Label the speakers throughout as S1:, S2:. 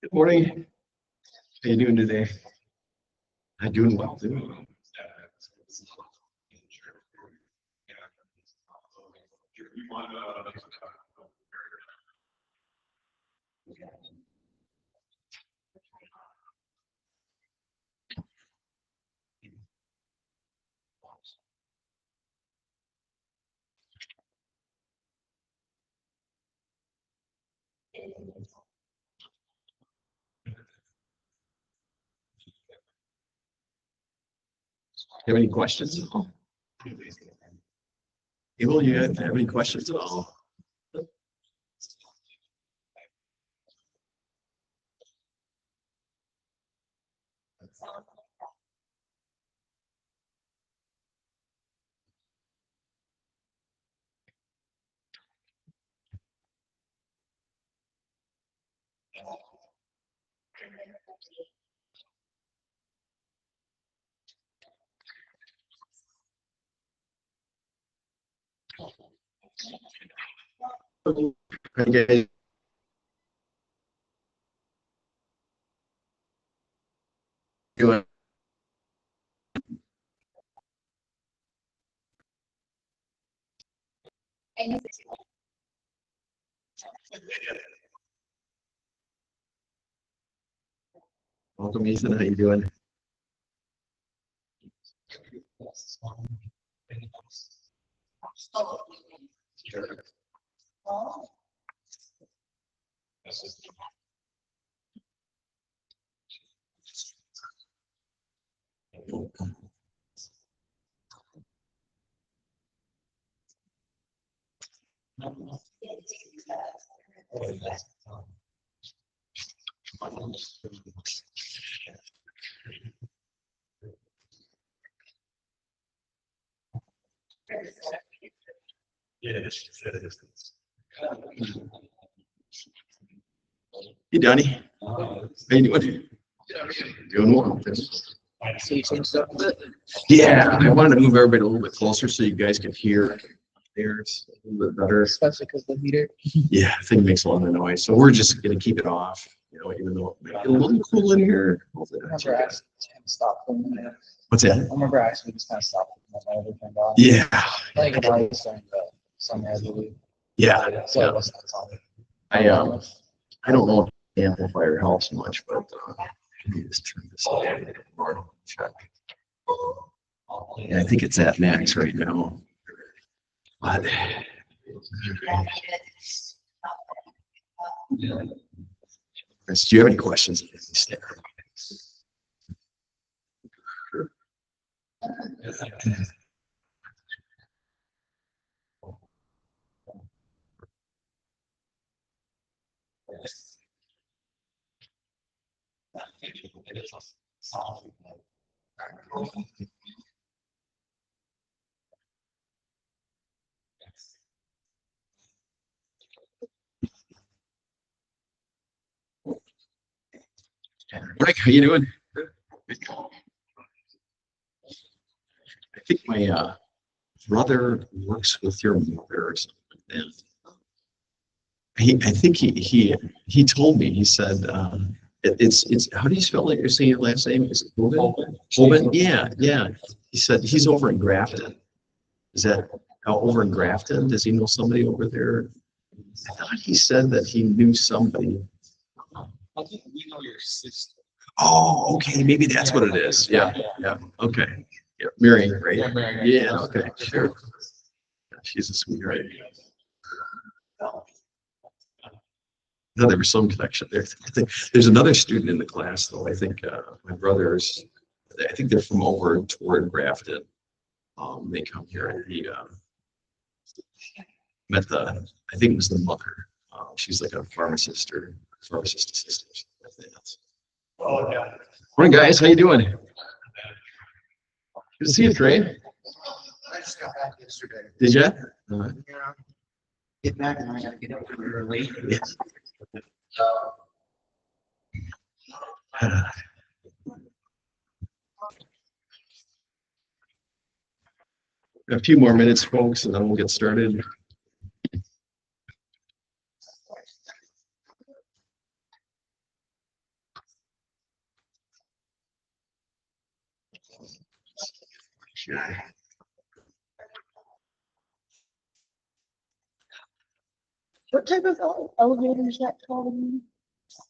S1: Good morning. How you doing today? I'm doing well too. Have any questions at all? Abel, you have any questions at all? Okay. Doing welcome, Ethan. How you doing? Hey, Donnie. How you doing? Doing well.
S2: So you changed up a bit?
S1: Yeah, I wanted to move everybody a little bit closer so you guys could hear theirs a little bit better.
S2: Especially because the heater.
S1: Yeah, I think it makes a lot of noise. So we're just gonna keep it off, even though it might get a little cool in here. Hopefully
S2: I
S1: not too
S2: remember
S1: bad.
S2: actually kind of stopped them.
S1: What's that?
S2: I remember actually just kind of stopped them when I turned on.
S1: Yeah,
S2: I think it was during the summer, I believe.
S1: yeah,
S2: So
S1: yeah.
S2: it wasn't that solid.
S1: I don't know if the amplifier helps much, but let me just turn this on. Check. Yeah, I think it's at max right now. But Chris, do you have any questions? Rick, how you doing? I think my brother works with your mother or something like that. I think he told me, he said, it's, how do you spell it? You're saying your last name? Is it Hoban? Hoban? Yeah, yeah. He said he's over in Grafton. Is that over in Grafton? Does he know somebody over there? I thought he said that he knew somebody.
S3: I think we know your sister.
S1: Oh, okay, maybe that's what it is. Yeah, yeah, okay. Yeah, Mary, right?
S3: Yeah, Mary.
S1: Yeah, okay, sure. She's a sweetheart. No, there was some connection there. I think there's another student in the class, though. I think my brothers, I think they're from over toward Grafton. They come here and he met I think it was the mother. She's like a pharmacist or pharmacist assistant. I think that's.
S3: Oh, yeah.
S1: Morning, guys. How you doing? Good to see you, Trey.
S2: I just got back yesterday.
S1: Did you?
S2: Get back and I gotta get up early.
S1: Yes. A few more minutes, folks, and then we'll get started.
S4: What type of elevator is that called again?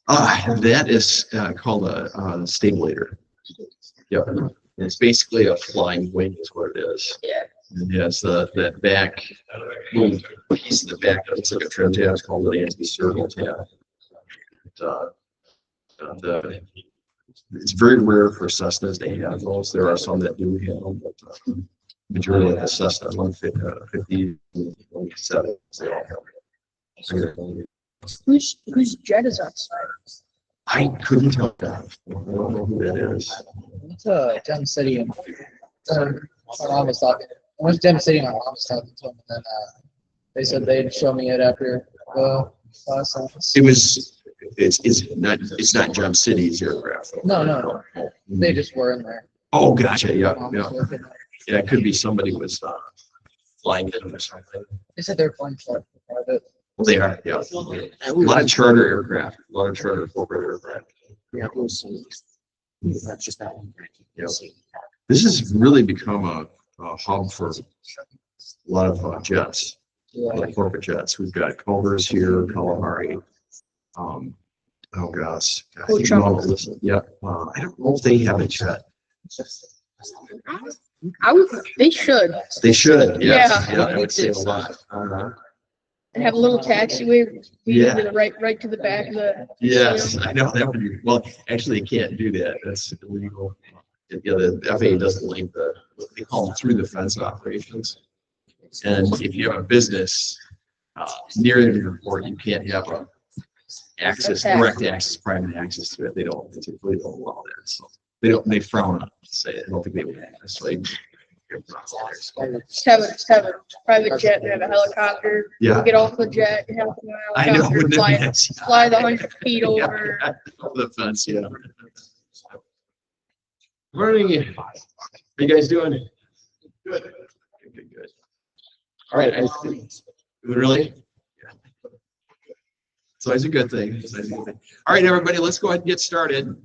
S1: That is called a stabulator. Yep. And it's basically a flying wing is what it is.
S4: Yeah.
S1: And it has that back little piece in the back that looks like a trim tab. It's called an anti-circle tab. It's very rare for Cessnas to have those. There are some that do have them, but majority of the Cessna 150, 157, they all have them.
S4: Whose jet is outside?
S1: I couldn't tell that. I don't know who that is.
S2: It's a Gem City. And my mom was talking. I went to Gem City. My mom was talking to them, and then they said they'd show me it after the class.
S1: It's not Gem City's aircraft.
S2: No. They just were in there.
S1: Oh, gotcha. Yeah,
S2: Mom
S1: yeah.
S2: was working.
S1: Yeah, it could be somebody was flying it or something.
S2: They said they're flying for private.
S1: Well, they are, yeah. A lot of charter aircraft, a lot of charter corporate aircraft.
S5: Yeah, that's just that one.
S1: Yeah. This has really become a hub for a lot of jets, a lot
S2: Yeah.
S1: of corporate jets. We've got Culver's here, Kalahari. Oh gosh. I think you want to listen. Yeah. I don't know if they have a jet.
S4: They should.
S1: They should. Yes.
S4: Yeah.
S1: Yeah, I would say a lot.
S4: And have a little taxiway
S1: Yeah.
S4: leading to the right to the back of the.
S1: Yes, I know that would be, well, actually, you can't do that. That's illegal. Yeah, the FAA doesn't link what they call them through the fence operations. And if you have a business near the airport, you can't have a direct access, private access to it. They typically don't allow that. So they frown on it. Say, I don't think they would necessarily.
S4: Just have a private jet and have a helicopter.
S1: Yeah.
S4: Get off the jet, have the
S1: I know.
S4: helicopter,
S1: Wouldn't it be nice?
S4: fly the 100 feet over.
S1: Yeah, over the fence, yeah. Morning. How you guys doing? Good. Good. All right. Really? Yeah. It's always a good thing. All right, everybody, let's go ahead and get started.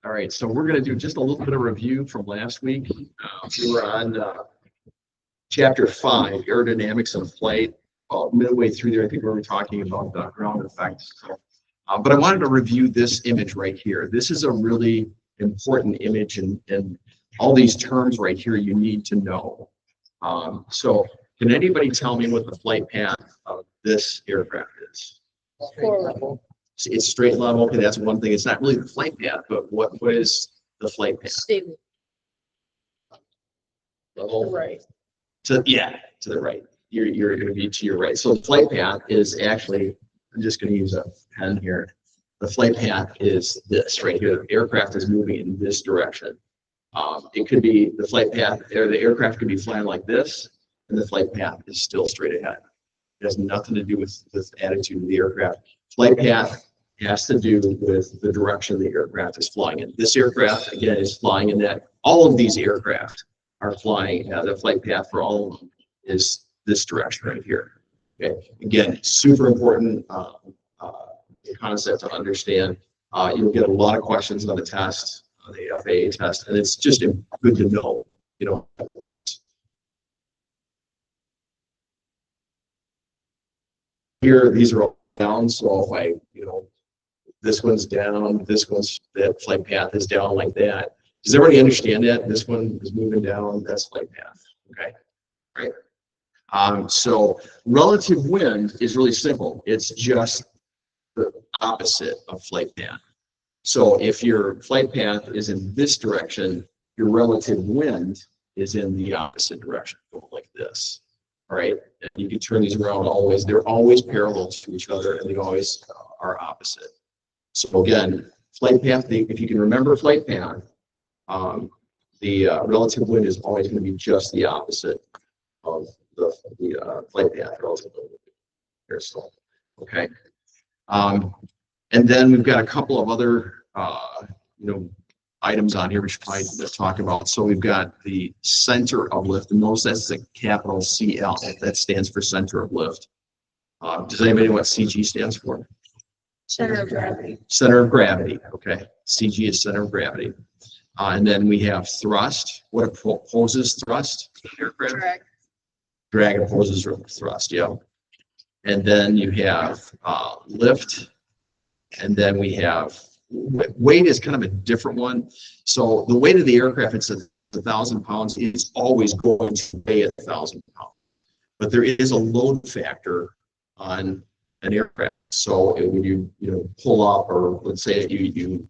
S1: All right, so we're going to do just a little bit of review from last week. We were on chapter 5, Aerodynamics and Flight. Midway through there, I think we were talking about the ground effects. But I wanted to review this image right here. This is a really important image, and all these terms right here you need to know. So can anybody tell me what the flight path of this aircraft is?
S4: Forward.
S1: It's straight level. Okay, that's one thing. It's not really the flight path, but what is the flight path?
S4: Stable.
S1: Level?
S4: Right.
S1: To the right. You're going to be to your right. So the flight path is actually, I'm just going to use a pen here. The flight path is this right here. The aircraft is moving in this direction. It could be the flight path, or the aircraft could be flying like this, and the flight path is still straight ahead. It has nothing to do with the attitude of the aircraft. Flight path has to do with the direction the aircraft is flying in. This aircraft, again, is flying in that. All of these aircraft are flying. The flight path for all of them is this direction right here. Okay. Again, super important concept to understand. You'll get a lot of questions on the test, on the FAA test, and it's just good to know. Here, these are all down. So if I, this one's down, that flight path is down like that. Does everybody understand that? This one is moving down, that's flight path. Okay. Right. So relative wind is really simple. It's just the opposite of flight path. So if your flight path is in this direction, your relative wind is in the opposite direction, like this. All right. And you can turn these around always. They're always parallel to each other, and they always are opposite. So again, flight path, if you can remember flight path, the relative wind is always going to be just the opposite of the flight path relative wind. Okay. And then we've got a couple of other, items on here we should probably talk about. So we've got the center of lift, and notice that's the capital CL. That stands for center of lift. Does anybody know what CG stands for?
S4: Center of gravity.
S1: Center of gravity, okay. CG is center of gravity. And then we have thrust. What opposes thrust? Aircraft.
S4: Drag.
S1: Drag opposes thrust, yeah. And then you have lift. And then we have weight is kind of a different one. So the weight of the aircraft, it's 1,000 pounds, is always going to weigh 1,000 pounds. But there is a load factor on an aircraft. So when you pull up, or let's say you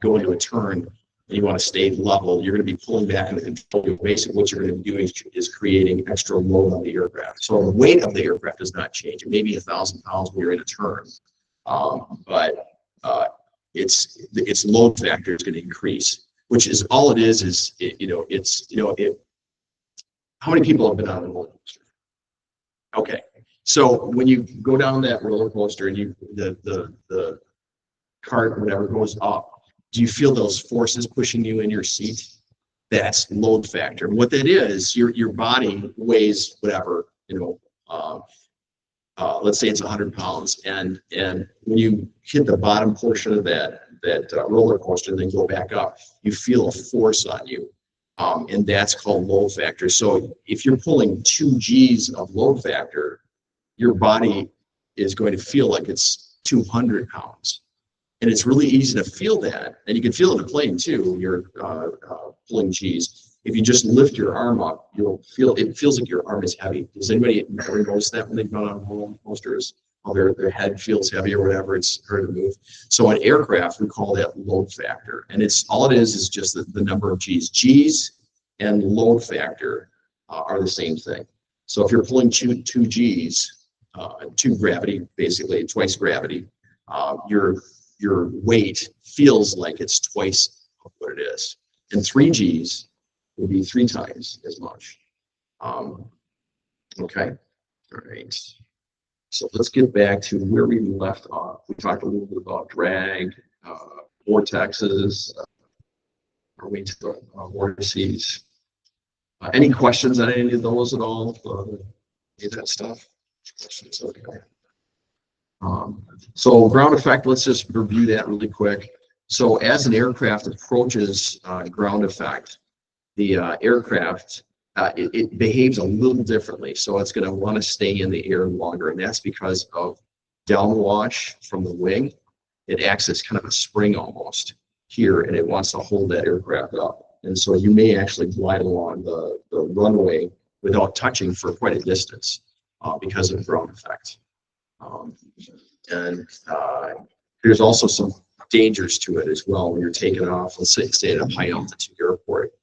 S1: go into a turn and you want to stay level, you're going to be pulling back in the control. Basically, what you're going to be doing is creating extra load on the aircraft. So the weight of the aircraft does not change. It may be 1,000 pounds when you're in a turn, but its load factor is going to increase. Which is all it is how many people have been on a roller coaster? Okay, so when you go down that roller coaster and the cart or whatever goes up, do you feel those forces pushing you in your seat? That's load factor. And what that is, your body weighs whatever, let's say it's 100 pounds, and when you hit the bottom portion of that roller coaster and then go back up, you feel a force on you, and that's called load factor. So if you're pulling 2 G's of load factor, your body is going to feel like it's 200 pounds. And it's really easy to feel that, and you can feel it in a plane too when you're pulling G's. If you just lift your arm up, you'll feel it feels like your arm is heavy. Does anybody ever notice that when they've gone on roller coasters? How their head feels heavy or whatever, it's hard to move. So on aircraft, we call that load factor. And it's all it is just the number of G's. G's and load factor are the same thing. So if you're pulling two G's, 2 gravity, basically twice gravity, your weight feels like it's twice what it is. And 3 G's will be 3 times as much. Okay, all right. So let's get back to where we left off. We talked a little bit about drag, vortexes, our way to the vortices. Any questions on any of those at all? Any of that stuff? Questions? Okay. So ground effect, let's just review that really quick. So as an aircraft approaches ground effect, the aircraft, it behaves a little differently. So it's going to want to stay in the air longer, and that's because of downwash from the wing. It acts as kind of a spring almost here, and it wants to hold that aircraft up. And so you may actually glide along the runway without touching for quite a distance because of ground effect. There's also some dangers to it as well when you're taking off, let's say at a high altitude airport.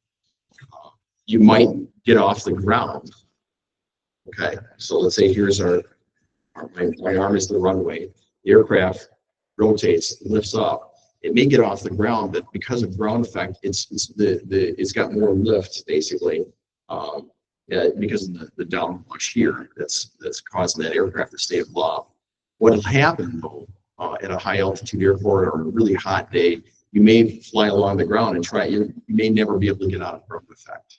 S1: You might get off the ground. Okay, so let's say here's my arm is the runway. The aircraft rotates, lifts up. It may get off the ground, but because of ground effect, it's got more lift basically because of the downwash here that's causing that aircraft to stay aloft. What will happen though at a high altitude airport or a really hot day, you may fly along the ground and you may never be able to get out of ground effect.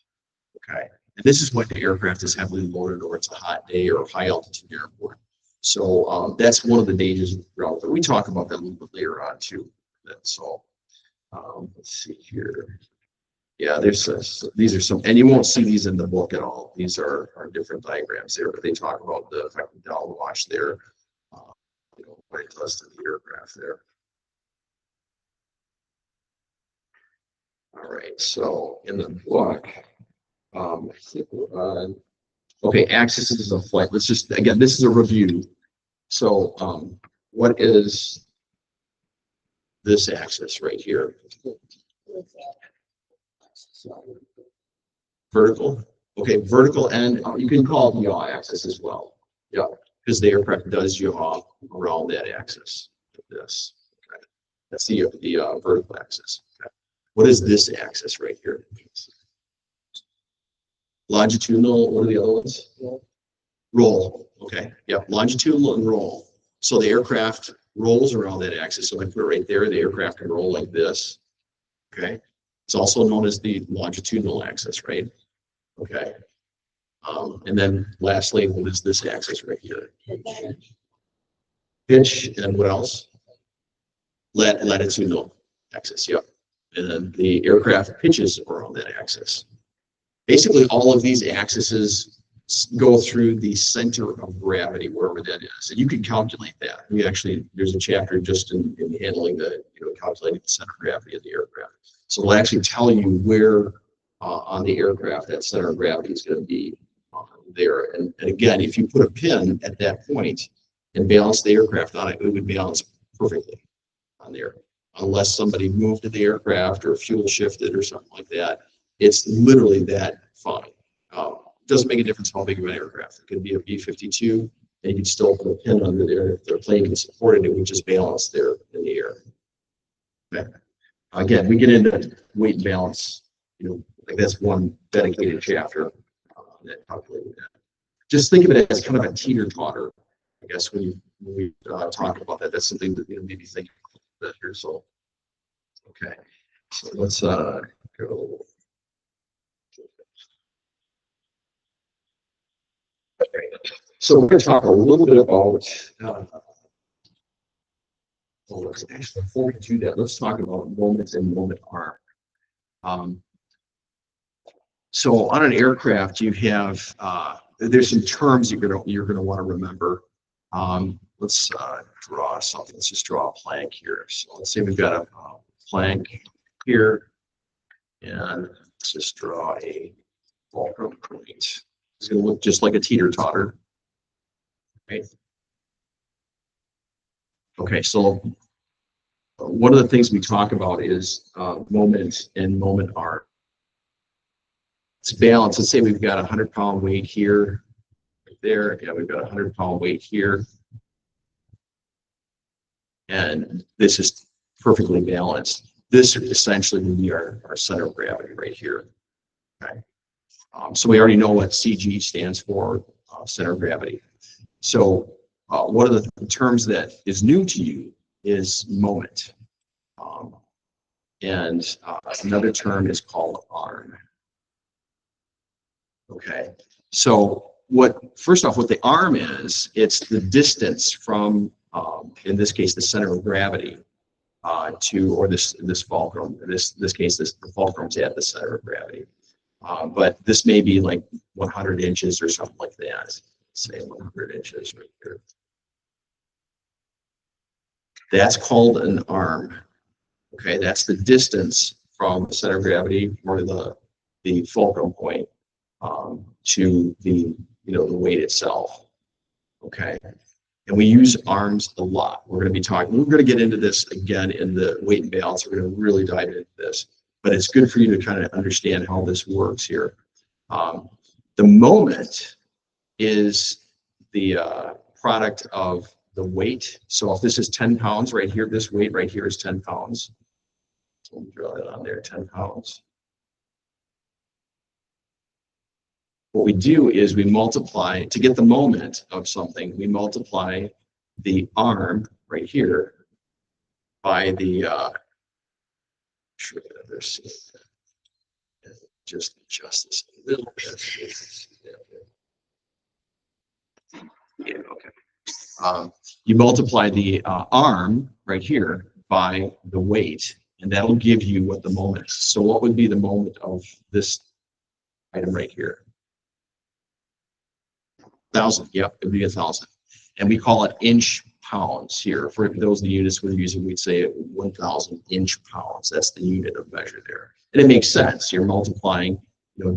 S1: Okay, and this is when the aircraft is heavily loaded or it's a hot day or a high altitude airport. So that's one of the dangers of ground. But we talk about that a little bit later on too. So let's see here. Yeah, these are some, and you won't see these in the book at all. These are different diagrams there, but they talk about the effect of downwash there. What it does to the aircraft there. All right, so in the book, I think we're on. Okay, axes of flight. Let's just, again, this is a review. So what is this axis right here? Vertical. Okay, vertical, and you can call it the yaw axis as well. Yeah, because the aircraft does yaw around that axis. This. Okay. That's the vertical axis. Okay. What is this axis right here? Longitudinal. What are the other ones? Roll. Okay. Yep. Longitudinal and roll. So the aircraft rolls around that axis. So if I put it right there, the aircraft can roll like this. Okay. It's also known as the longitudinal axis, right? Okay. And then lastly, what is this axis right here? Pitch, and what else? latitudinal axis, yep. And then the aircraft pitches around that axis. Basically, all of these axes go through the center of gravity, wherever that is. And you can calculate that. We actually, there's a chapter just in handling the, calculating the center of gravity of the aircraft. So it'll actually tell you where on the aircraft that center of gravity is going to be there. And again, if you put a pin at that point and balance the aircraft on it, it would balance perfectly on there. Unless somebody moved to the aircraft or fuel shifted or something like that, it's literally that fine. Doesn't make a difference how big of an aircraft. It could be a B-52, and you can still put a pin under there. If their plane can support it, it would just balance there in the air. Okay. Again, we get into weight and balance, like that's one dedicated chapter that calculated that. Just think of it as kind of a teeter-totter. I guess when we talk about that, that's something that maybe think about here. So, okay, so let's go. So we're going to talk a little bit about, actually, before we do that, let's talk about moment and moment arm. So on an aircraft, you have, there's some terms you're gonna want to remember. Let's draw something. Let's just draw a plank here. So let's say we've got a plank here, and let's just draw a fulcrum point. It's going to look just like a teeter-totter. Right? Okay, so one of the things we talk about is moment and moment arm. It's balanced. Let's say we've got a 100-pound weight here, right there. Yeah, we've got a 100-pound weight here. And this is perfectly balanced. This essentially would be our center of gravity right here. Okay. So we already know what CG stands for, center of gravity. So one of the terms that is new to you is moment. And another term is called arm. Okay. So first off, what the arm is, it's the distance from, in this case, the center of gravity or this fulcrum. In this case, the fulcrum's at the center of gravity. But this may be like 100 inches or something like that. Say 100 inches right here. That's called an arm. Okay, that's the distance from the center of gravity or the fulcrum point to the the weight itself. Okay, and we use arms a lot. We're going to get into this again in the weight and balance. We're going to really dive into this. But it's good for you to kind of understand how this works here. The moment is the product of the weight. So if this is 10 pounds right here, this weight right here is 10 pounds. So we'll draw that on there, 10 pounds. What we do is we multiply, to get the moment of something, we multiply the arm right here by the just adjust this a little bit. Yeah, okay. You multiply the arm right here by the weight, and that'll give you what the moment is. So what would be the moment of this item right here? 1,000. Yep, it would be 1,000. And we call it inch pounds here. For those of the units we're using, we'd say 1,000 inch pounds. That's the unit of measure there. And it makes sense. You're multiplying,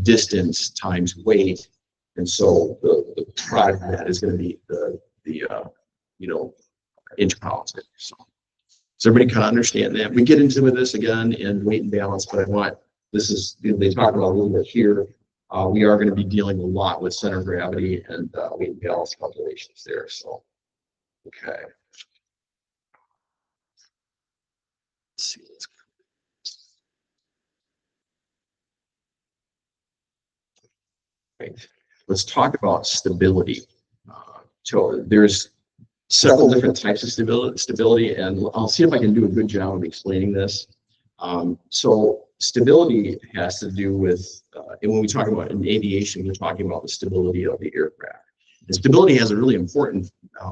S1: distance times weight, and so the product of that is going to be the inch pounds. So does everybody kind of understand that? We get into this again in weight and balance, but they talk about a little bit here. We are going to be dealing a lot with center of gravity and weight and balance calculations there. So, okay. Let's see. Right. Let's talk about stability. So there's several different types of stability, and I'll see if I can do a good job of explaining this. So stability has to do with, and when we talk about in aviation, we're talking about the stability of the aircraft. And stability has a really important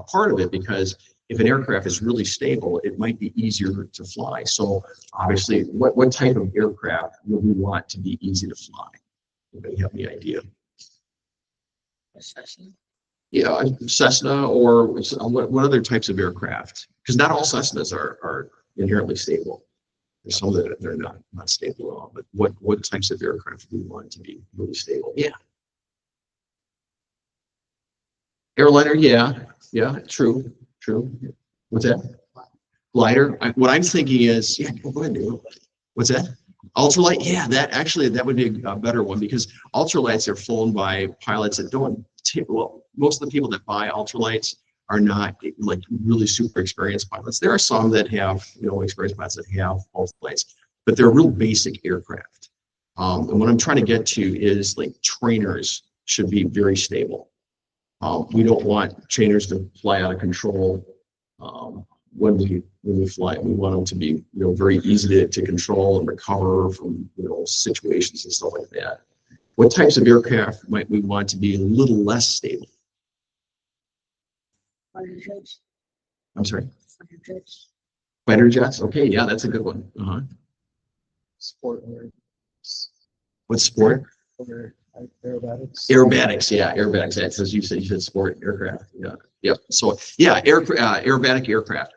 S1: part of it, because if an aircraft is really stable, it might be easier to fly. So obviously, what type of aircraft would we want to be easy to fly? Anybody have any idea? Yeah, Cessna, or what other types of aircraft? Because not all Cessnas are inherently stable. There's some that they're not stable at all. But what types of aircraft do we want to be really stable? Yeah. Airliner, yeah, true. What's that? Glider. What I'm thinking is, yeah, go ahead, dude. What's that? Ultralight, yeah, that would be a better one, because ultralights are flown by pilots that don't. Well, most of the people that buy ultralights are not like really super experienced pilots. There are some that have, experienced pilots that have ultralights, but they're real basic aircraft. And what I'm trying to get to is like trainers should be very stable. We don't want trainers to fly out of control when we fly. We want them to be very easy to control and recover from situations and stuff like that. What types of aircraft might we want to be a little less stable?
S4: Fighter jets.
S1: I'm sorry.
S4: Fighter jets.
S1: Fighter jets. Okay, yeah, that's a good one.
S2: Sport.
S1: What sport?
S2: Aerobatics.
S1: Aerobatics, yeah, aerobatics. That's as you said sport aircraft. Yeah, yep. So yeah, aerobatic aircraft.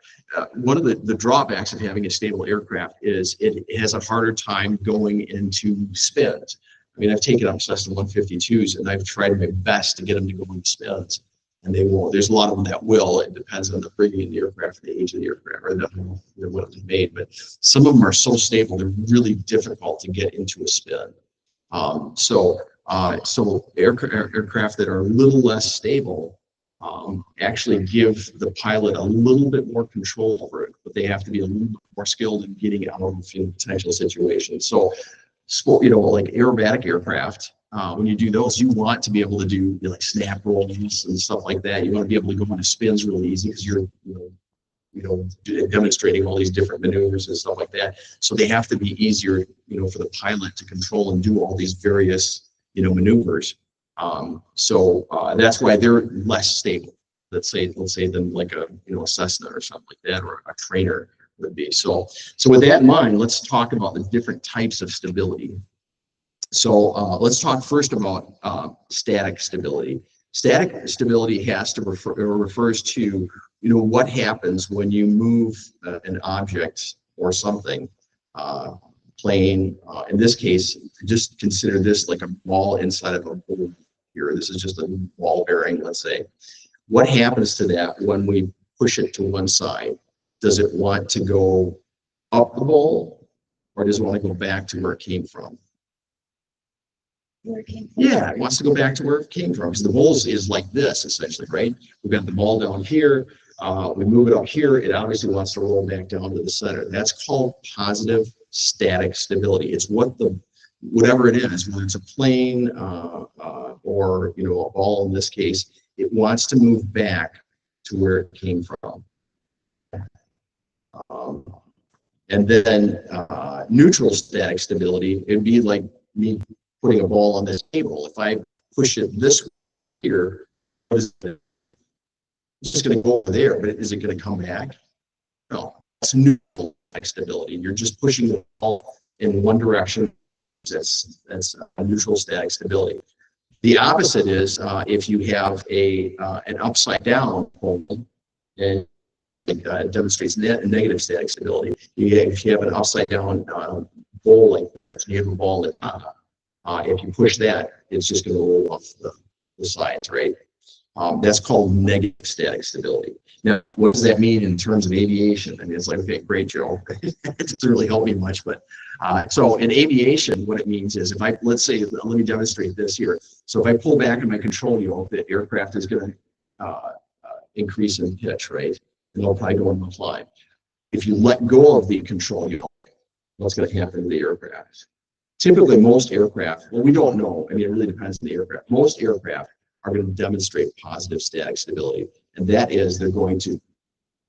S1: One of the drawbacks of having a stable aircraft is it has a harder time going into spins. I mean, I've taken up Cessna 152s and I've tried my best to get them to go into spins, and they won't. There's a lot of them that will. It depends on the rigging of the aircraft, the age of the aircraft, or what it was made. But some of them are so stable, they're really difficult to get into a spin. So aircraft that are a little less stable actually give the pilot a little bit more control over it, but they have to be a little bit more skilled in getting out of potential situations. So, like aerobatic aircraft, when you do those, you want to be able to do like snap rolls and stuff like that. You want to be able to go into spins really easy because you're demonstrating all these different maneuvers and stuff like that. So they have to be easier, for the pilot to control and do all these various, maneuvers. So that's why they're less stable. Let's say than like a Cessna or something like that, or a trainer would be. So with that in mind, let's talk about the different types of stability. So let's talk first about static stability. Static stability refers to what happens when you move an object or something, plane. In this case, just consider this like a ball inside of a ball here. This is just a ball bearing, let's say. What happens to that when we push it to one side? Does it want to go up the ball, or does it want to go back to where it came from?
S4: Where it came from.
S1: Yeah, it wants to go back to where it came from, because the bowl is like this, essentially, right? We've got the ball down here. We move it up here. It obviously wants to roll back down to the center. That's called positive static stability. It's whatever it is, whether it's a plane or a ball in this case, it wants to move back to where it came from. And then neutral static stability, it'd be like me putting a ball on this table. If I push it this way here, what is it? It's just going to go over there, but is it going to come back? No, it's neutral static stability. You're just pushing the ball in one direction. That's a neutral static stability. The opposite is if you have an upside down ball, and it demonstrates negative static stability. If you have an upside down bowl like this, you have a ball at the top. If you push that, it's just going to roll off the sides, right? That's called negative static stability. Now, what does that mean in terms of aviation? I mean, it's like, okay, great, Joe. It doesn't really help me much, but so in aviation, what it means is let's say, let me demonstrate this here. So if I pull back on my control yoke, the aircraft is going to increase in pitch, right? And it'll probably go into climb. If you let go of the control yoke, what's going to happen to the aircraft? Typically, most aircraft, well, we don't know. I mean, it really depends on the aircraft. Most aircraft are going to demonstrate positive static stability. And that is, they're going to,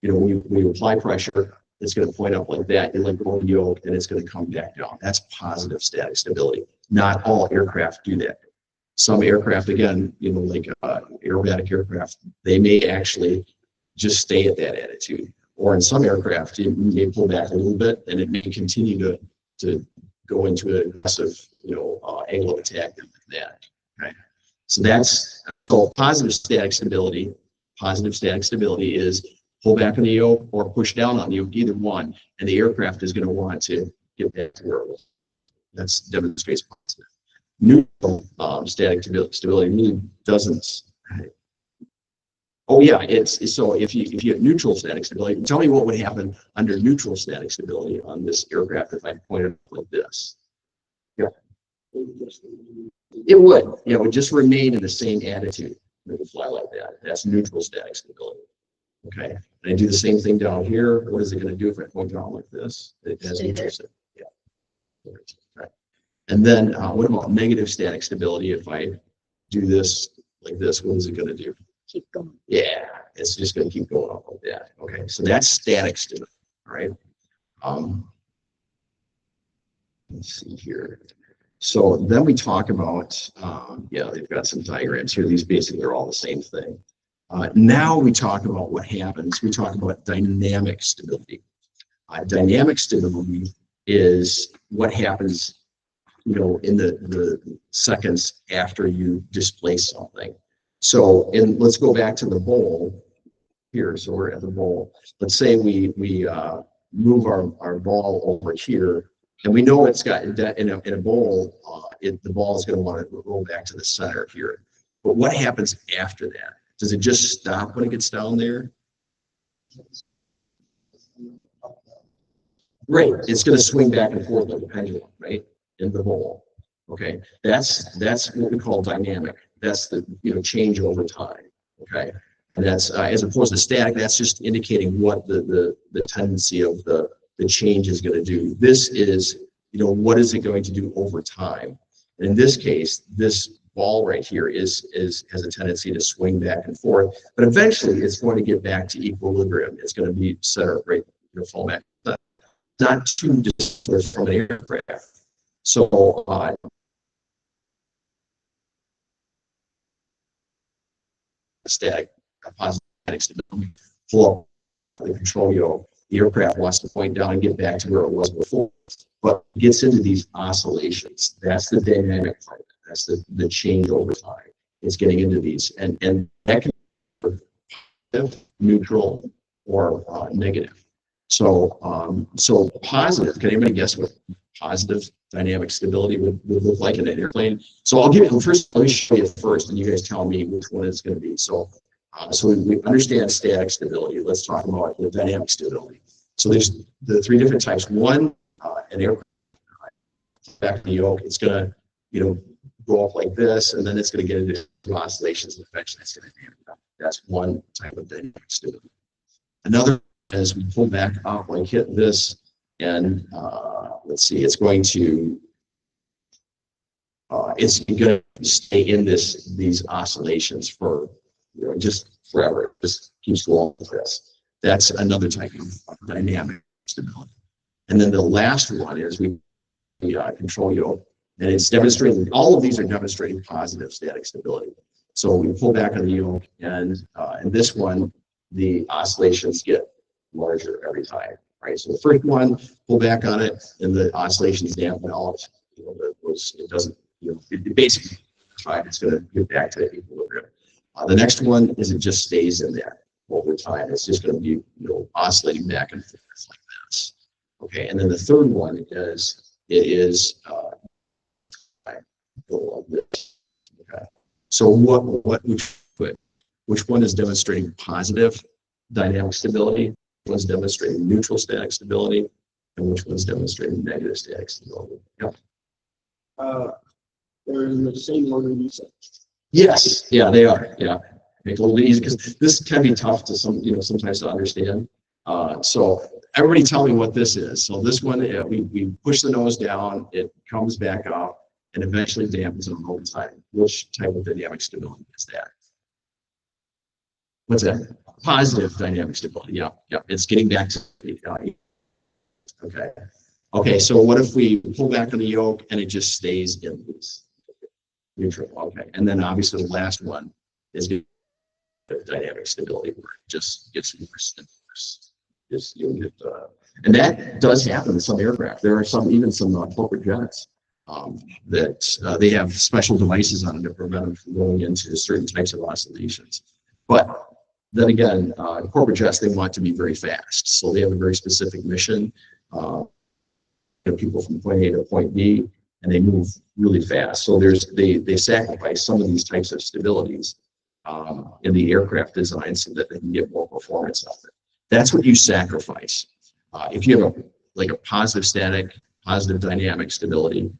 S1: when you apply pressure, it's going to point up like that. You let go of the yoke, and it's going to come back down. That's positive static stability. Not all aircraft do that. Some aircraft, again, like aerobatic aircraft, they may actually just stay at that attitude. Or in some aircraft, it may pull back a little bit, and it may continue to go into an aggressive, angle of attack and that. Okay, so that's so positive static stability. Positive static stability is pull back on the yoke or push down on the yoke, either one, and the aircraft is going to want to get back to where it was. That demonstrates positive. Neutral static stability really doesn't. Oh yeah, it's so if you have neutral static stability, tell me what would happen under neutral static stability on this aircraft if I pointed it like this. Yeah, it would. Yeah, it would just remain in the same attitude. It would fly like that. That's neutral static stability. Okay, and I do the same thing down here. What is it going to do if I point down like this? It has neutral static. Yeah. Right. And then what about negative static stability? If I do this like this, what is it going to do?
S4: Keep going.
S1: Yeah, it's just going to keep going up like that. Okay, so that's static stability. All right. Let's see here. So then we talk about, yeah, they've got some diagrams here. These basically are all the same thing. Now we talk about what happens. We talk about dynamic stability. Dynamic stability is what happens, in the seconds after you displace something. So, let's go back to the bowl here. So we're at the bowl. Let's say we move our ball over here, and we know it's got in a bowl. The ball is going to want to roll back to the center here. But what happens after that? Does it just stop when it gets down there? Right. It's going to swing back and forth like a pendulum, right? In the bowl. Okay. That's what we call dynamic. That's the change over time. Okay. And that's as opposed to static. That's just indicating what the tendency of the change is going to do. This is what is it going to do over time. And in this case, this ball right here has a tendency to swing back and forth, but eventually it's going to get back to equilibrium. It's going to be center right, fall back. Not too distant from an aircraft. So static, positive static stability, flow, the control yoke. The aircraft wants to point down and get back to where it was before, but it gets into these oscillations. That's the dynamic part. That's the change over time. It's getting into these, and that can be positive, neutral, or negative. So positive. Can anybody guess what positive dynamic stability would look like in an airplane? So I'll give you first. Let me show you first, and you guys tell me which one it's going to be. So we understand static stability. Let's talk about the dynamic stability. So there's the three different types. One, an aircraft back in the yoke, it's going to go up like this, and then it's going to get into oscillations, and eventually it's going to dampen up. That's one type of dynamic stability. Another is we pull back up, like hit this, and let's see, it's going to stay in these oscillations for just forever. It just keeps going with this. That's another type of dynamic stability. And then the last one is we control yoke, and it's demonstrating. All of these are demonstrating positive static stability. So we pull back on the yoke, and in this one, the oscillations get larger every time, right? So the first one, pull back on it, and the oscillations dampen out. It doesn't. It basically it's going to get back to equilibrium. The next one is it just stays in there over time. It's just going to be oscillating back and forth like this. Okay, and then the third one is okay. So which one is demonstrating positive dynamic stability? Which one's demonstrating neutral static stability, and which one's demonstrating negative static stability? Yep.
S5: They're in the same order you said.
S1: Yes, yeah, they are. Yeah, make it a little bit easy because this can be tough to sometimes to understand. So everybody, tell me what this is. So this one, we push the nose down, it comes back up, and eventually dampens on over time. Which type of dynamic stability is that? What's that? Positive dynamic stability. Yeah, yeah. It's getting back to okay. Okay, so what if we pull back on the yoke and it just stays in this neutral? Okay, and then obviously the last one is
S6: the dynamic stability where it just gets worse and worse. Just you'll get, and that does happen in some aircraft. There are some, even some corporate jets, that they have special devices on it to prevent them from going into certain types of oscillations. But then again, corporate jets, they want to be very fast, so they have a very specific mission. People from point A to point B, and they move really fast. So they sacrifice some of these types of stabilities in the aircraft design so that they can get more performance out of it. That's what you sacrifice. If you have a positive static, positive dynamic stability,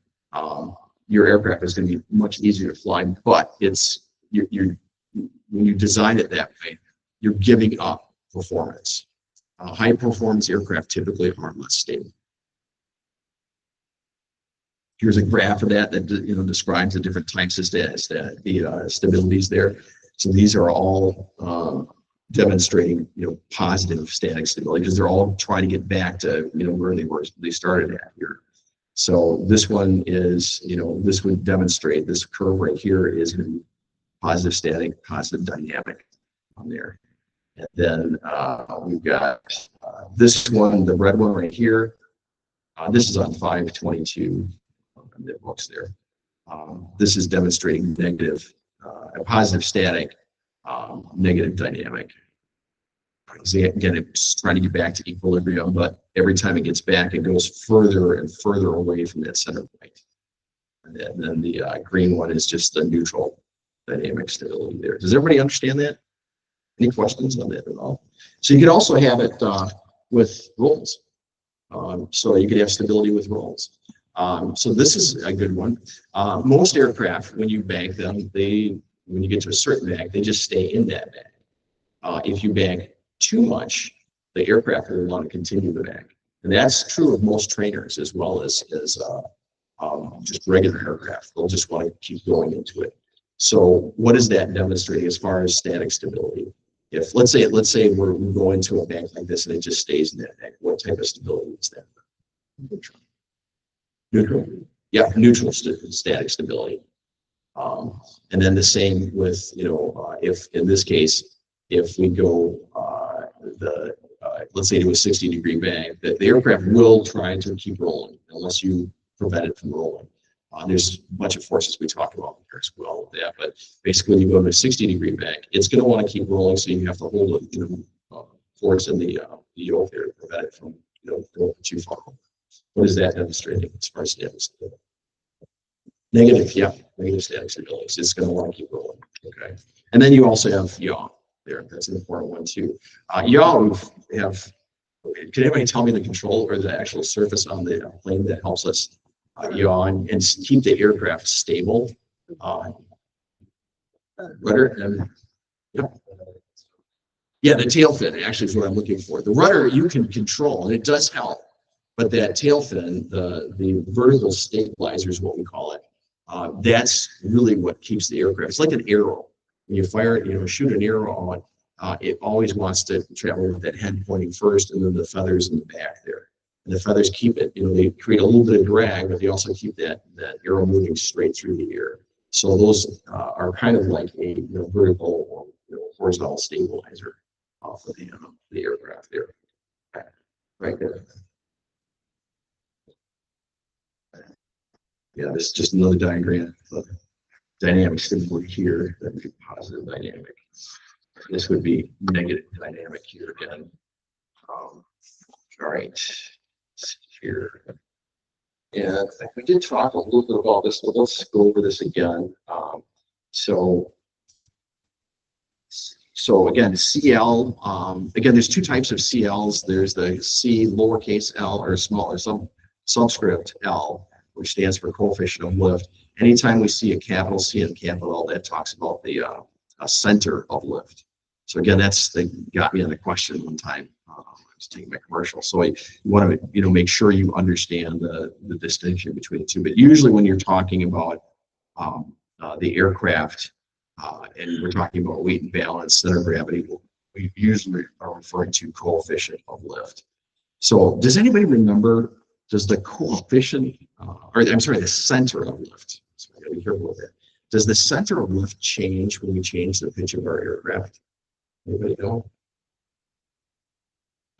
S6: your aircraft is going to be much easier to fly. But when you design it that way, you're giving up performance. High performance aircraft typically are less stable. Here's a graph of that describes the different types of stabilities there. So these are all demonstrating positive static stability, because they're all trying to get back to where they started at here. So this one is this would demonstrate, this curve right here is going to be positive static, positive dynamic on there. And then we've got this one, the red one right here. This is on 522. That books there. This is demonstrating negative, a positive static, negative dynamic. So again, it's trying to get back to equilibrium, but every time it gets back, it goes further and further away from that center point. And then the green one is just the neutral dynamic stability there. Does everybody understand that? Any questions on that at all? So you could also have it with rolls. So you could have stability with rolls. So this is a good one. Most aircraft, when you bank them, when you get to a certain bank, they just stay in that bank. If you bank too much, the aircraft will want to continue to bank. And that's true of most trainers as well as just regular aircraft. They'll just want to keep going into it. So what is that demonstrating as far as static stability? If let's say we're going to a bank like this and it just stays in that bank, what type of stability is that? Neutral. Yeah, neutral static stability. And then the same with, if in this case, if we go let's say to a 60-degree bank, the aircraft will try to keep rolling unless you prevent it from rolling. There's a bunch of forces we talk about here as well with that, but basically when you go to a 60-degree bank, it's going to want to keep rolling, so you have to hold a force in the yoke there to prevent it from going too far. What is that demonstrating as far as static stability? Negative, yeah, negative static stability. So it's going to want to keep rolling. Okay, and then you also have yaw there. That's an important one too. Yaw, we have. Can anybody tell me the control or the actual surface on the plane that helps us yaw and keep the aircraft stable? Rudder and yeah, the tail fin actually is what I'm looking for. The rudder you can control, and it does help. But that tail fin, the vertical stabilizer is what we call it. That's really what keeps the aircraft. It's like an arrow. When you fire it, shoot an arrow on, it always wants to travel with that head pointing first, and then the feathers in the back there. And the feathers keep it. They create a little bit of drag, but they also keep that arrow moving straight through the air. So those are kind of like a vertical or horizontal stabilizer for the aircraft there. Right there. Yeah, this is just another diagram of dynamic stability here. That would be positive dynamic. This would be negative dynamic here again. All right, here. And we did talk a little bit about this, but let's go over this again. So again, CL, again, there's two types of CLs. There's the C lowercase l or smaller subscript L, which stands for coefficient of lift. Anytime we see a capital C and capital L, that talks about the center of lift. So again, that got me on the question one time. I was taking my commercial. So you want to make sure you understand the distinction between the two. But usually when you're talking about the aircraft and we're talking about weight and balance, center of gravity, we usually are referring to coefficient of lift. So does anybody remember? Does the coefficient, the center of lift, so I gotta be careful with that. Does the center of lift change when we change the pitch of our aircraft? Anybody know?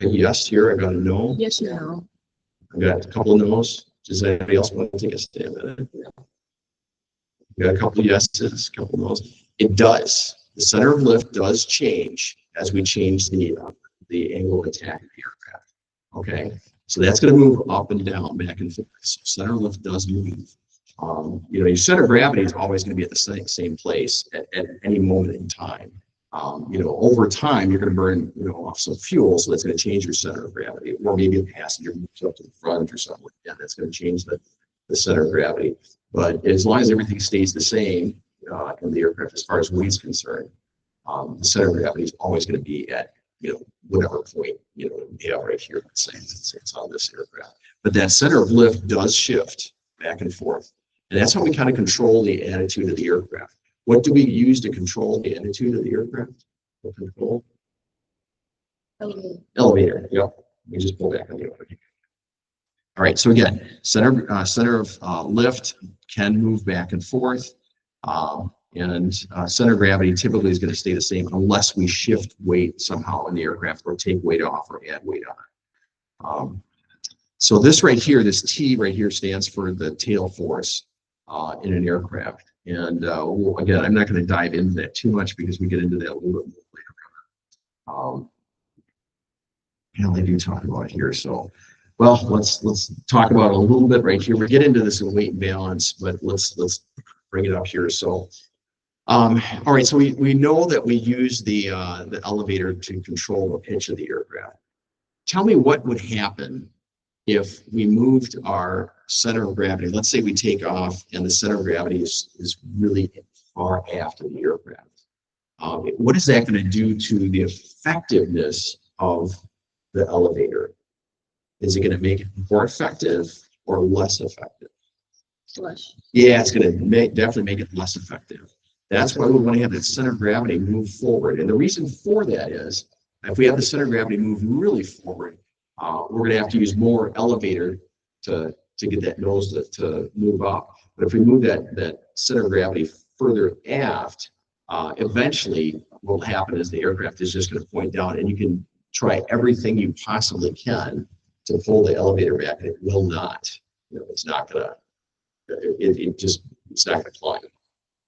S6: A yes here, I got a no.
S4: Yes, you know.
S6: I got a couple of no's. Does anybody else want to take a stab at it? We got a couple of yeses, a couple of no's. It does. The center of lift does change as we change the angle of attack of the aircraft. Okay, so that's going to move up and down, back and forth. So center of lift does move. You know, your center of gravity is always going to be at the same place at any moment in time. You know, over time, you're going to burn, you know, off some fuel, so that's going to change your center of gravity, or maybe a passenger moves up to the front or something like that. That's going to change the center of gravity. But as long as everything stays the same in the aircraft, as far as weight is concerned, the center of gravity is always going to be at, you know, whatever point, you know, we have right here. Let's say it's on this aircraft. But that center of lift does shift back and forth, and that's how we kind of control the attitude of the aircraft. What do we use to control the attitude of the aircraft? What control? Elevator. Yep. We just pull back on the elevator. All right. So again, center of lift can move back and forth, and center of gravity typically is going to stay the same unless we shift weight somehow in the aircraft or take weight off or add weight on it. So this right here, this T right here stands for the tail force in an aircraft. And again, I'm not going to dive into that too much because we get into that a little bit more later. And I do talk about it here. So, well, let's talk about it a little bit right here. We get into this in weight and balance, but let's bring it up here. So, all right. So we know that we use the elevator to control the pitch of the aircraft. Tell me what would happen if we moved our center of gravity. Let's say we take off and the center of gravity is really far aft of the aircraft. What is that going to do to the effectiveness of the elevator? Is it going to make it more effective or less effective?
S4: Less.
S6: Yeah, it's going to definitely make it less effective. That's why we want to have that center of gravity move forward. And the reason for that is if we have the center of gravity move really forward, we're going to have to use more elevator to get that nose to move up. But if we move that center of gravity further aft, eventually what will happen is the aircraft is just going to point down, and you can try everything you possibly can to pull the elevator back, and it will not. You know, it's not going to. It's not going to climb.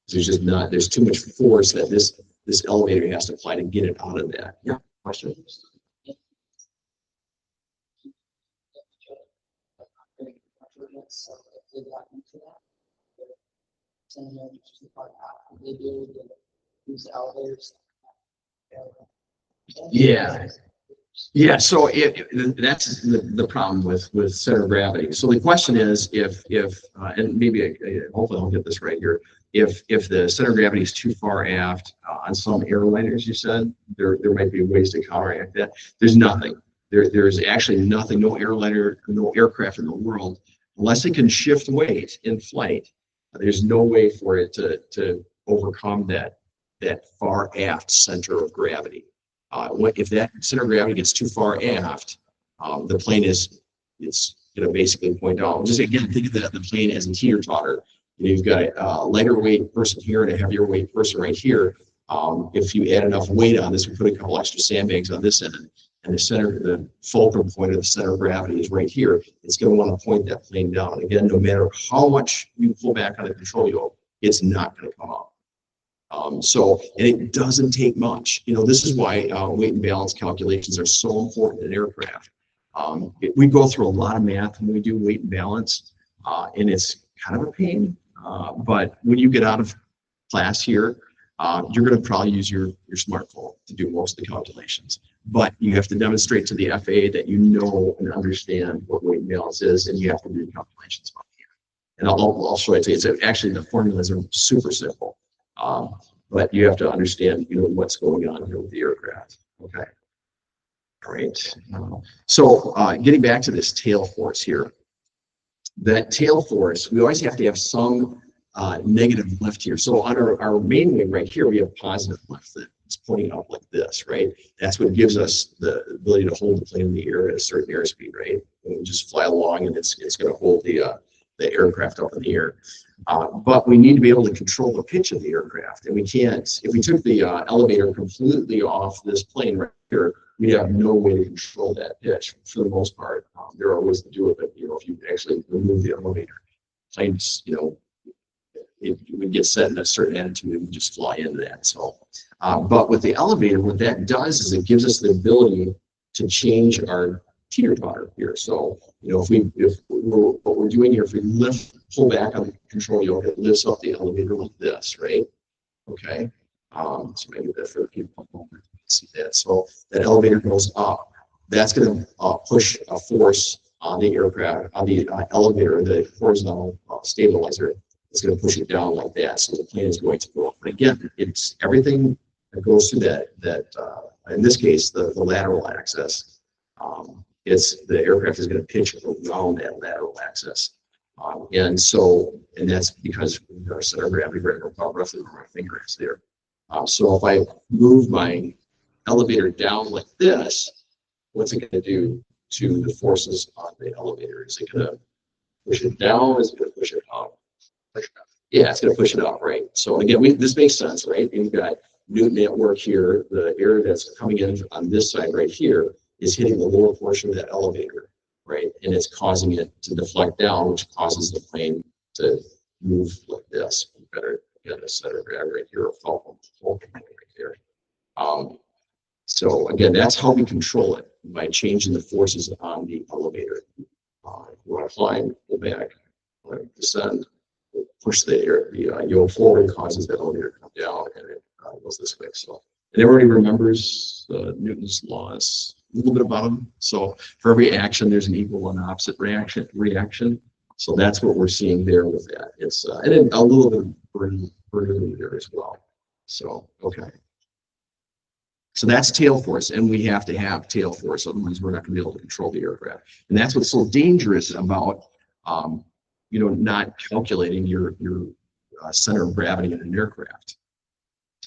S6: There's just not. There's too much force that this elevator has to apply to get it out of that. Yeah. Question. Yeah. Yeah, so that's the problem with center of gravity. So the question is if and maybe hopefully I'll get this right here. If the center of gravity is too far aft on some airliners, you said there might be ways to counteract that. There's nothing. There's actually nothing. No airliner, no aircraft in the world, unless it can shift weight in flight. There's no way for it to overcome that far aft center of gravity. If that center of gravity gets too far aft, the plane it's going to basically point down. Just again, think of the plane as a teeter-totter. You've got a lighter weight person here and a heavier weight person right here. If you add enough weight on this, we put a couple extra sandbags on this end, and the fulcrum point of the center of gravity is right here. It's going to want to point that plane down. Again, no matter how much you pull back on the control yoke, it's not going to come up. And it doesn't take much. You know, this is why weight and balance calculations are so important in aircraft. We go through a lot of math when we do weight and balance, and it's kind of a pain. But when you get out of class here, you're going to probably use your smartphone to do most of the calculations. But you have to demonstrate to the FAA that you know and understand what weight and balance is, and you have to do the calculations on here. And I'll show it to you. It's actually, the formulas are super simple. But you have to understand, you know, what's going on here with the aircraft. Okay. All right. So getting back to this tail force here, that tail force, we always have to have some negative lift here. So on our main wing right here, we have positive lift that's pointing up like this, right? That's what gives us the ability to hold the plane in the air at a certain airspeed, right? And we just fly along, and it's going to hold the the aircraft up in the air. But we need to be able to control the pitch of the aircraft, and we can't. If we took the elevator completely off this plane right here, we have no way to control that pitch for the most part. There are ways to do it, but if you actually remove the elevator, planes, it would get set in a certain attitude and just fly into that. So, but with the elevator, what that does is it gives us the ability to change our teeter totter here. So, what we're doing here, if we pull back on the control yoke, it lifts up the elevator like this, right? Okay. So maybe that for people see that. So that elevator goes up. That's going to push a force on the aircraft, on the elevator, the horizontal stabilizer. It's going to push it down like that. So the plane is going to go up. But again, it's everything that goes through that in this case, the lateral axis. It's the aircraft is going to pitch around that lateral axis. And that's because our center of gravity right about roughly where my finger is there. So if I move my elevator down like this, what's it going to do to the forces on the elevator? Is it going to push it down? Is it going to push it up? Yeah, it's going to push it up, right? So again, this makes sense, right? You've got Newton at work here. The air that's coming in on this side right here is hitting the lower portion of that elevator, right? And it's causing it to deflect down, which causes the plane to move like this. You better get a center of gravity right here, right here. So again, that's how we control it, by changing the forces on the elevator. You want to climb, go back, descend, push the yoke forward, causes the elevator to come down, and it goes this way. So, and everybody remembers Newton's laws, a little bit about them. So for every action, there's an equal and opposite reaction. So that's what we're seeing there with that. It's and then a little bit of burden there as well. So okay. So that's tail force, and we have to have tail force, otherwise we're not going to be able to control the aircraft. And that's what's so dangerous about not calculating your center of gravity in an aircraft.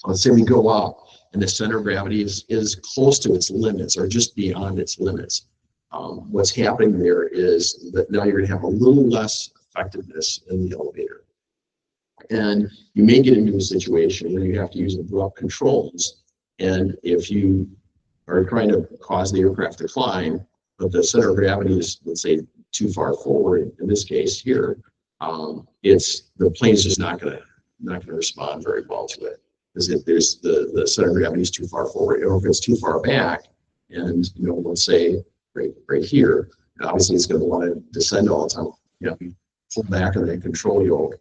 S6: Let's say we go up and the center of gravity is close to its limits or just beyond its limits. What's happening there is that now you're going to have a little less effectiveness in the elevator. And you may get into a situation where you have to use abrupt controls. And if you are trying to cause the aircraft to climb, but the center of gravity is, let's say, too far forward, in this case here, the plane is just not going to respond very well to it. Because if there's the center of gravity is too far forward, or if it's too far back, and let's say right here, obviously it's going to want to descend all the time. You pull back on the control yoke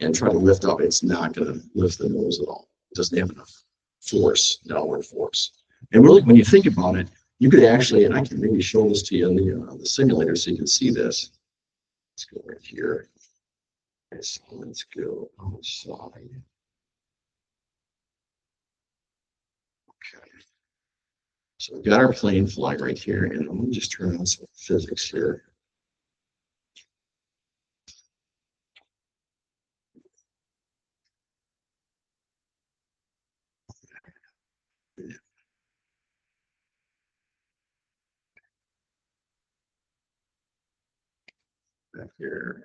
S6: and try to lift up. It's not going to lift the nose at all. It doesn't have enough force, downward force. And really, when you think about it, you could actually, and I can maybe show this to you in the simulator so you can see this. Let's go right here. Let's go outside. Okay. So we've got our plane flying right here, and let me just turn on some physics here. Back here.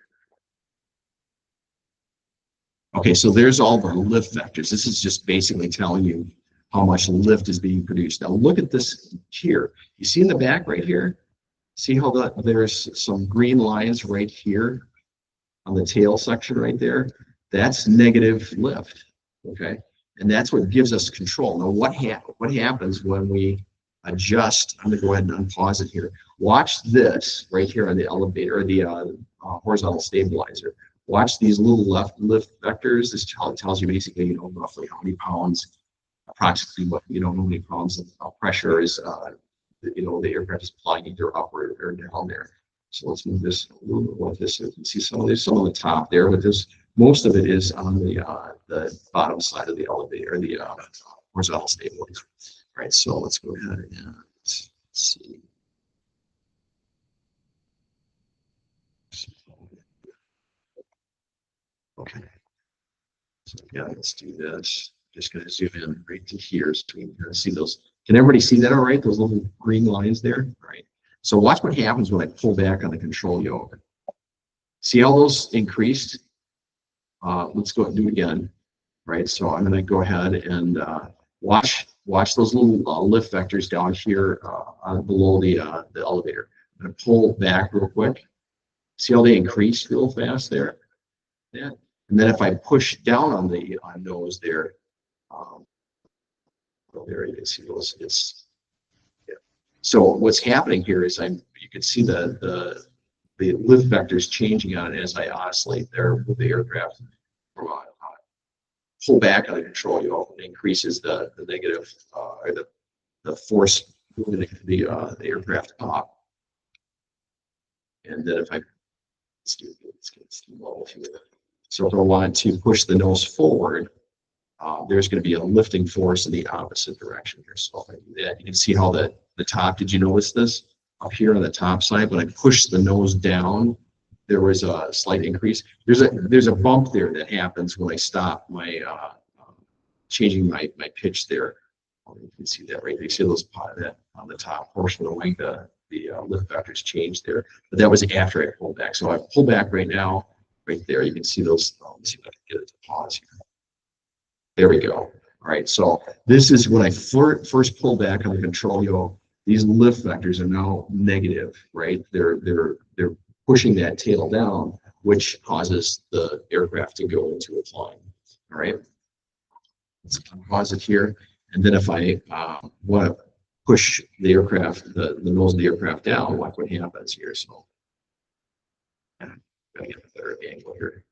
S6: Okay, so there's all of our lift vectors. This is just basically telling you how much lift is being produced. Now look at this here. You see in the back right here? See how there's some green lines right here on the tail section right there? That's negative lift, okay? And that's what gives us control. Now what happens when we adjust? I'm gonna go ahead and unpause it here. Watch this right here on the elevator, or the horizontal stabilizer. Watch these little lift vectors. This tells you basically, roughly how many pounds, approximately what, how many pounds of pressure is, the aircraft is applying either upward or down there. So let's move this a little bit like this. So you can see some on the top there, but most of it is on the bottom side of the elevator, the horizontal stabilizer. All right, so let's go ahead and see. Okay. So yeah, let's do this. Just going to zoom in right to here so we can see those. Can everybody see that all right? Those little green lines there? All right. So watch what happens when I pull back on the control yoke. See how those increased? Let's go ahead and do it again, right? So I'm going to go ahead and watch those little lift vectors down here below the elevator. I'm going to pull back real quick. See how they increase real fast there? Yeah. And then if I push down on the nose there, well, there you can see those. Yeah. So what's happening here is you can see the lift vectors changing on it as I oscillate there with the aircraft. Pull back on the control yoke, it increases the negative or the force moving the aircraft up. And then if I let's get low here. So if I want to push the nose forward, there's going to be a lifting force in the opposite direction here. So if I do that, you can see how the top. Did you notice this up here on the top side? When I push the nose down, there was a slight increase. There's a bump there that happens when I stop my changing my pitch there. You can see that right. You see those that on the top portion of the wing, the lift vectors change there. But that was after I pulled back. So I pull back right now, right there. You can see those. Let's see if I can get it to pause here. There we go. All right. So this is when I first pull back on the control yoke. These lift vectors are now negative, right? They're pushing that tail down, which causes the aircraft to go into a climb. All right. Let's pause it here. And then if I want to push the aircraft, the nose of the aircraft down, watch what happens here. So I'm going to get a better angle here.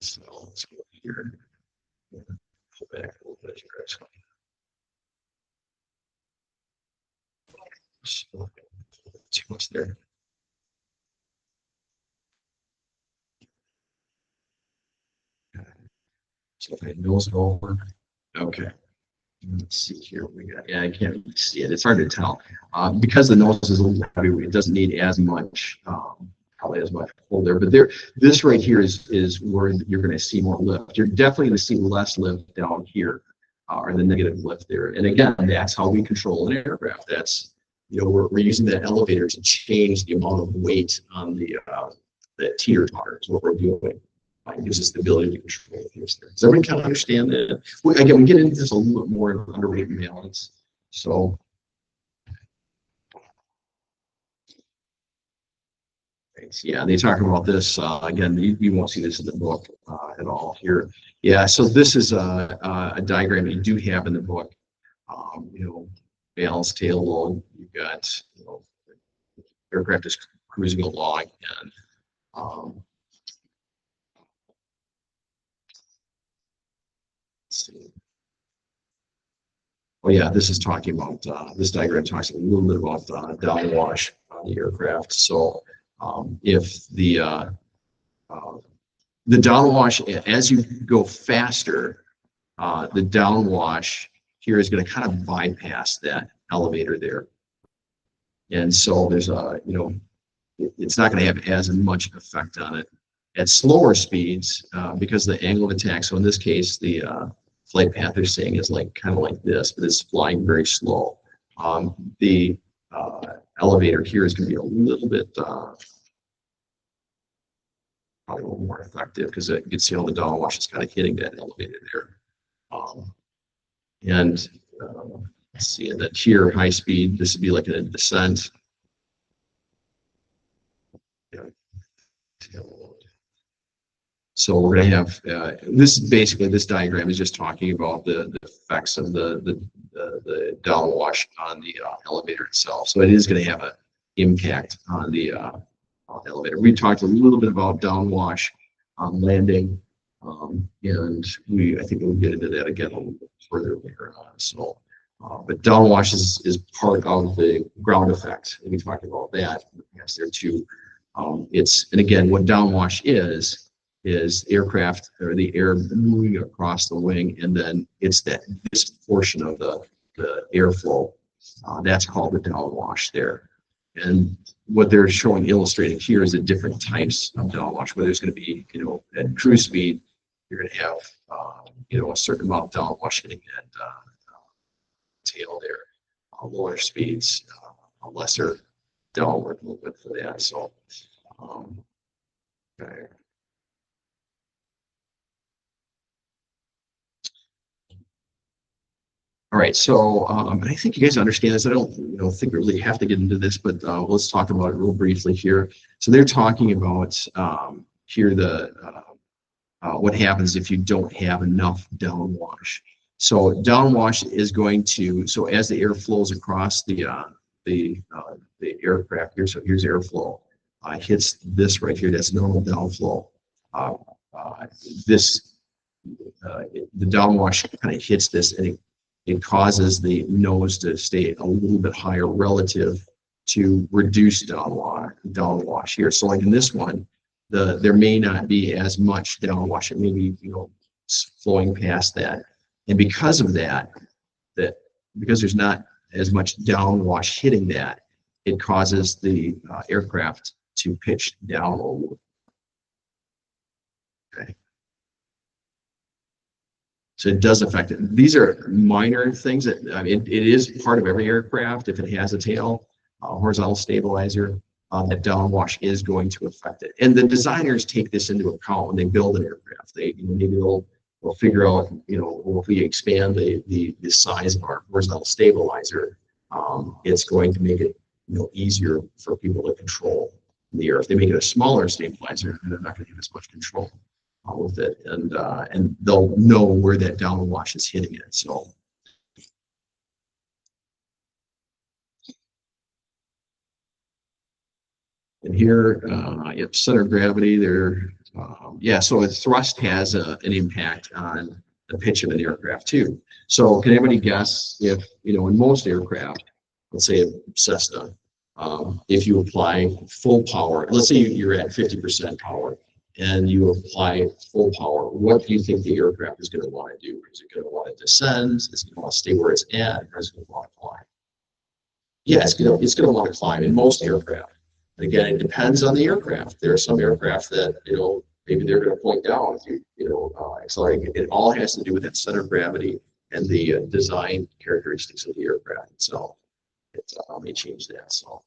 S6: So let's go here. Pull back a little bit here. Too much there. So if I nose it over, okay. Let's see here. We got, yeah, I can't really see it. It's hard to tell because the nose is a little heavy. It doesn't need as much, probably as much pull there. But this right here is where you're going to see more lift. You're definitely going to see less lift down here, or the negative lift there. And again, that's how we control an aircraft. That's we're using the elevator to change the amount of weight on the teeter totter is what we're doing. It gives us the ability to control things there. Does everyone kind of understand that? Again, we get into this a little bit more in underweight and balance. So, yeah, they talk about this again. You won't see this in the book at all here. Yeah, so this is a diagram you do have in the book. Balance, tail load. You've got aircraft is cruising along and oh yeah, this is talking about this diagram talks a little bit about downwash on the aircraft. So if the downwash, as you go faster, the downwash here is going to kind of bypass that elevator there, and so there's it's not going to have as much effect on it at slower speeds because the angle of attack. So in this case, the flight path they're saying is kind of like this, but it's flying very slow. The elevator here is going to be a little bit probably a little more effective because you can see how the downwash is kind of hitting that elevator there. And let's see, and that here high speed, this would be like a descent. So we're going to have this. Basically, this diagram is just talking about the effects of the downwash on the elevator itself. So it is going to have an impact on the elevator. We talked a little bit about downwash on landing, and I think we'll get into that again a little bit further later on. So, but downwash is part of the ground effect, and we talked about that. Yes, there too. And again, what downwash is aircraft or the air moving across the wing, and then it's this portion of the airflow that's called the downwash there. And what they're illustrating here is the different types of downwash. Where there's going to be, at cruise speed, you're going to have, a certain amount of downwash hitting that tail there. Lower speeds, a lesser downward a little bit for that. So, okay. All right, so I think you guys understand this. I don't, think we really have to get into this, but let's talk about it real briefly here. So they're talking about here what happens if you don't have enough downwash. So downwash is going to, so as the air flows across the aircraft here, so here's airflow, hits this right here, that's normal downflow. The downwash kind of hits this, and it causes the nose to stay a little bit higher relative to reduce downwash here. So like in this one, there may not be as much downwash. It may be, flowing past that. And because of that, because there's not as much downwash hitting that, it causes the aircraft to pitch down a little. Okay. So it does affect it. These are minor things that, it is part of every aircraft. If it has a tail, horizontal stabilizer, that downwash is going to affect it. And the designers take this into account when they build an aircraft. They, maybe they'll figure out, well, if we expand the size of our horizontal stabilizer, it's going to make it, easier for people to control the air. If they make it a smaller stabilizer, they're not going to have as much control with it, and they'll know where that downwash is hitting it. So, and here, yep, center of gravity there. Yeah, so a thrust has an impact on the pitch of an aircraft too. So can anybody guess if, in most aircraft, let's say a Cessna, if you apply full power, let's say you're at 50% power, and you apply full power, what do you think the aircraft is going to want to do? Is it going to want to descend? Is it going to want to stay where it's at? Or is it going to want to climb? Yeah, it's going to want to climb in most aircraft. Again, it depends on the aircraft. There are some aircraft that, maybe they're going to point down if you, accelerate. It all has to do with that center of gravity and the design characteristics of the aircraft itself. It may change that. So.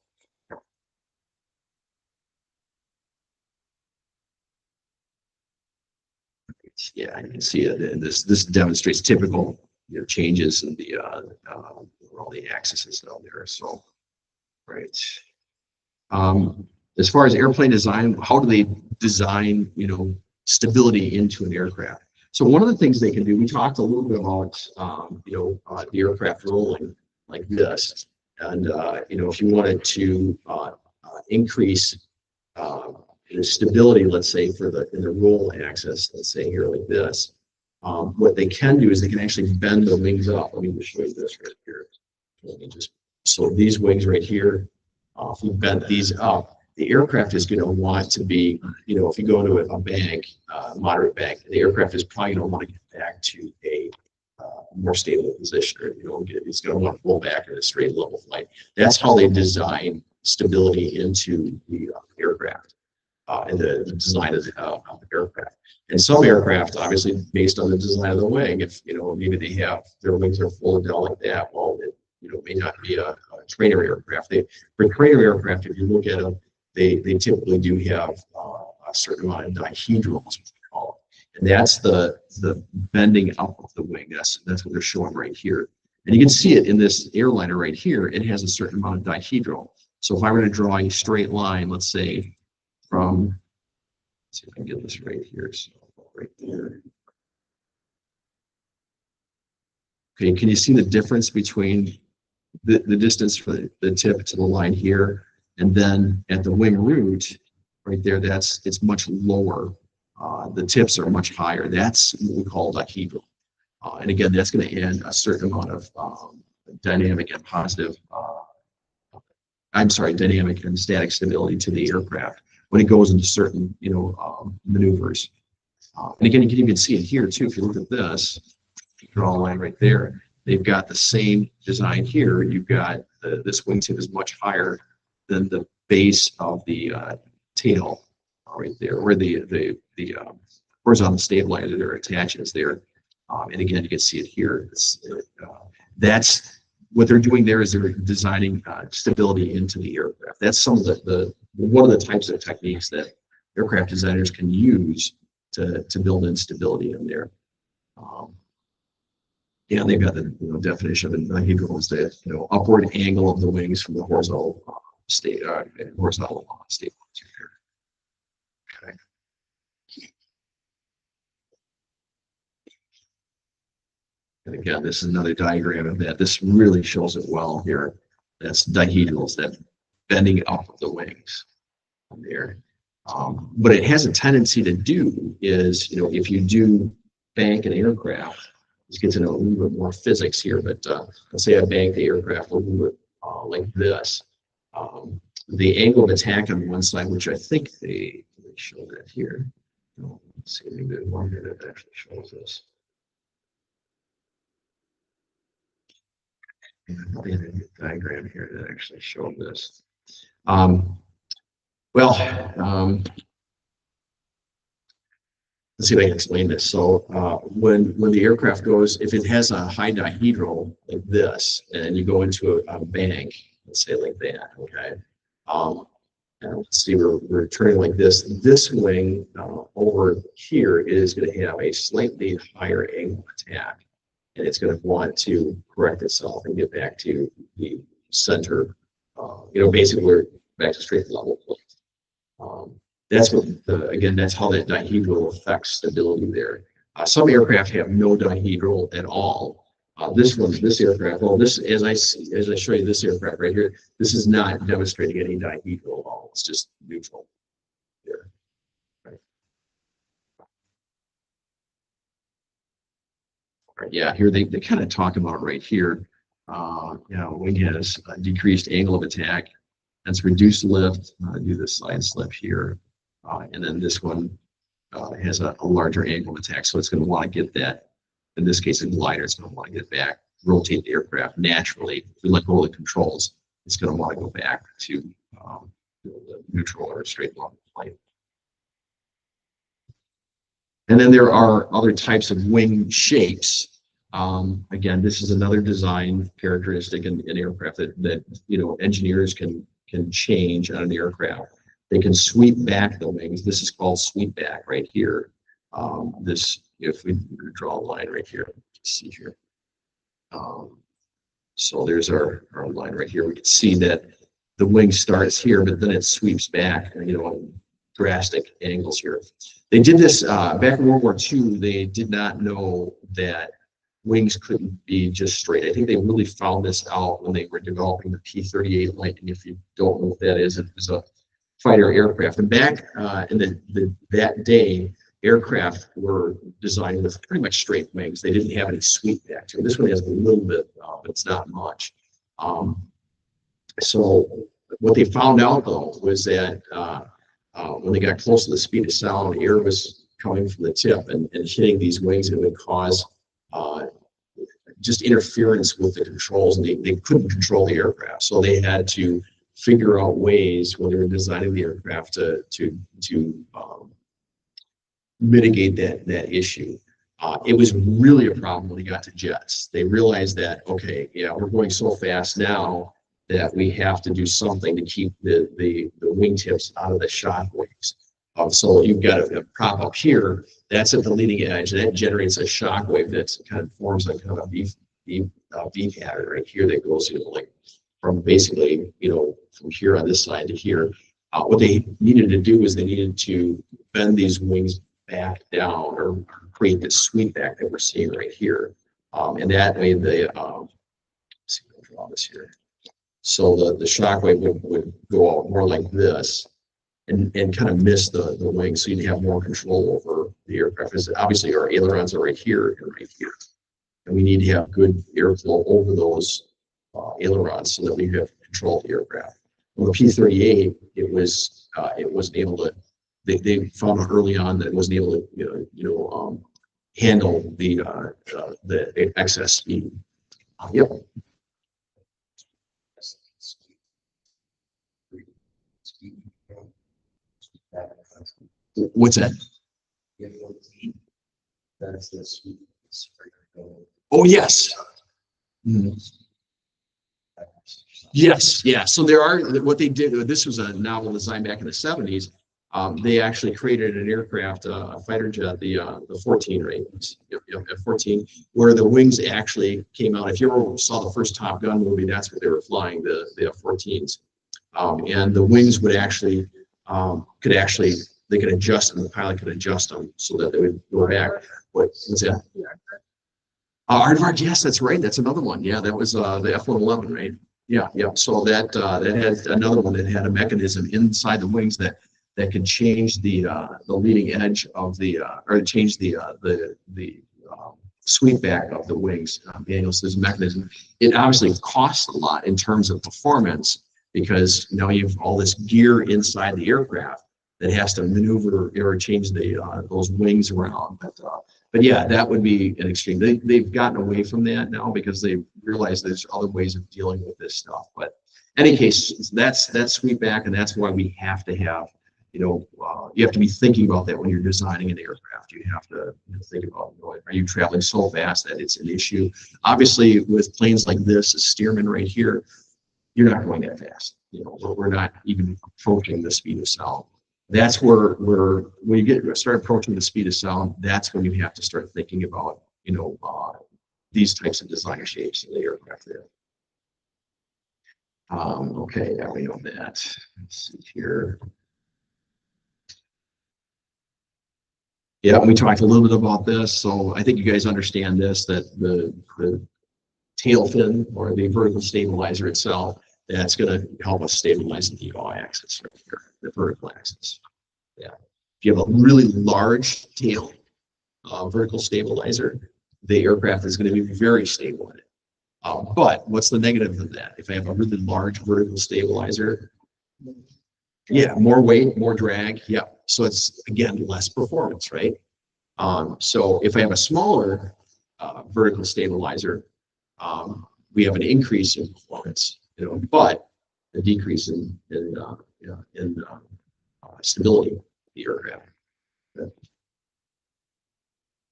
S6: Yeah, you can see it, and this demonstrates typical changes in the all the axes down there. So, right. As far as airplane design, how do they design stability into an aircraft? So one of the things they can do, we talked a little bit about the aircraft rolling like this, and if you wanted to increase the stability, let's say in the roll axis, let's say here like this, what they can do is they can actually bend the wings up. Let me just show you this right here. So these wings right here, if we bend these up, the aircraft is going to want to be, if you go to a bank, moderate bank, the aircraft is probably going to want to get back to a more stable position, or it's going to want to pull back in a straight level flight. That's how they design stability into the aircraft. And the design of the aircraft. And some aircraft, obviously, based on the design of the wing, if maybe they have their wings are folded down like that, well, it may not be a trainer aircraft. For trainer aircraft, if you look at them, they typically do have a certain amount of dihedral, as we call it, and that's the bending up of the wing. That's what they're showing right here, and you can see it in this airliner right here. It has a certain amount of dihedral. So if I were to draw a straight line, let's say, from, let's see if I can get this right here, so right there. Okay, can you see the difference between the distance from the tip to the line here, and then at the wing root, right there, it's much lower. The tips are much higher. That's what we call dihedral. And again, that's going to add a certain amount of dynamic and dynamic and static stability to the aircraft when it goes into certain, maneuvers. And again, you can even see it here too. If you look at this, you draw a line right there. They've got the same design here. You've got this wingtip is much higher than the base of the tail right there, where the horizontal stabilizer attaches there. And again, you can see it here. That's what they're doing there is they're designing stability into the aircraft. That's some of one of the types of techniques that aircraft designers can use to build in stability in there. Yeah, they've got the definition of dihedral is the upward angle of the wings from the horizontal state horizontal state. Okay. And again, this is another diagram of that. This really shows it well here. That's dihedrals, that bending up of the wings there. What it has a tendency to do is, if you do bank an aircraft, let's get to know a little bit more physics here, but let's say I bank the aircraft a little bit like this. The angle of attack on one side, which I think they show that here. Let's see, maybe one here that actually shows this. They had a diagram here that actually showed this. Let's see if I can explain this. So when the aircraft goes, if it has a high dihedral like this, and you go into a bank, let's say like that, okay? And let's see, we're turning like this. This wing over here is going to have a slightly higher angle of attack, and it's going to want to correct itself and get back to the center. Basically we're back to straight level. That's what again, that's how that dihedral affects stability there. Some aircraft have no dihedral at all. This aircraft, as I show you this aircraft right here, this is not demonstrating any dihedral at all. It's just neutral here. Right. Right, yeah, here they kind of talk about right here. Wing has a decreased angle of attack. That's reduced lift. Do the side slip here. And then this one has a larger angle of attack, so it's going to want to get that. In this case, a glider, it's going to want to get back, rotate the aircraft naturally. If we let go of the controls, it's going to want to go back to the neutral or straight line flight. And then there are other types of wing shapes. Again, this is another design characteristic in aircraft that engineers can change on an aircraft. They can sweep back the wings. This is called sweep back right here. If we draw a line right here, see here. So there's our line right here. We can see that the wing starts here, but then it sweeps back, drastic angles here. They did this back in World War II. They did not know that wings couldn't be just straight. I think they really found this out when they were developing the P-38 Lightning. If you don't know what that is, it was a fighter aircraft. And back in that day, aircraft were designed with pretty much straight wings. They didn't have any sweep back to them. This one has a little bit, but it's not much. So what they found out though was that when they got close to the speed of sound, air was coming from the tip and hitting these wings, and it would cause just interference with the controls, and they couldn't control the aircraft. So they had to figure out ways when they were designing the aircraft to mitigate that issue. It was really a problem when they got to jets. They realized that, okay, yeah, we're going so fast now that we have to do something to keep the wingtips out of the shock waves. So you've got a prop up here, that's at the leading edge, and that generates a shock wave that kind of forms a kind of a V pattern right here that goes, like from basically, from here on this side to here. What they needed to do is they needed to bend these wings back down or create this sweep back that we're seeing right here. And that made the, let's see if I can draw this here. So the shock wave would go out more like this and kind of miss the wing, so you'd have more control over the aircraft. Because obviously our ailerons are right here and right here. And we need to have good airflow over those ailerons so that we have control of the aircraft. On the P-38, it wasn't able to. They found out early on that it wasn't able to handle the excess speed. Yep. What's that?
S3: That's the sweet.
S6: Oh yes. Mm-hmm. Yes, yeah. So there are, what they did, this was a novel design back in the 70s. They actually created an aircraft, a fighter jet, the 14, right? F-14, where the wings actually came out. If you ever saw the first Top Gun movie, that's what they were flying, the F-14s. And the wings would actually, they could adjust them, the pilot could adjust them so that they would go back. What was that? Aardvark, yes, that's right. That's another one. Yeah, that was the F-111, right? Yeah, yeah. So that had another one that had a mechanism inside the wings that could change the leading edge of the or change the sweep back of the wings. Manual system mechanism. It obviously costs a lot in terms of performance because now you have all this gear inside the aircraft that has to maneuver or change those wings around. But yeah, that would be an extreme. They've gotten away from that now because they realize there's other ways of dealing with this stuff. But in any case, that's sweep back, and that's why we have to have, you have to be thinking about that when you're designing an aircraft. You have to think about, are you traveling so fast that it's an issue? Obviously, with planes like this, a Stearman right here, you're not going that fast. We're not even approaching the speed of sound. That's where when you start approaching the speed of sound, that's when you have to start thinking about, these types of design shapes in the aircraft there. Okay, now we know that. Let's see here. Yeah, we talked a little bit about this, so I think you guys understand this, that the tail fin or the vertical stabilizer itself, that's going to help us stabilize the yaw axis right here, the vertical axis. Yeah. If you have a really large tail vertical stabilizer, the aircraft is going to be very stable in it. But what's the negative of that? If I have a really large vertical stabilizer, yeah, more weight, more drag. Yeah. So it's, again, less performance, right? So if I have a smaller vertical stabilizer, we have an increase in performance, but a decrease in stability of the aircraft.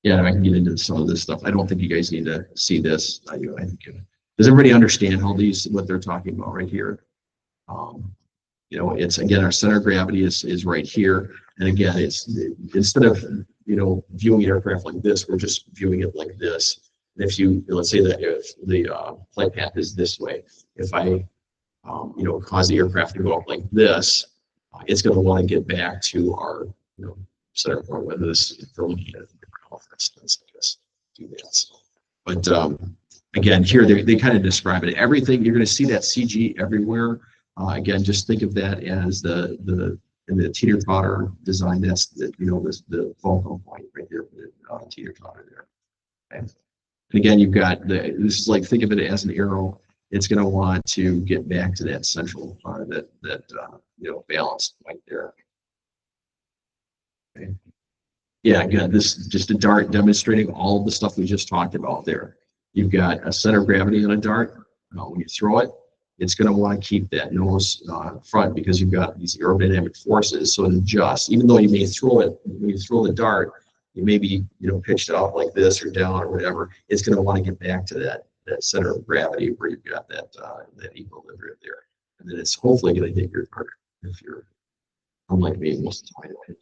S6: Yeah, I can get into some of this stuff. I don't think you guys need to see this. I think, does everybody understand what they're talking about right here? It's, again, our center of gravity is right here. And again, it's instead of, viewing an aircraft like this, we're just viewing it like this. And if let's say that if the flight path is this way, if I, cause the aircraft to go up like this, it's going to want to get back to our, center point, whether this is for looking at for instance, I guess do this. But again, here they kind of describe it. Everything, you're going to see that CG everywhere. Again, just think of that as in the teeter-totter design. That's the focal point right here, the teeter-totter there. Okay. And again, you've got this is like, think of it as an arrow. It's going to want to get back to that central balanced point there. Okay. Yeah, again, this is just a dart demonstrating all of the stuff we just talked about there. You've got a center of gravity on a dart. When you throw it, it's going to want to keep that nose front because you've got these aerodynamic forces. So it adjusts, even though you may throw it, when you throw the dart, you may be, pitched up like this or down or whatever. It's going to want to get back to that center of gravity where you've got that equilibrium there. And then it's hopefully going to hit your target if you're, unlike me, most of the time.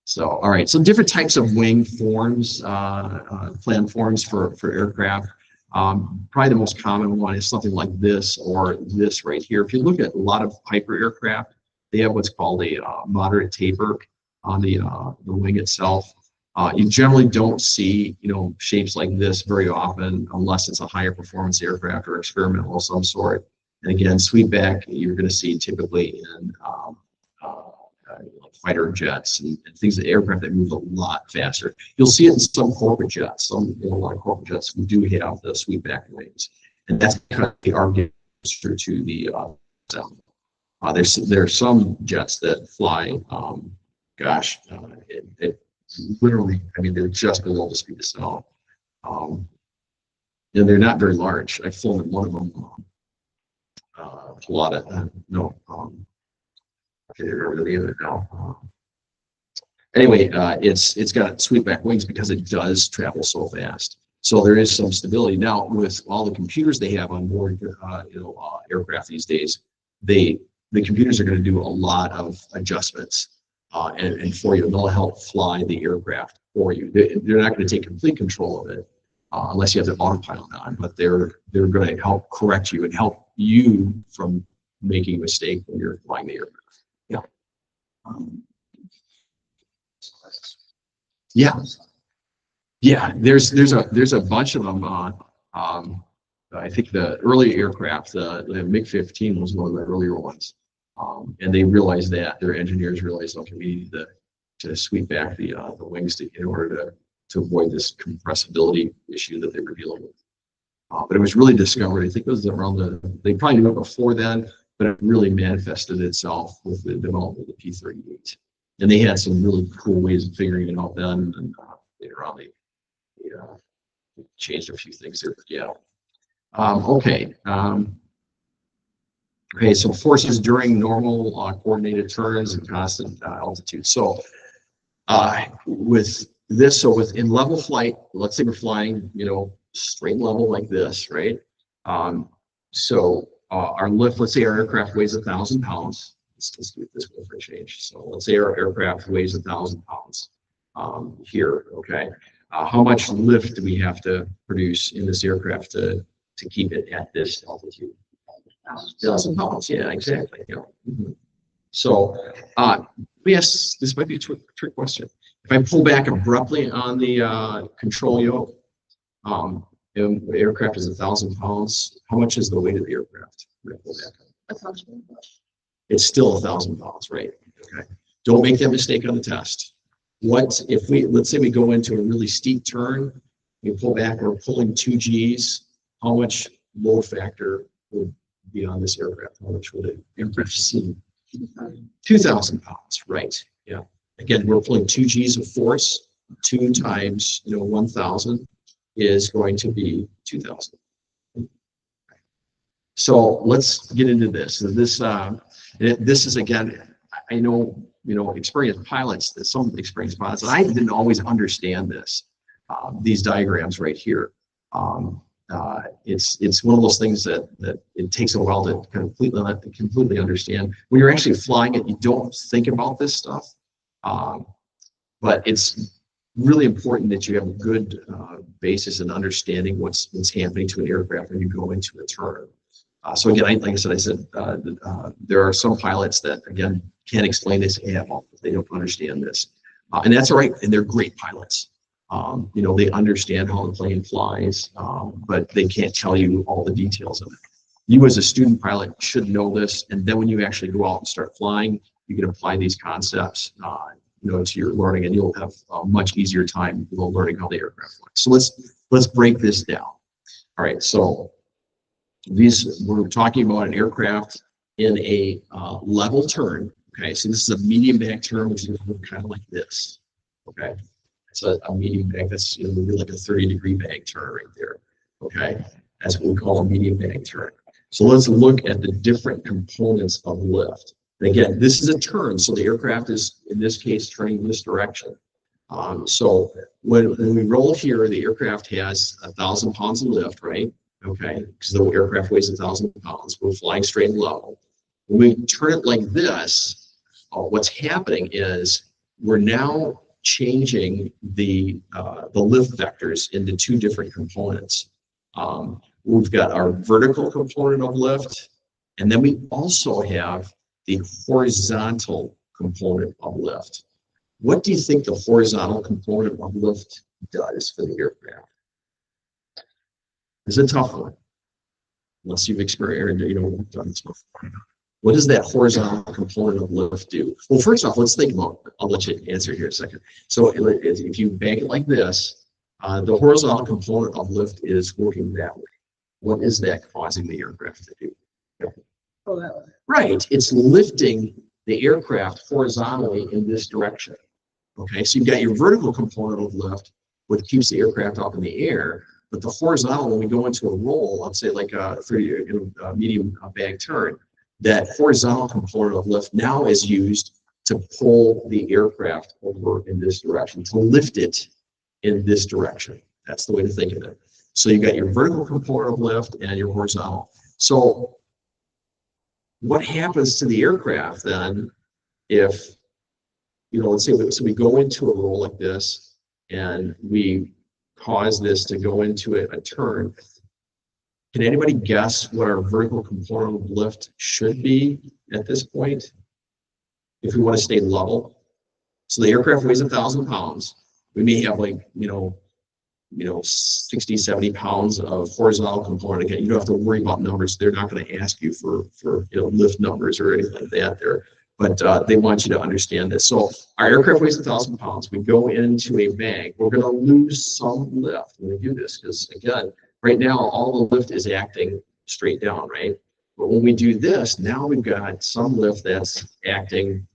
S6: So, all right. So different types of wing forms, plan forms for aircraft. Probably the most common one is something like this or this right here. If you look at a lot of Piper aircraft, they have what's called a moderate taper on the wing itself. You generally don't see shapes like this very often unless it's a higher performance aircraft or experimental of some sort. And again, sweep back you're going to see typically in fighter jets and things, the aircraft that move a lot faster. You'll see it in some corporate jets. A lot of corporate jets who do have the sweep back wings, and that's kind of the argument to the sound. There's some jets that fly. It literally, they're just below the speed of sound. And they're not very large. I've flown in one of them. Anyway, it's got sweep back wings because it does travel so fast. So there is some stability. Now, with all the computers they have on board, aircraft these days, the computers are going to do a lot of adjustments and for you, and they'll help fly the aircraft for you. They're not going to take complete control of it unless you have the autopilot on, but they're going to help correct you and help you from making a mistake when you're flying the aircraft. Yeah. Yeah. Yeah, there's a bunch of them. I think the early aircraft, the MiG-15 was one of the earlier ones, and they realized that their engineers realized, okay, we need to sweep back the wings in order to avoid this compressibility issue that they were dealing with. But it was really discovered. I think it was around they probably knew it before then, but it really manifested itself with the development of the P-38, and they had some really cool ways of figuring it out then, and later on they changed a few things there, but yeah. Okay. Okay, so forces during normal coordinated turns and constant altitude. So with this, in level flight, let's say we're flying, straight level like this, right? So our lift, let's say our aircraft weighs 1,000 pounds. Let's do it this way for a change. So let's say our aircraft weighs 1,000 pounds here, okay? How much lift do we have to produce in this aircraft to keep it at this altitude? 1,000 pounds, yeah, exactly. Yeah. Mm-hmm. So, yes, this might be a trick question. If I pull back abruptly on the control yoke, and the aircraft is 1,000 pounds, how much is the weight of the aircraft? It's still 1,000 pounds, right? Okay. Don't make that mistake on the test. What if let's say we go into a really steep turn, we pull back, we're pulling 2 Gs, how much load factor would be on this aircraft? How much would it aircraft see? 2,000 pounds, right? Yeah. Again, we're pulling 2 Gs of force. 2 times 1,000 is going to be 2,000. So let's get into this. This is, again, I know experienced pilots, some experienced pilots, and I didn't always understand this. These diagrams right here. It's one of those things that it takes a while to completely understand. When you're actually flying it, you don't think about this stuff, but it's really important that you have a good basis in understanding what's happening to an aircraft when you go into a turn. So again, like I said, there are some pilots that, again, can't explain this at all. They don't understand this. And that's all right, and they're great pilots. They understand how the plane flies, but they can't tell you all the details of it. You as a student pilot should know this, and then when you actually go out and start flying, you can apply these concepts to your learning, and you'll have a much easier time learning how the aircraft flies. So let's break this down. All right, so we're talking about an aircraft in a level turn. Okay, so this is a medium bank turn, which is kind of like this. Okay, it's a medium bank. That's maybe like a 30-degree bank turn right there. Okay, that's what we call a medium bank turn. So let's look at the different components of lift. And again, this is a turn, so the aircraft is, in this case, turning this direction. So when we roll here, the aircraft has 1,000 pounds of lift, right? Okay, because the aircraft weighs 1,000 pounds. We're flying straight and level. When we turn it like this, what's happening is we're now changing the lift vectors into 2 different components. We've got our vertical component of lift, and then we also have the horizontal component of lift. What do you think the horizontal component of lift does for the aircraft? It's a tough one, unless you've experienced, done this before. What does that horizontal component of lift do? Well, first off, let's think about it. I'll let you answer here in a second. So if you bank it like this, the horizontal component of lift is working that way. What is that causing the aircraft to do?
S2: Oh, that way.
S6: Right, it's lifting the aircraft horizontally in this direction. Okay, so you've got your vertical component of lift, which keeps the aircraft up in the air, but the horizontal, when we go into a roll, let's say like a medium bank turn, that horizontal component of lift now is used to pull the aircraft over in this direction, to lift it in this direction. That's the way to think of it. So you got your vertical component of lift and your horizontal. So what happens to the aircraft then if, let's say we go into a roll like this and we cause this to go into a turn. Can anybody guess what our vertical component of lift should be at this point if we want to stay level? So the aircraft weighs 1,000 pounds. We may have 60, 70 pounds of horizontal component. Again, you don't have to worry about numbers. They're not going to ask you for lift numbers or anything like that there. But they want you to understand this. So our aircraft weighs 1,000 pounds. We go into a bank. We're going to lose some lift when we do this because, again, right now, all the lift is acting straight down, right? But when we do this, now we've got some lift that's acting,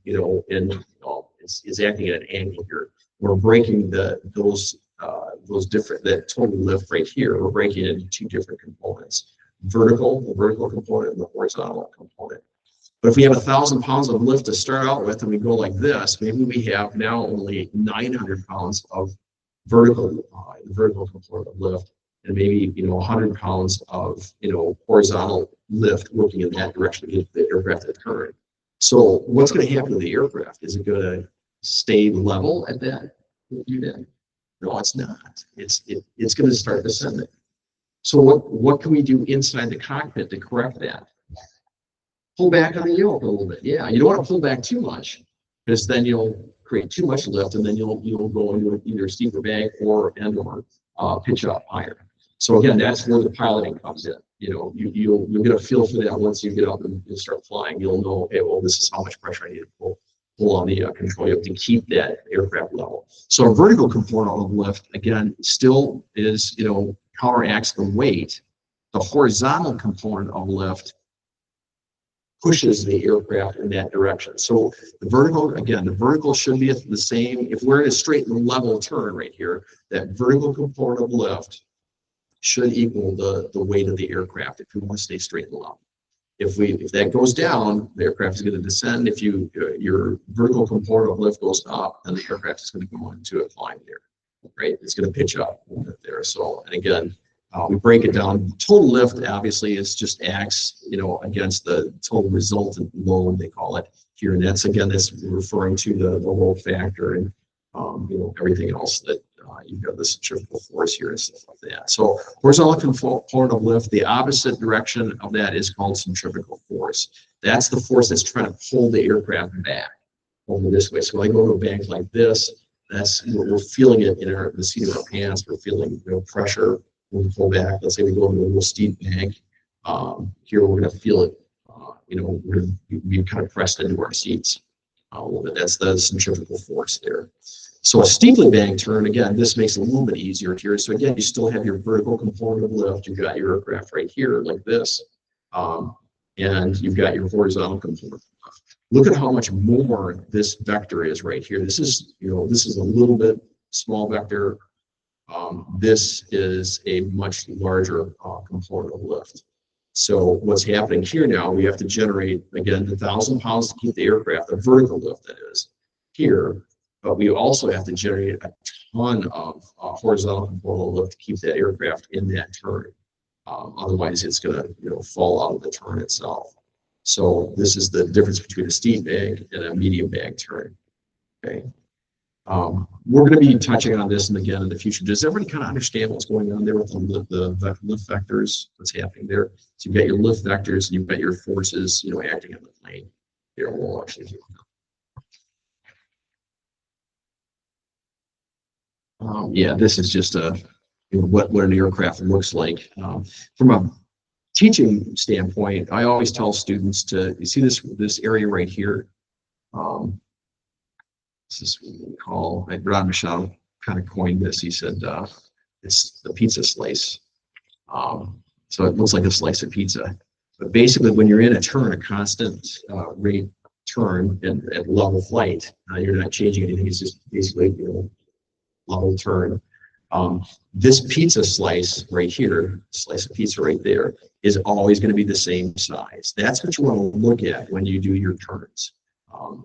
S6: is acting at an angle here. We're breaking those different, that total lift right here, we're breaking it into two different components. The vertical component and the horizontal component. But if we have 1,000 pounds of lift to start out with and we go like this, maybe we have now only 900 pounds of vertical component of lift and maybe 100 pounds of horizontal lift working in that direction to get the aircraft to turn. So what's going to happen to the aircraft? Is it going to stay level at that? No, it's not. It's going to start descending. So what can we do inside the cockpit to correct that? Pull back on the yoke a little bit. Yeah, you don't want to pull back too much because then you'll create too much lift and then you'll go into either a steeper bank or pitch up higher. So again, that's where the piloting comes in. You'll get a feel for that once you get up and start flying. You'll know, okay, well, this is how much pressure I need to pull on the control yoke to keep that aircraft level. So a vertical component of lift, again, still is, counteracts the weight. The horizontal component of lift pushes the aircraft in that direction. So the vertical should be the same. If we're in a straight and level turn right here, that vertical component of lift should equal the weight of the aircraft if we want to stay straight and level. If that goes down, the aircraft is going to descend. If your vertical component of lift goes up, then the aircraft is going to go into a climb there, right? It's going to pitch up a little bit there. So, and again, we break it down. Total lift obviously is just acts, against the total resultant load, they call it here, and that's referring to the load factor and everything else that you've got this centrifugal force here and stuff like that. So horizontal component of lift, the opposite direction of that is called centrifugal force. That's the force that's trying to pull the aircraft back over this way. So when I go to a bank like this, we're feeling it in the seat of our pants. We're feeling pressure when we pull back. Let's say we go into a real steep bank. Here we're going to feel it. We're going to be kind of pressed into our seats a little bit. That's the centrifugal force there. So a steeply banked turn, again, this makes it a little bit easier here. So again, you still have your vertical component of lift. You've got your aircraft right here like this, and you've got your horizontal component. Look at how much more this vector is right here. This is a little bit small vector. This is a much larger component of lift. So what's happening here now, we have to generate, again, 1,000 pounds to keep the aircraft, the vertical lift that is here, but we also have to generate a ton of horizontal component of lift to keep that aircraft in that turn. Otherwise, it's going to fall out of the turn itself. So this is the difference between a steep bank and a medium bank turn. Okay. We're going to be touching on this and again in the future. Does everybody kind of understand what's going on there with the lift vectors? What's happening there? So you've got your lift vectors and you've got your forces, acting on the plane. Here, we'll actually do yeah, this is just what an aircraft looks like. From a teaching standpoint, I always tell students you see this area right here. This is what we call, Rod Michel kind of coined this. He said it's the pizza slice. So it looks like a slice of pizza. But basically, when you're in a turn, a constant rate turn at level flight, you're not changing anything. It's just basically level turn. This pizza slice right here, slice of pizza right there, is always going to be the same size. That's what you want to look at when you do your turns.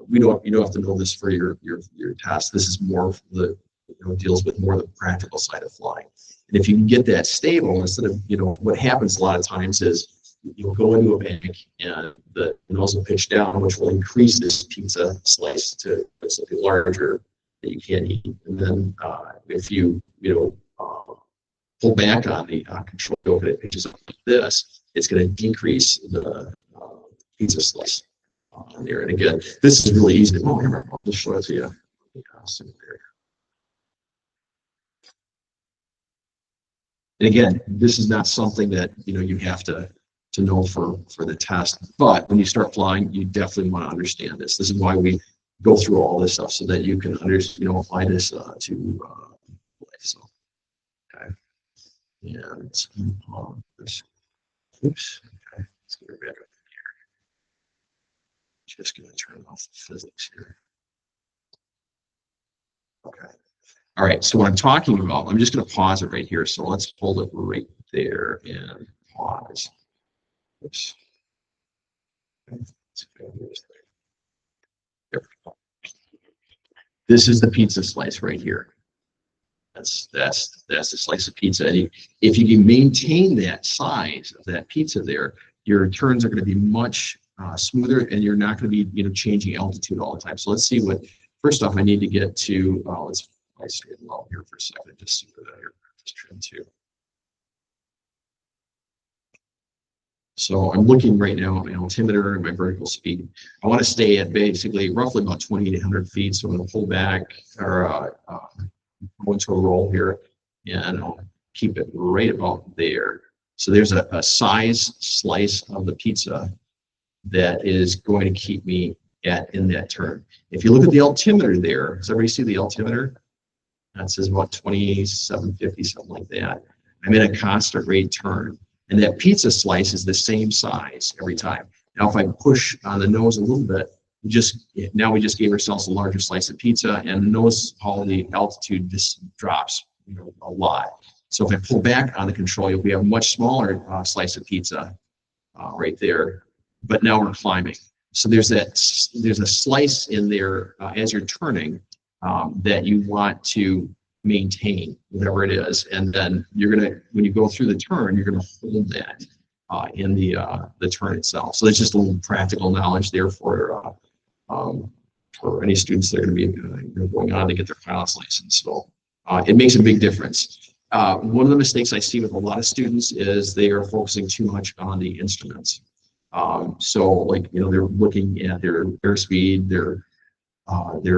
S6: You don't have to know this for your test. This is more for deals with more the practical side of flying. And if you can get that stable, instead of, what happens a lot of times is you'll go into a bank and the nose will pitch down, which will increase this pizza slice to something larger that you can't eat. And then if you, pull back on the control yoke and it pitches up like this, it's going to decrease the pizza slice on there. And again, this is really easy to remember. I'll just show it to you. And again, this is not something that you have to know for the test, but when you start flying, you definitely want to understand this. This is why we go through all this stuff, so that you can apply this to life. So, okay, and this. Oops. Okay, let's get it back up here. Just going to turn off the physics here. Okay. All right, so what I'm talking about, I'm just going to pause it right here. So let's hold it right there and pause. Oops. Okay. This is the pizza slice right here. That's the slice of pizza. And if you can maintain that size of that pizza there, your turns are going to be much smoother, and you're not going to be changing altitude all the time. So let's see what. First off, I need to get to. Let's stay low here for a second. Just see what here. Just trim to. So I'm looking right now at my altimeter and my vertical speed. I want to stay at basically roughly about 2,800 feet. So I'm going to pull back or go into a roll here, and I'll keep it right about there. So there's a size slice of the pizza that is going to keep me in that turn. If you look at the altimeter there, does everybody see the altimeter? That says about 2750, something like that. I'm in a constant rate turn. And that pizza slice is the same size every time. Now, if I push on the nose a little bit, we just gave ourselves a larger slice of pizza, and notice how the altitude just drops, a lot. So if I pull back on the control, we have a much smaller slice of pizza right there. But now we're climbing. So there's a slice in there as you're turning that you want to maintain, whatever it is, and then when you go through the turn, you're gonna hold that in the turn itself. So that's just a little practical knowledge there for any students that are going to be going on to get their pilot's license. So it makes a big difference. One of the mistakes I see with a lot of students is they are focusing too much on the instruments. So they're looking at their airspeed, their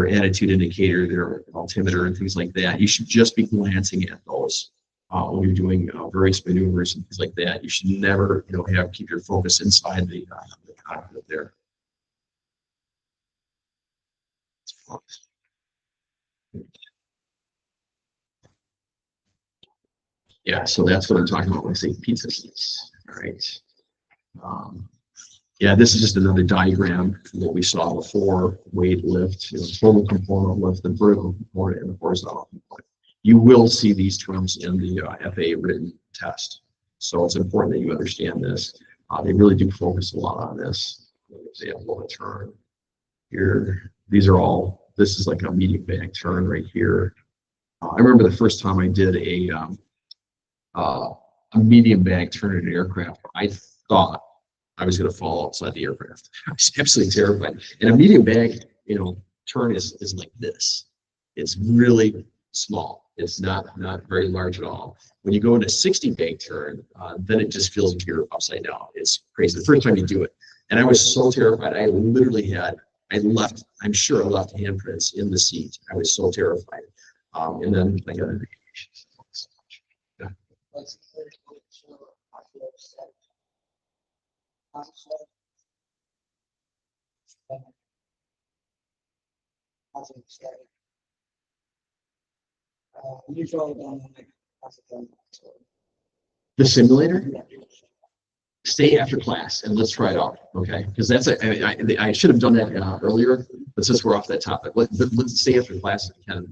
S6: attitude indicator, their altimeter, and things like that. You should just be glancing at those when you're doing various maneuvers and things like that. You should never, keep your focus inside the cockpit there. Yeah, so that's what I'm talking about when I say pizza slice. All right. Yeah, this is just another diagram of what we saw before: weight, lift, total component lift, the vertical component, and the horizontal component. You will see these terms in the FAA written test. So it's important that you understand this. They really do focus a lot on this. For example, a turn here. This is like a medium bank turn right here. I remember the first time I did a medium bank turn in an aircraft, I thought I was going to fall outside the aircraft. I was absolutely terrified. And a medium bank, turn is like this. It's really small. It's not very large at all. When you go into 60 bank turn, then it just feels like you're upside down. It's crazy. The first time you do it, and I was so terrified. I'm sure I left handprints in the seat. I was so terrified. And then I got it. Yeah. The simulator? Stay after class and let's try it out, okay? Because I should have done that earlier, but since we're off that topic, let's stay after class and kind of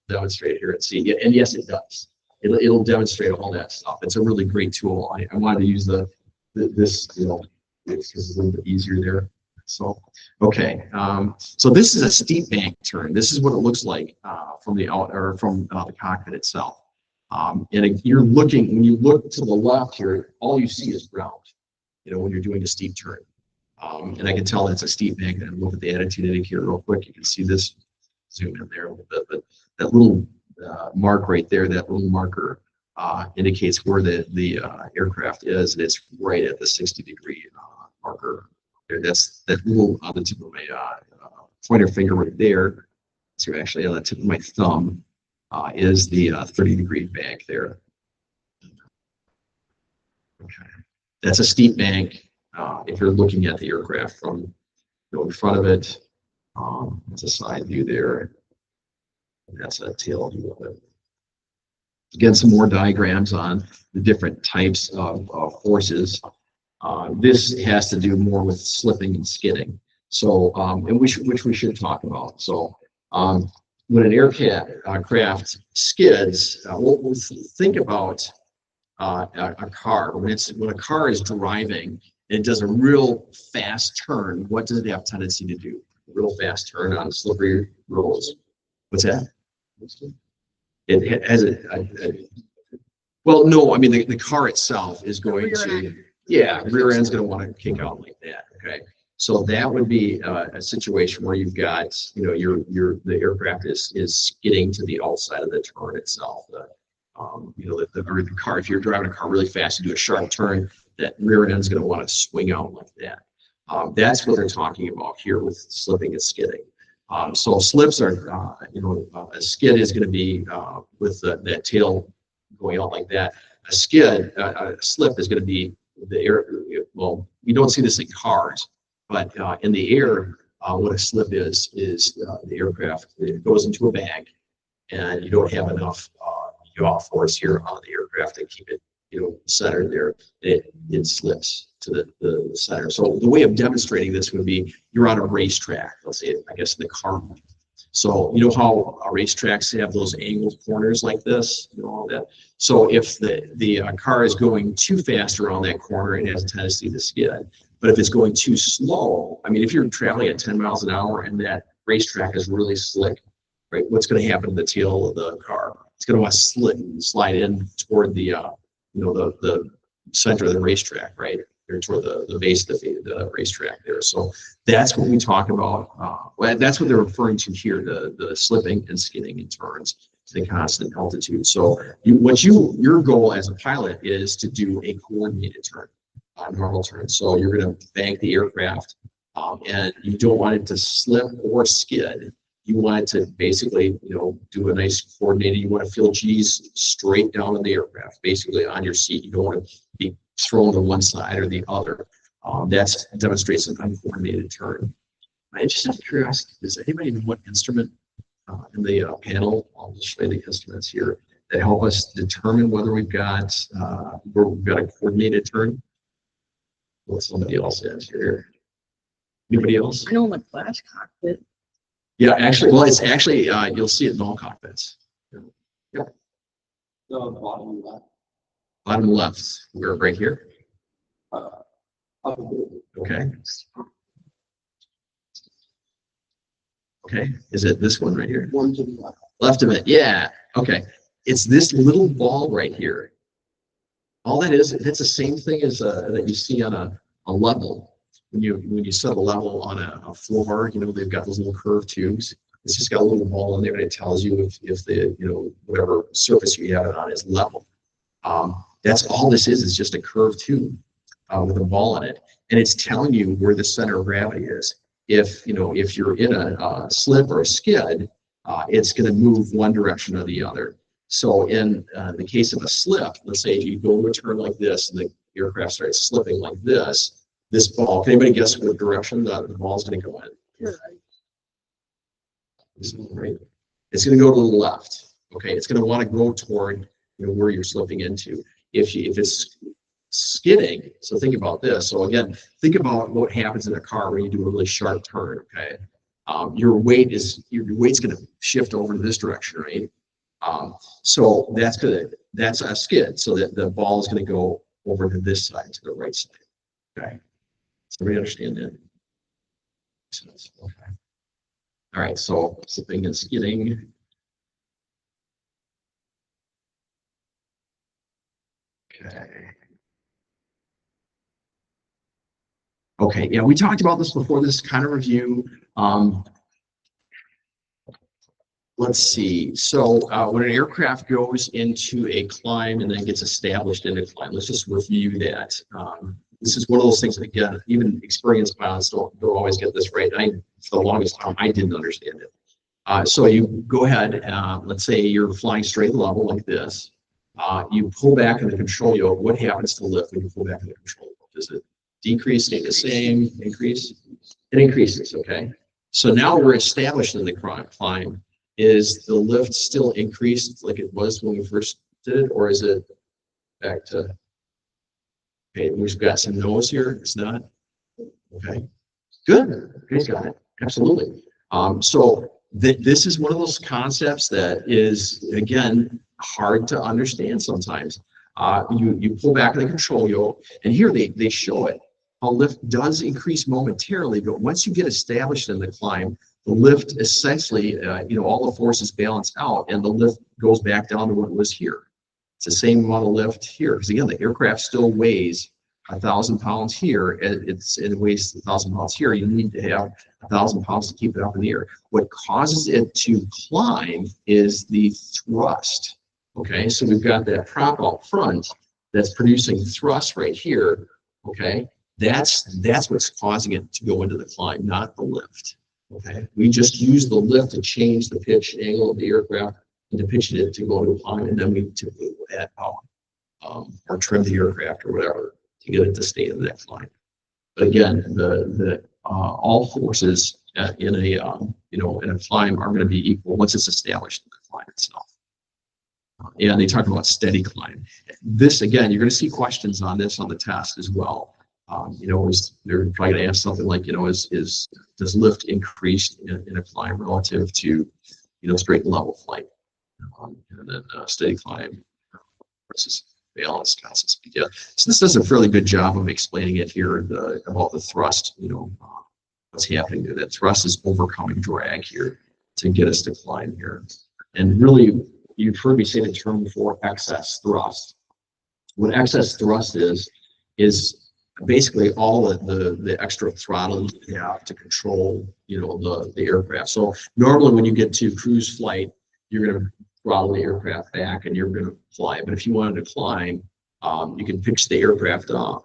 S6: demonstrate it here and see. And yes, it does. It'll demonstrate all that stuff. It's a really great tool. I wanted to use this, because it's a little bit easier there. So, okay. So this is a steep bank turn. This is what it looks like from the the cockpit itself. And you're looking, when you look to the left here, all you see is ground, you know, when you're doing a steep turn. And I can tell that's a steep bank. And look at the attitude indicator real quick. You can see this, zoom in there a little bit, but that little mark right there, that little marker indicates where the aircraft is, and it's right at the 60-degree marker. There, that's that little on the tip of my pointer finger right there. So actually on the tip of my thumb is the 30-degree bank there. Okay, that's a steep bank. If you're looking at the aircraft from in front of it, it's a side view there. And that's a tail view of it. Again, some more diagrams on the different types of forces. This has to do more with slipping and skidding. So, and which we should talk about. So, when an aircraft skids, we'll think about a car. When a car is driving and it does a real fast turn, what does it have tendency to do? A real fast turn on slippery roads. What's that? It has well, no, I mean, the car itself is going to, yeah, rear end's going to want to kick out like that. Okay. So that would be a situation where you've got, you know, the aircraft is skidding to the outside of the turn itself. You know, the car, if you're driving a car really fast, you do a sharp turn, that rear end's going to want to swing out like that. That's what they're talking about here with slipping and skidding. So slips are, you know, a skid is going to be with that tail going out like that. A slip is going to be the air. Well, you don't see this in cars, but in the air, what a slip is the aircraft, it goes into a bag, and you don't have enough yaw force here on the aircraft to keep it, you know, centered there. It slips to the center. So the way of demonstrating this would be you're on a racetrack. Let's say, I guess, in the car. So you know how racetracks have those angled corners like this, you know, all that. So if the car is going too fast around that corner, it has a tendency to skid. But if it's going too slow, I mean, if you're traveling at 10 miles an hour and that racetrack is really slick, right? What's going to happen to the tail of the car? It's going to want to slide in toward the, you know, the center of the racetrack, right? Or toward the base of the racetrack there. So that's what we talk about. Well, that's what they're referring to here, the slipping and skidding in turns to the constant altitude. So your goal as a pilot is to do a coordinated turn, normal turn. So you're going to bank the aircraft, and you don't want it to slip or skid. You want it to basically, you know, do a nice coordinated. You want to feel G's straight down in the aircraft, basically on your seat. You don't want to be thrown to one side or the other. That demonstrates an uncoordinated turn. I just have curiosity, does anybody know what instrument in the panel? I'll just show you the instruments here that help us determine whether we've got a coordinated turn. What somebody else has here. Anybody else?
S4: I know my flash cockpit.
S6: Yeah, actually, well, it's actually, you'll see it in all cockpits. Yep.
S5: The bottom left.
S6: Bottom left, we're right here.
S5: Up a bit.
S6: Okay. Okay, is it this one right here?
S5: One to the left.
S6: Left of it, yeah, okay. It's this little ball right here. All that is, it's the same thing as that you see on a level. When you set a level on a floor, you know, they've got those little curved tubes. It's just got a little ball in there, and it tells you if the, you know, whatever surface you have it on is level. That's all this is just a curved tube with a ball in it, and it's telling you where the center of gravity is. If you're in a slip or a skid, it's going to move one direction or the other. So in the case of a slip, let's say you go to a turn like this, and the aircraft starts slipping like this. This ball, can anybody guess what direction the ball is going to go in? Right. It's going to go to the left. Okay, it's going to want to go toward, you know, where you're slipping into. If it's skidding, so think about this. So again, think about what happens in a car when you do a really sharp turn. Okay, your weight's going to shift over to this direction, right? So that's a skid. So that the ball is going to go over to this side, to the right side. Okay. Everybody understand that? Okay. All right, so slipping and skidding. Okay. Okay, yeah, we talked about this before, this kind of review. Let's see. So when an aircraft goes into a climb and then gets established in a climb, let's just review that. This is one of those things that, again, even experienced pilots don't always get this right. For the longest time, I didn't understand it. So you go ahead, let's say you're flying straight level like this. You pull back in the control yoke. What happens to the lift when you pull back in the control yoke? Does it decrease, stay the same, increase? It increases, okay? So now we're established in the climb. Is the lift still increased like it was when we first did it, or is it back to, okay, we've got some no's here, it's not? Okay, good, he's got it, absolutely. So this is one of those concepts that is, again, hard to understand sometimes. You pull back the control yoke, and here they show it. How lift does increase momentarily, but once you get established in the climb, the lift essentially, all the forces balance out, and the lift goes back down to what it was here. It's the same amount of lift here, because again, the aircraft still weighs 1,000 pounds here. It weighs 1,000 pounds here. You need to have 1,000 pounds to keep it up in the air. What causes it to climb is the thrust. Okay, so we've got that prop out front that's producing thrust right here. Okay, that's what's causing it to go into the climb, not the lift. Okay, we just use the lift to change the pitch angle of the aircraft and to pitch it to go into a climb, and then we typically add power or trim the aircraft or whatever to get it to stay in that climb. But again, the all forces in a climb are going to be equal once it's established in the climb itself. And they talk about steady climb. This again, you're going to see questions on this on the test as well. They're probably going to ask something like, does lift increase in a climb relative to, straight and level flight, and then steady climb versus balanced constant speed. Yeah, so this does a fairly good job of explaining it here about the thrust. What's happening there. That thrust is overcoming drag here to get us to climb here, and really, you've heard me say the term before, excess thrust. What excess thrust is basically all the extra throttle you have to control, the aircraft. So normally when you get to cruise flight, you're going to throttle the aircraft back and you're going to fly. But if you wanted to climb, you can pitch the aircraft up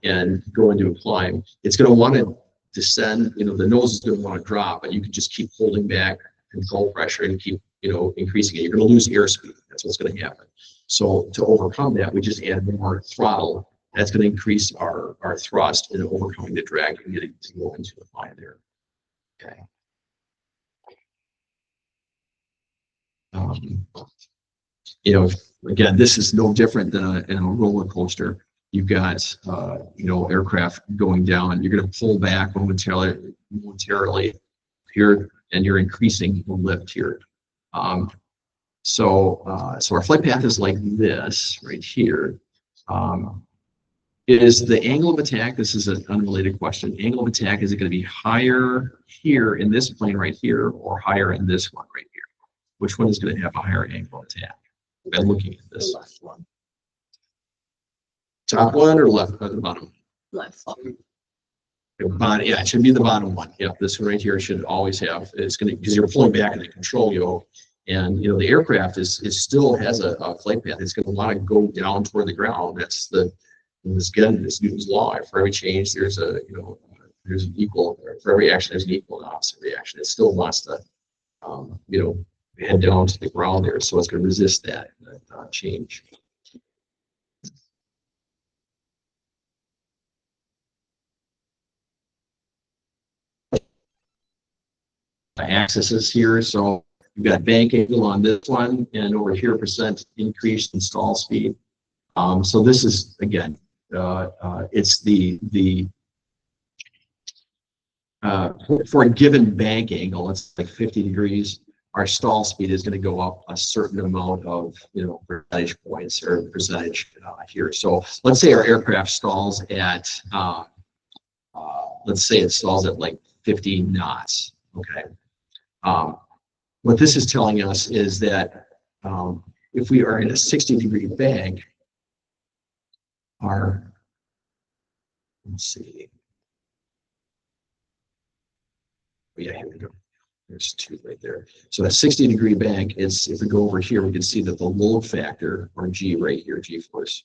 S6: and go into a climb. It's going to want to descend, the nose is going to want to drop, but you can just keep holding back control pressure and keep, increasing it. You're going to lose airspeed. That's what's going to happen. So to overcome that, we just add more throttle. That's going to increase our thrust and overcoming the drag and getting to go into the climb there. Okay. Again, this is no different than a roller coaster. You've got, aircraft going down. You're going to pull back momentarily here, and you're increasing the lift here. So our flight path is like this right here. Is the angle of attack, this is an unrelated question, angle of attack, is it going to be higher here in this plane right here or higher in this one right here? Which one is going to have a higher angle of attack? By looking at this left one. Top one or left or the bottom?
S4: Left.
S6: Yeah, it should be the bottom one. Yep, this one right here should always have, it's going to, because you're pulling back in the control yoke, and the aircraft is still has a flight path. It's going to want to go down toward the ground. That's this Newton's law. For every change, there's an equal, for every action, there's an equal and opposite reaction. It still wants to, head down to the ground there. So it's going to resist that change. The axis is here. So you've got bank angle on this one, and over here, % increased in stall speed. So this is, again, it's for a given bank angle, it's like 50 degrees. Our stall speed is going to go up a certain amount of, percentage points or percentage here. So let's say our aircraft stalls at, let's say it stalls at like 50 knots. Okay. What this is telling us is that if we are in a 60-degree bank, let's see. Oh, yeah, here we go. There's 2 right there. So a 60-degree bank is, if we go over here, we can see that the load factor, or G right here, G force,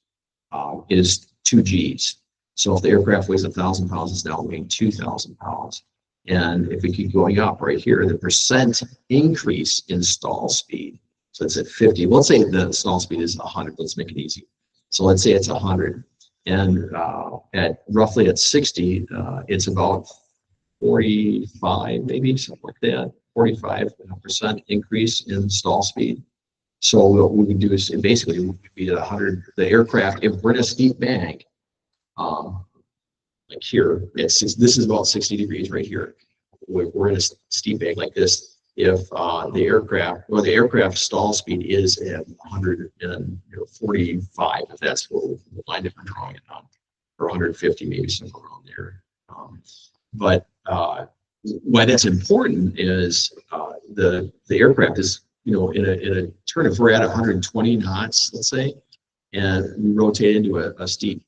S6: is 2 Gs. So if the aircraft weighs 1,000 pounds, it's now weighing 2,000 pounds. And if we keep going up right here, the percent increase in stall speed. So it's at 50. Let's say the stall speed is 100. Let's make it easy. So let's say it's 100. And at roughly at 60, it's about 45, maybe something like that, 45% increase in stall speed. So what we would do is basically we would be at 100. The aircraft, if we're in a steep bank, like here, this is about 60 degrees right here. We're in a steep bank like this. If the aircraft stall speed is at 145, if that's what the line that we're drawing it on, or 150, maybe somewhere around there. But why that's important is the aircraft is, in a turn, if we're at 120 knots, let's say, and we rotate into a steep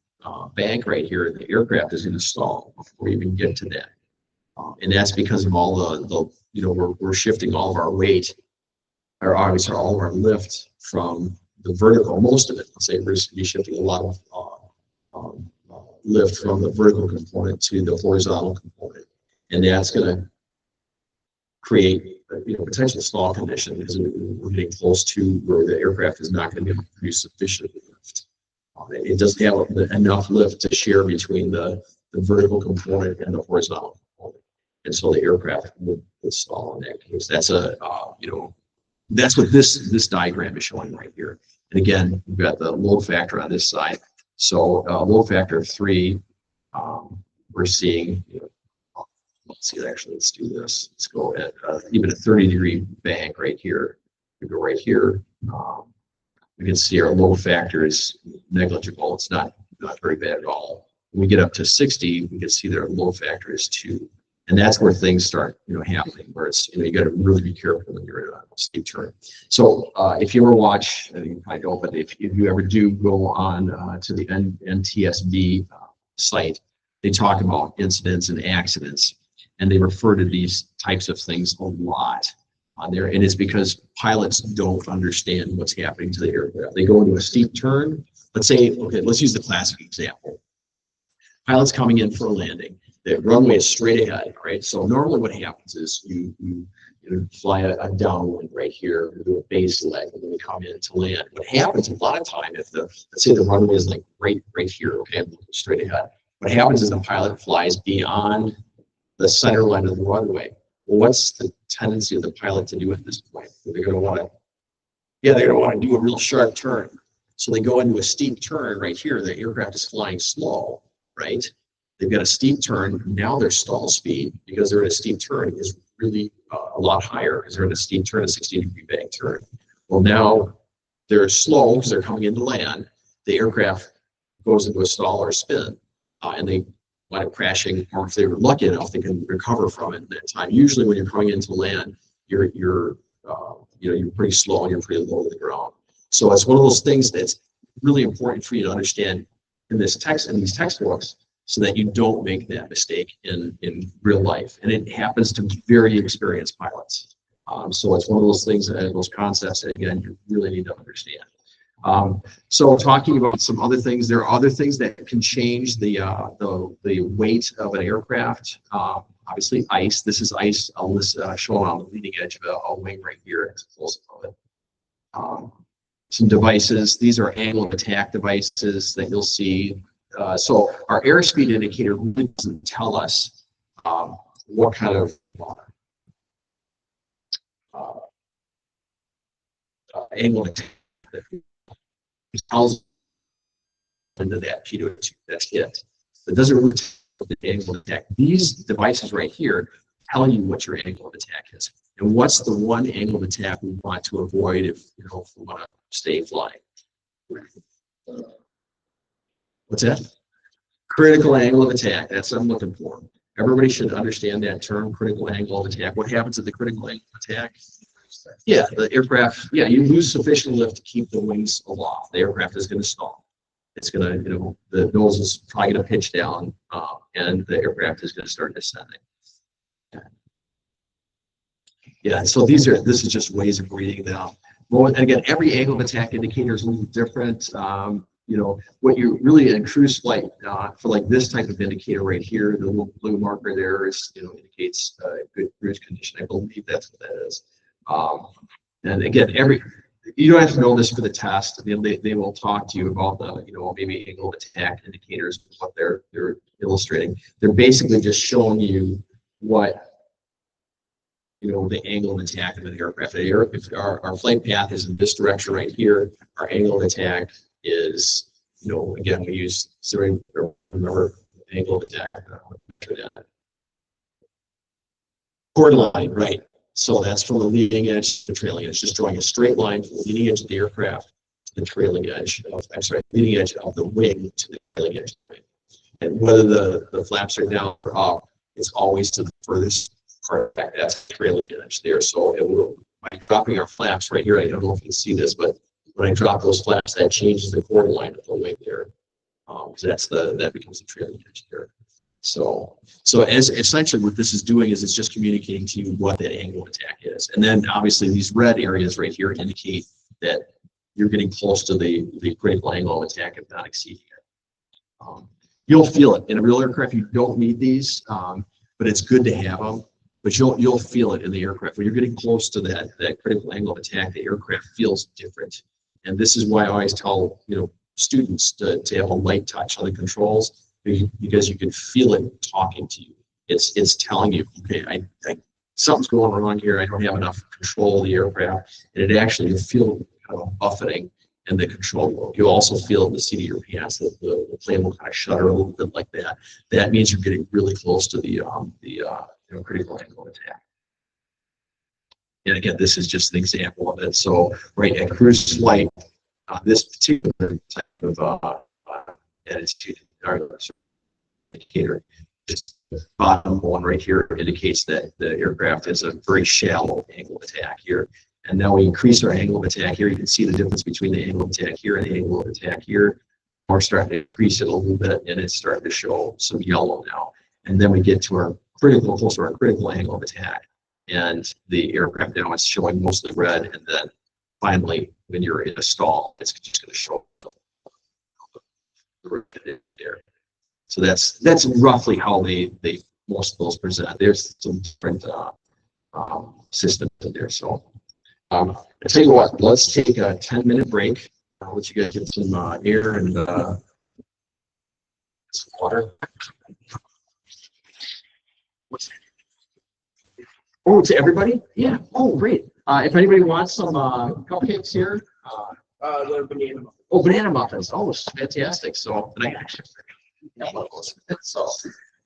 S6: bank right here, the aircraft is going to stall before we even get to that. And that's because of all the we're shifting all of our weight, or obviously all of our lift from the vertical, most of it, let's say we're going to be shifting a lot of lift from the vertical component to the horizontal component. And that's going to create potential stall condition because we're getting close to where the aircraft is not going to be able to produce sufficient lift. It doesn't have enough lift to share between the vertical component and the horizontal component. And so the aircraft would stall in that case. That's that's what this diagram is showing right here. And again, we've got the load factor on this side. So load factor of 3, we're seeing, let's see, actually, let's do this. Let's go at even a 30-degree bank right here. We go right here. We can see our load factor is negligible. It's not very bad at all. When we get up to 60, we can see that our load factor is 2. And that's where things start, happening, where it's, you got to really be careful when you're in a steep turn. So if you ever watch, I think you probably don't, but if you ever do go on to the NTSB site, they talk about incidents and accidents, and they refer to these types of things a lot on there. And it's because pilots don't understand what's happening to the aircraft. They go into a steep turn. Let's say, okay, let's use the classic example. Pilot's coming in for a landing. The runway is straight ahead, right? So normally what happens is you fly a downwind right here, do a base leg, and then we come in to land. What happens a lot of time, if let's say the runway is like right here, okay, I'm looking straight ahead. What happens is the pilot flies beyond the center line of the runway. Well, what's the tendency of the pilot to do at this point? They're going to want to do a real sharp turn. So they go into a steep turn right here. The aircraft is flying slow, right? They've got a steep turn. Now their stall speed, because they're in a steep turn, is really a lot higher because they're in a steep turn, a 60-degree bank turn. Well, now they're slow because they're coming into land. The aircraft goes into a stall or spin, and they wind up crashing. Or if they were lucky enough, they can recover from it in that time. Usually, when you're coming into land, you're pretty slow and you're pretty low to the ground. So it's one of those things that's really important for you to understand in these textbooks, so that you don't make that mistake in real life. And it happens to very experienced pilots. So it's one of those things, those concepts that, again, you really need to understand. So talking about some other things, there are other things that can change the weight of an aircraft. Obviously, ice. This is ice shown on the leading edge of a wing right here. It's close to it. Some devices. These are angle of attack devices that you'll see. So our airspeed indicator really doesn't tell us what kind of angle of attack. It tells into that P2 that's hit. It doesn't really tell the angle of attack. These devices right here tell you what your angle of attack is, and what's the one angle of attack we want to avoid if we want to stay flying. What's that? Critical angle of attack. That's what I'm looking for. Everybody should understand that term, critical angle of attack. What happens at the critical angle of attack? Yeah, the aircraft, yeah, you lose sufficient lift to keep the wings aloft. The aircraft is going to stall. It's going to, the nose is probably going to pitch down, and the aircraft is going to start descending. Yeah, so this is just ways of reading them. Well, and again, every angle of attack indicator is a little different. What you really in cruise flight for like this type of indicator right here, the little blue marker there is, indicates good cruise condition. I believe that's what that is. And again, you don't have to know this for the test. They will talk to you about the, maybe angle of attack indicators, what they're illustrating. They're basically just showing you what, the angle of attack of the aircraft. If our flight path is in this direction right here, our angle of attack is, again, we use zero, remember, angle of attack. Chord line, right? So that's from the leading edge to the trailing edge, just drawing a straight line from the leading edge of the aircraft to the trailing edge leading edge of the wing to the trailing edge. And whether the flaps are down or up, it's always to the furthest part back. That's the trailing edge there. So it will, by dropping our flaps right here, I don't know if you can see this, but when I drop those flaps, that changes the chord line of the wing there. So that becomes the trailing edge there. So as essentially what this is doing is it's just communicating to you what that angle of attack is. And then obviously these red areas right here indicate that you're getting close to the critical angle of attack if not exceeding it. You'll feel it. In a real aircraft, you don't need these, but it's good to have them. But you'll feel it in the aircraft. When you're getting close to that critical angle of attack, the aircraft feels different. And this is why I always tell students to have a light touch on the controls, because you can feel it talking to you. It's telling you, okay, something's going wrong here. I don't have enough control of the aircraft, and it actually, you feel kind of buffeting in the control room. You also feel in the seat of your pants that the plane will kind of shudder a little bit like that. That means you're getting really close to the critical angle of attack. And again, this is just an example of it. So right at cruise flight, this particular type of attitude or indicator, this bottom one right here indicates that the aircraft has a very shallow angle of attack here. And now we increase our angle of attack here. You can see the difference between the angle of attack here and the angle of attack here. We're starting to increase it a little bit, and it's starting to show some yellow now. And then we get to our close to our critical angle of attack, and the aircraft now is showing mostly red. And then finally, when you're in a stall, it's just going to show the red there. So that's roughly how they most of those present. There's some different systems in there. So I tell you what, let's take a 10-minute break. I'll let you guys get some air and some water. Oh, to everybody? Yeah. Oh, great. If anybody wants some cupcakes here. Banana muffins. Oh, fantastic. So, and I actually so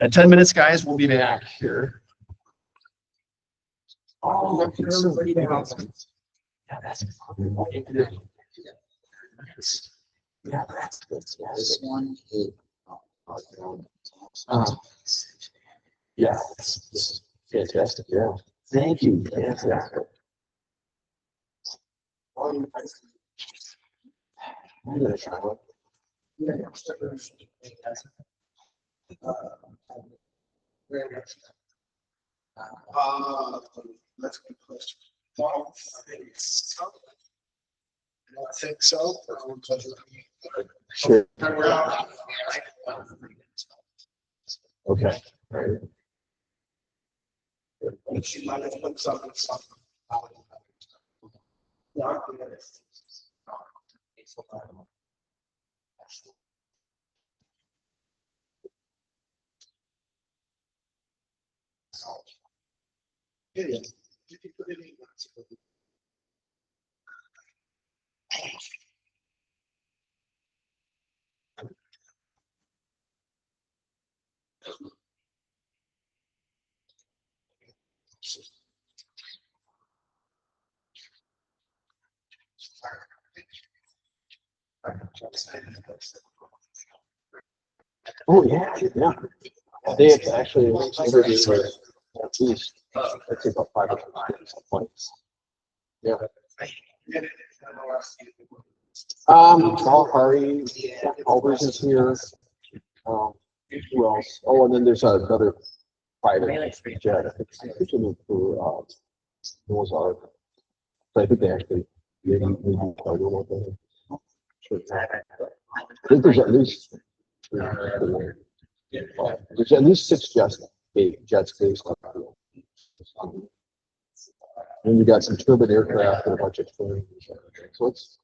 S6: at 10 minutes, guys, we'll be back here. Oh, look at everybody down. Yeah, that's good. Yeah, that's good. This one. Yeah, this is fantastic. Yeah. Thank you. Fantastic. I'm gonna try one.
S3: That's a good question. Well, I think so.
S6: Sure. Okay. All right.
S3: She might have put something. Yeah. You can put it in.
S6: Oh yeah, yeah.
S7: They have actually interviewed at least, I'd say about 5 or 6 points. Yeah. Paul Hari, Albers is here. Who else? Oh, and then there's another private jet. I think it's for Mozart. So I think they actually maybe started with it. Sure. I think there's at least there's at least 6 jets based on. And you got some turbine aircraft and a bunch of trains. So it's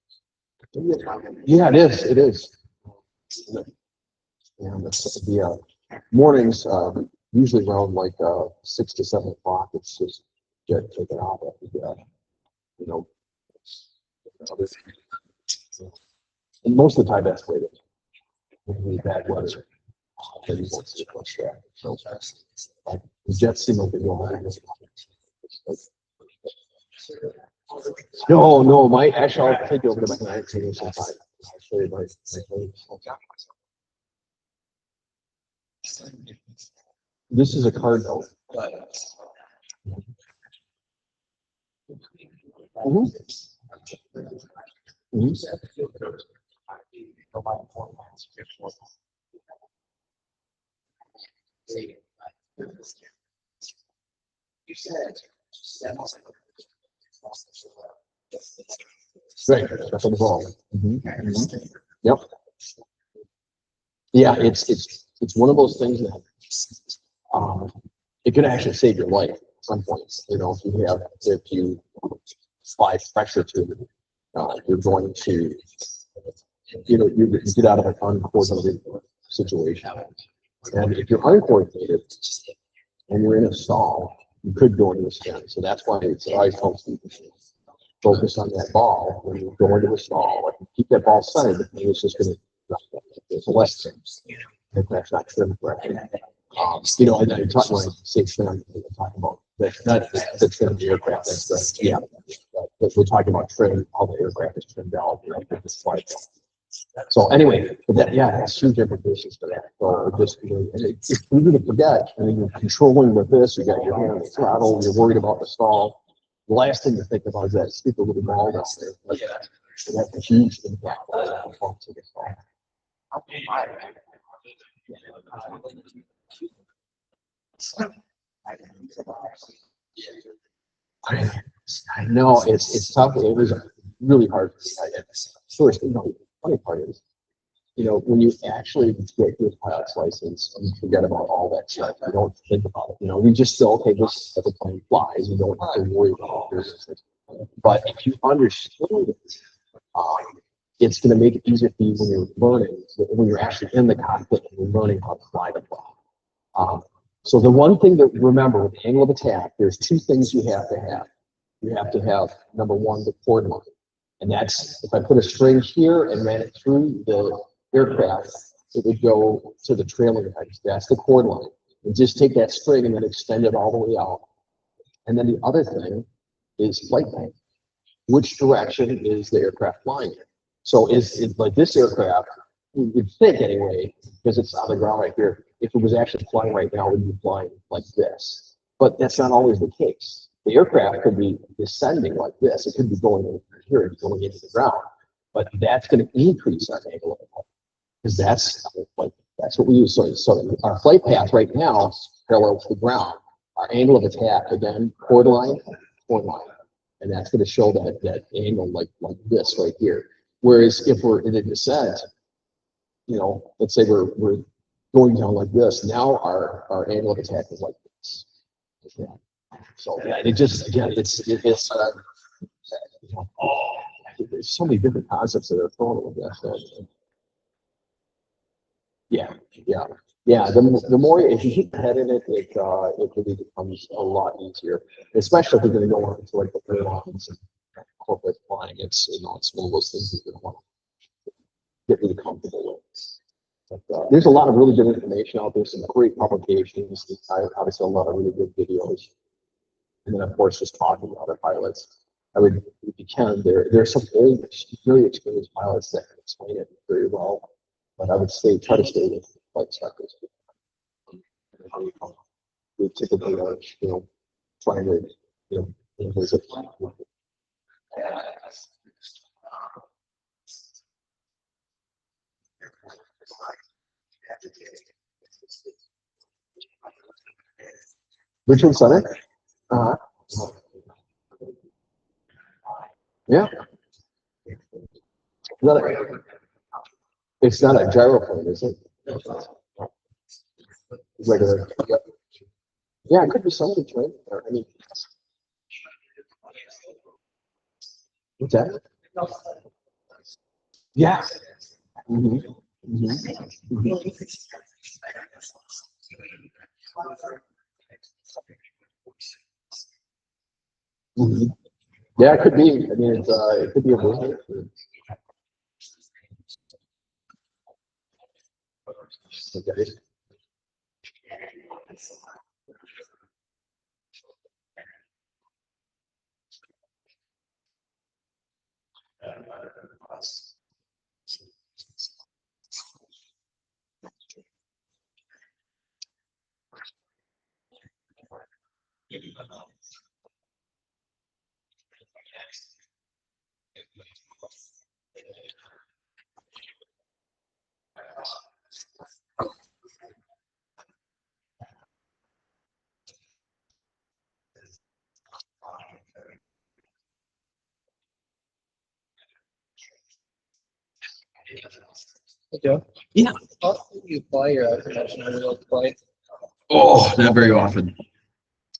S7: yeah, it is. It is. And the mornings usually around like 6 to 7 o'clock. It's just jet taking off after that. You know, and most of the time that's waited. Really bad weather. Then you won't see much traffic. So the jets seem like they go home. No, actually I'll take you over to my client sometime. I'll show you my This is a card note. Right, that's on the ball. Yep. Yeah, it's one of those things that it could actually save your life at some points. You know, if you apply pressure to it, you're going to, you get out of an uncoordinated situation. And if you're uncoordinated and you're in a stall, you could go into a spin. So that's why it's always helps people focus on that ball when you go into a stall. Like, keep that ball centered, and it's just going to, it's less things. If that's not trimmed correctly. And I talk when I say trim, I'm talking about the trim the aircraft. That's the, yeah. But we're talking about trim, all the aircraft is trimmed out. So anyway, but that's huge implications for that. So just, it's easy to forget. I mean, you're controlling with this, you got your hand on the throttle, you're worried about the stall. The last thing to think about is that stupid little ball down there. Like, it has a huge impact on the performance of the stall. I know it's tough. It was really hard for me. First, the funny part is, when you actually get your pilot's license, you forget about all that stuff. You don't think about it. You just say, okay, this type of plane flies. You don't have to worry about this. But if you understand it, it's going to make it easier for you when you're learning, when you're actually in the cockpit and you're learning how to fly the plane. So the one thing to remember with the angle of attack, there's 2 things you have to have. You have to have, number one, the chord line. And that's, if I put a string here and ran it through the aircraft, it would go to the trailing edge. That's the chord line. And just take that string and then extend it all the way out. And then the other thing is flight path. Which direction is the aircraft flying in? So is like this aircraft, we would think anyway, because it's on the ground right here, if it was actually flying right now, it would be flying like this. But that's not always the case. The aircraft could be descending like this. It could be going over here and going into the ground. But that's going to increase our angle of attack. Because that's what we use. So our flight path right now is parallel to the ground. Our angle of attack, again, chord line. And that's going to show that angle like this right here. Whereas if we're in a descent, let's say we're going down like this, now our angle of attack is like this. Yeah. So yeah, there's so many different concepts that are thrown with that. Yeah. The more if you keep your head in it, it really becomes a lot easier. Especially if you're going to go on to like the airlines and corporate flying. It's one of those things that you're going to want to get really comfortable with. But, there's a lot of really good information out there. Some great publications. Obviously, a lot of really good videos. And then, of course, just talking to other pilots. I would, if you can, there's some old, very experienced pilots that can explain it very well. But I would try to stay with flight instructors. We typically are, trying to, visit. Richmond Center? Uh-huh. Yeah. It's not a gyroplane, is it? Regular. Yep. Yeah, it could be something, right? Or, I mean, what's that? Yeah. Mm-hmm. Mm-hmm. Mm-hmm. Yeah, it could be. I mean, it could be a movement. Okay.
S2: Hey, Joe.
S6: Yeah.
S2: How often do you fly your air conditioner real quick?
S6: Oh, not very often.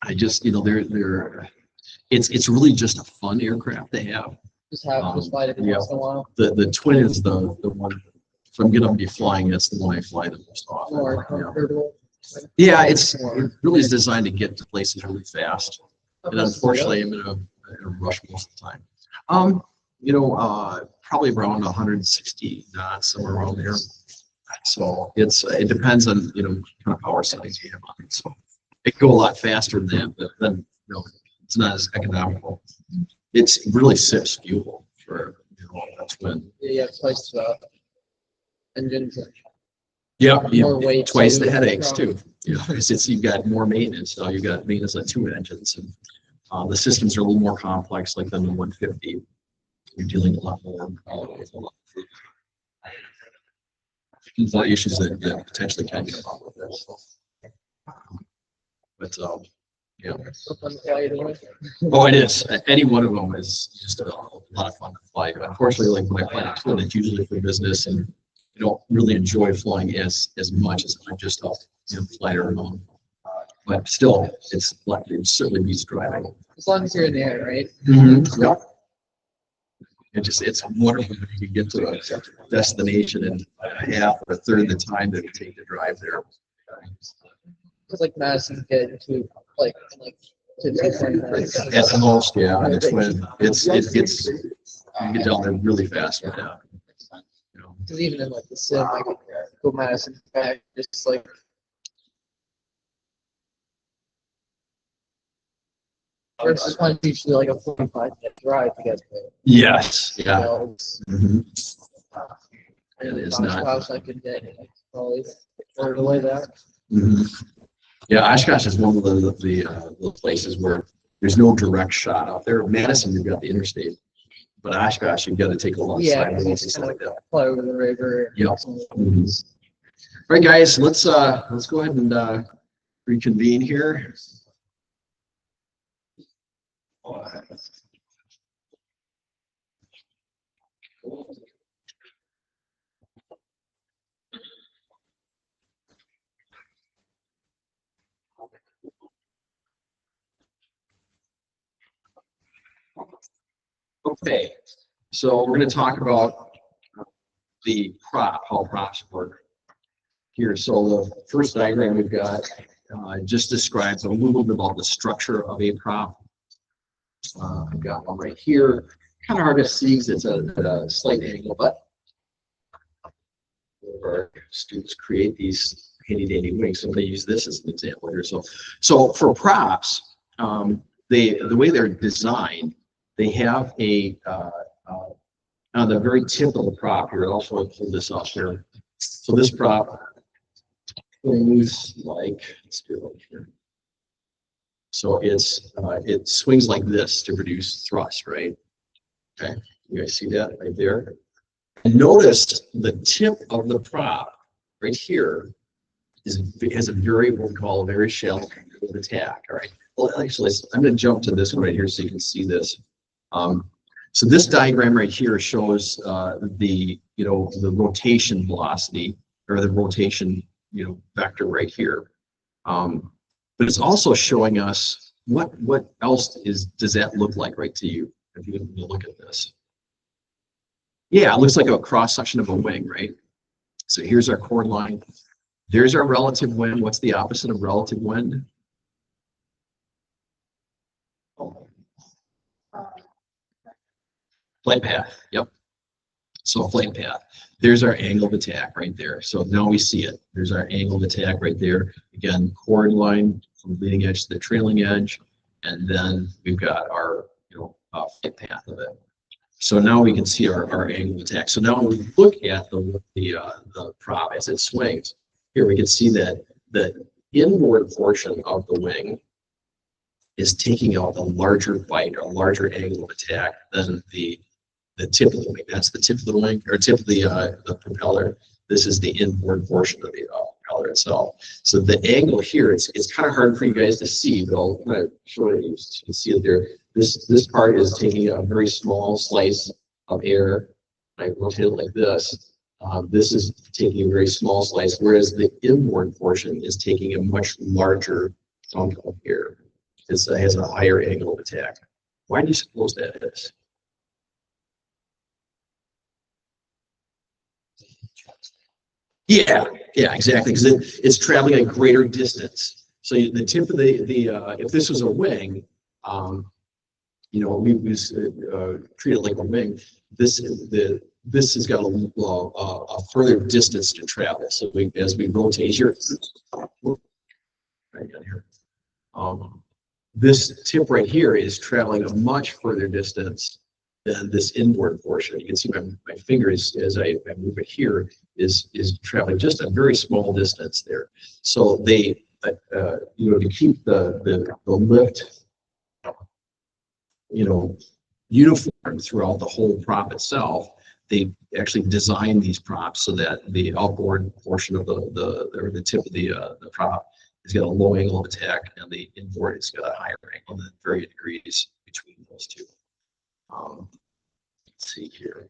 S6: I just, it's really just a fun aircraft to have.
S2: Just fly it every
S6: Yeah.
S2: once in a while.
S6: The twin is the one, if I'm gonna be flying, that's the one I fly the most often.
S2: More
S6: Yeah.
S2: comfortable.
S6: Yeah, it really is designed to get to places really fast. And unfortunately, I'm in a rush most of the time. Probably around 160 knots, somewhere around there. So it depends on, kind of power settings you have on it. So it can go a lot faster than that, but then, it's not as economical. It's really sips fuel for, a twin.
S2: Yeah, you have twice the engines.
S6: Yeah,
S2: More weight
S6: twice
S2: too.
S6: the headaches too. Because you've got more maintenance. Now you've got maintenance on two engines, and the systems are a little more complex, like than the 150. You're dealing a lot more with a lot of issues that potentially can get involved with this. But yeah. Oh, it is. Any one of them is just a lot of fun to fly. But unfortunately, like when I fly a twin, it's usually for business, and I don't really enjoy flying as much as I just fly around. But still, it certainly beats driving.
S2: As long as you're in the air, right?
S6: Mm-hmm. Yeah. It's wonderful when you can get to a destination in half or a third the time that it takes to drive there.
S2: It's like Madison get to like 15 minutes.
S6: At the most, yeah. And it's when you get down there really fast with that.
S2: Because even in like the sim, I could go Madison back, just like. Versus one usually like a 45-minute drive to get there.
S6: Yes. Yeah.
S2: Mm-hmm.
S6: It is
S2: Gosh,
S6: not.
S2: house I could get probably third away that.
S6: Mm-hmm. Yeah, Oshkosh is one of the places where there's no direct shot out there. Madison, you've got the interstate, but Oshkosh, you've got to take a long side roads and stuff like that.
S2: Fly over the river.
S6: Yep. Mm-hmm. All right, guys, let's go ahead and reconvene here. Okay, so we're going to talk about the how props work here. So the first diagram we've got just describes a little bit about the structure of a prop. I've got one right here. Kind of hard to see because it's at a slight angle, but our students create these handy dandy wings. So I'm going to use this as an example here. So for props, the way they're designed, they have on the very tip of the prop here. Also, I'll pull this off here. So this prop things like, let's do it here. So it swings like this to produce thrust, right? Okay, you guys see that right there? And notice the tip of the prop right here has a very, what we call a very shallow attack, all right? Well, actually, I'm going to jump to this one right here so you can see this. So this diagram right here shows the rotation velocity or the rotation vector right here. But it's also showing us what else does that look like right to you if you look at this. Yeah, it looks like a cross section of a wing, right? So here's our chord line. There's our relative wind. What's the opposite of relative wind? Flight path. Yep. So flight path. There's our angle of attack right there. So now we see it. There's our angle of attack right there. Again, chord line from the leading edge to the trailing edge, and then we've got our flight path of it. So now we can see our angle of attack. So now when we look at the prop as it swings, here we can see that the inboard portion of the wing is taking out a larger bite, a larger angle of attack than the tip of the wing. That's the tip of the wing, or tip of the propeller. This is the inboard portion of the propeller itself. So the angle here, it's kind of hard for you guys to see, but I'll kind of show it. You can see it there. This part is taking a very small slice of air. I rotate it like this. This is taking a very small slice, whereas the inboard portion is taking a much larger chunk of air. It has a higher angle of attack. Why do you suppose that is? Yeah, exactly, because it's traveling a greater distance. So the tip of if this was a wing, we treat it like a wing. This has got a further distance to travel. So as we rotate here, right down here, this tip right here is traveling a much further distance than this inboard portion. You can see my fingers as I move it here is traveling just a very small distance there. So they to keep the lift uniform throughout the whole prop itself, they actually designed these props so that the outboard portion of the tip of the prop has got a low angle of attack, and the inboard has got a higher angle than 30 degrees between those two. Let's see here.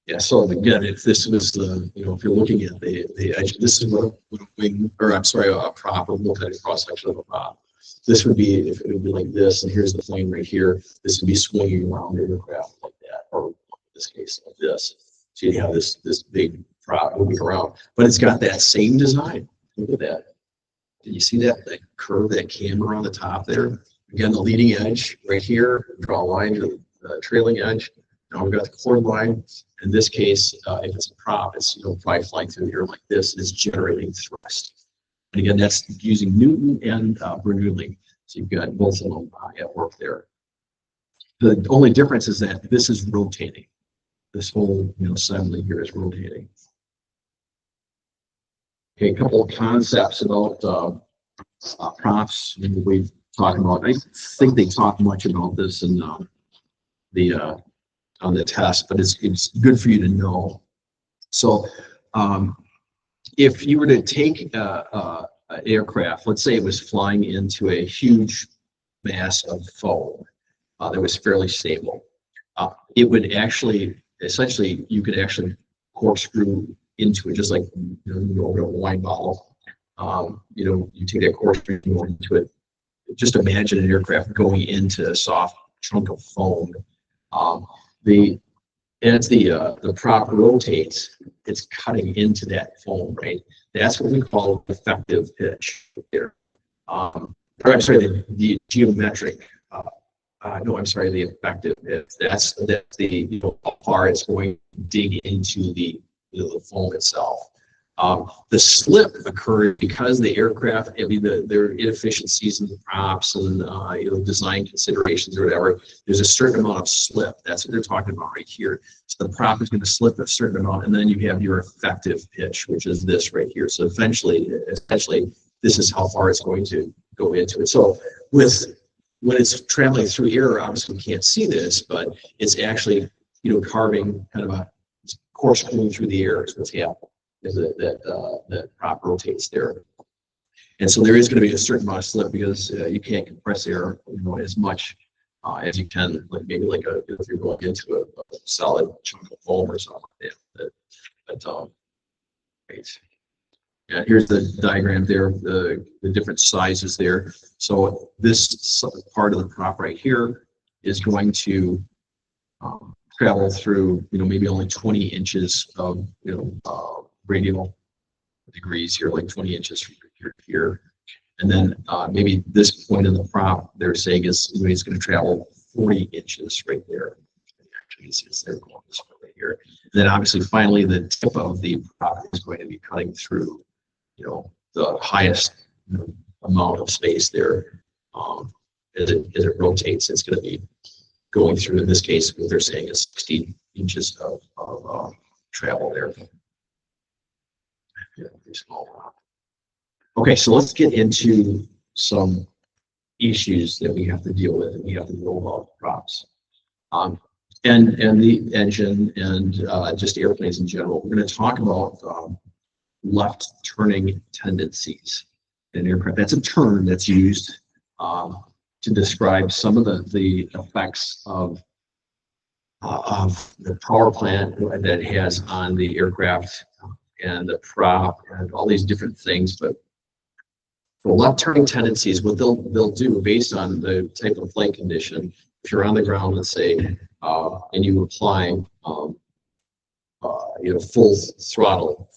S6: Yeah, so again, if this was if you're looking at the edge, this is what a wing, or I'm sorry, a prop, or multi cross section of a prop. This would be, if it would be like this, and here's the plane right here. This would be swinging around the aircraft like that, or in this case, like this. So you have this big prop moving around, but it's got that same design. Look at that. Did you see that curve, that camber on the top there? Again, the leading edge right here, draw a line to the trailing edge. Now we've got the chord line. In this case, if it's a prop, it's probably flying through here like this, and it's generating thrust. And again, that's using Newton and Bernoulli. So you've got both of them at work there. The only difference is that this is rotating. This whole assembly here is rotating. Okay, a couple of concepts about props we've talked about. I think they talk much about this in on the test, but it's good for you to know. So if you were to take an aircraft, let's say it was flying into a huge mass of foam that was fairly stable, it would actually, essentially, you could actually corkscrew into it, just like you go over a wine bottle. You take that corkscrew and go into it. Just imagine an aircraft going into a soft chunk of foam. As the prop rotates, it's cutting into that foam, right? That's what we call effective pitch here. Or I'm sorry, the geometric. No, I'm sorry, the effective pitch. That's the how far it's going to dig into the foam itself. The slip occurred because the aircraft, I mean, their inefficiencies in the props and design considerations or whatever. There's a certain amount of slip. That's what they're talking about right here. So the prop is going to slip a certain amount, and then you have your effective pitch, which is this right here. So essentially, this is how far it's going to go into it. So when it's traveling through air, obviously we can't see this, but it's actually carving kind of a corkscrew through the air is what's happening. Is that prop rotates there, and so there is going to be a certain amount of slip because you can't compress air as much as you can, like maybe if you're going into a solid chunk of foam or something like that. But right. Yeah, here's the diagram there, the different sizes there. So this part of the prop right here is going to travel through, maybe only 20 inches of, radial degrees here, like 20 inches from here to here. And then maybe this point in the prop they're saying is it's going to travel 40 inches right there. Actually, it's there going this way right here. And then obviously, finally, the tip of the prop is going to be cutting through, the highest amount of space there. As it rotates, it's going to be going through, in this case, what they're saying is 60 inches of travel there. Okay, so let's get into some issues that we have to deal with and we have to know about props. And the engine and just airplanes in general. We're going to talk about left turning tendencies in aircraft. That's a term that's used to describe some of the effects of the power plant that it has on the aircraft and the prop and all these different things. But for left turning tendencies, what they'll do based on the type of flight condition, if you're on the ground, let's say, and you apply full throttle,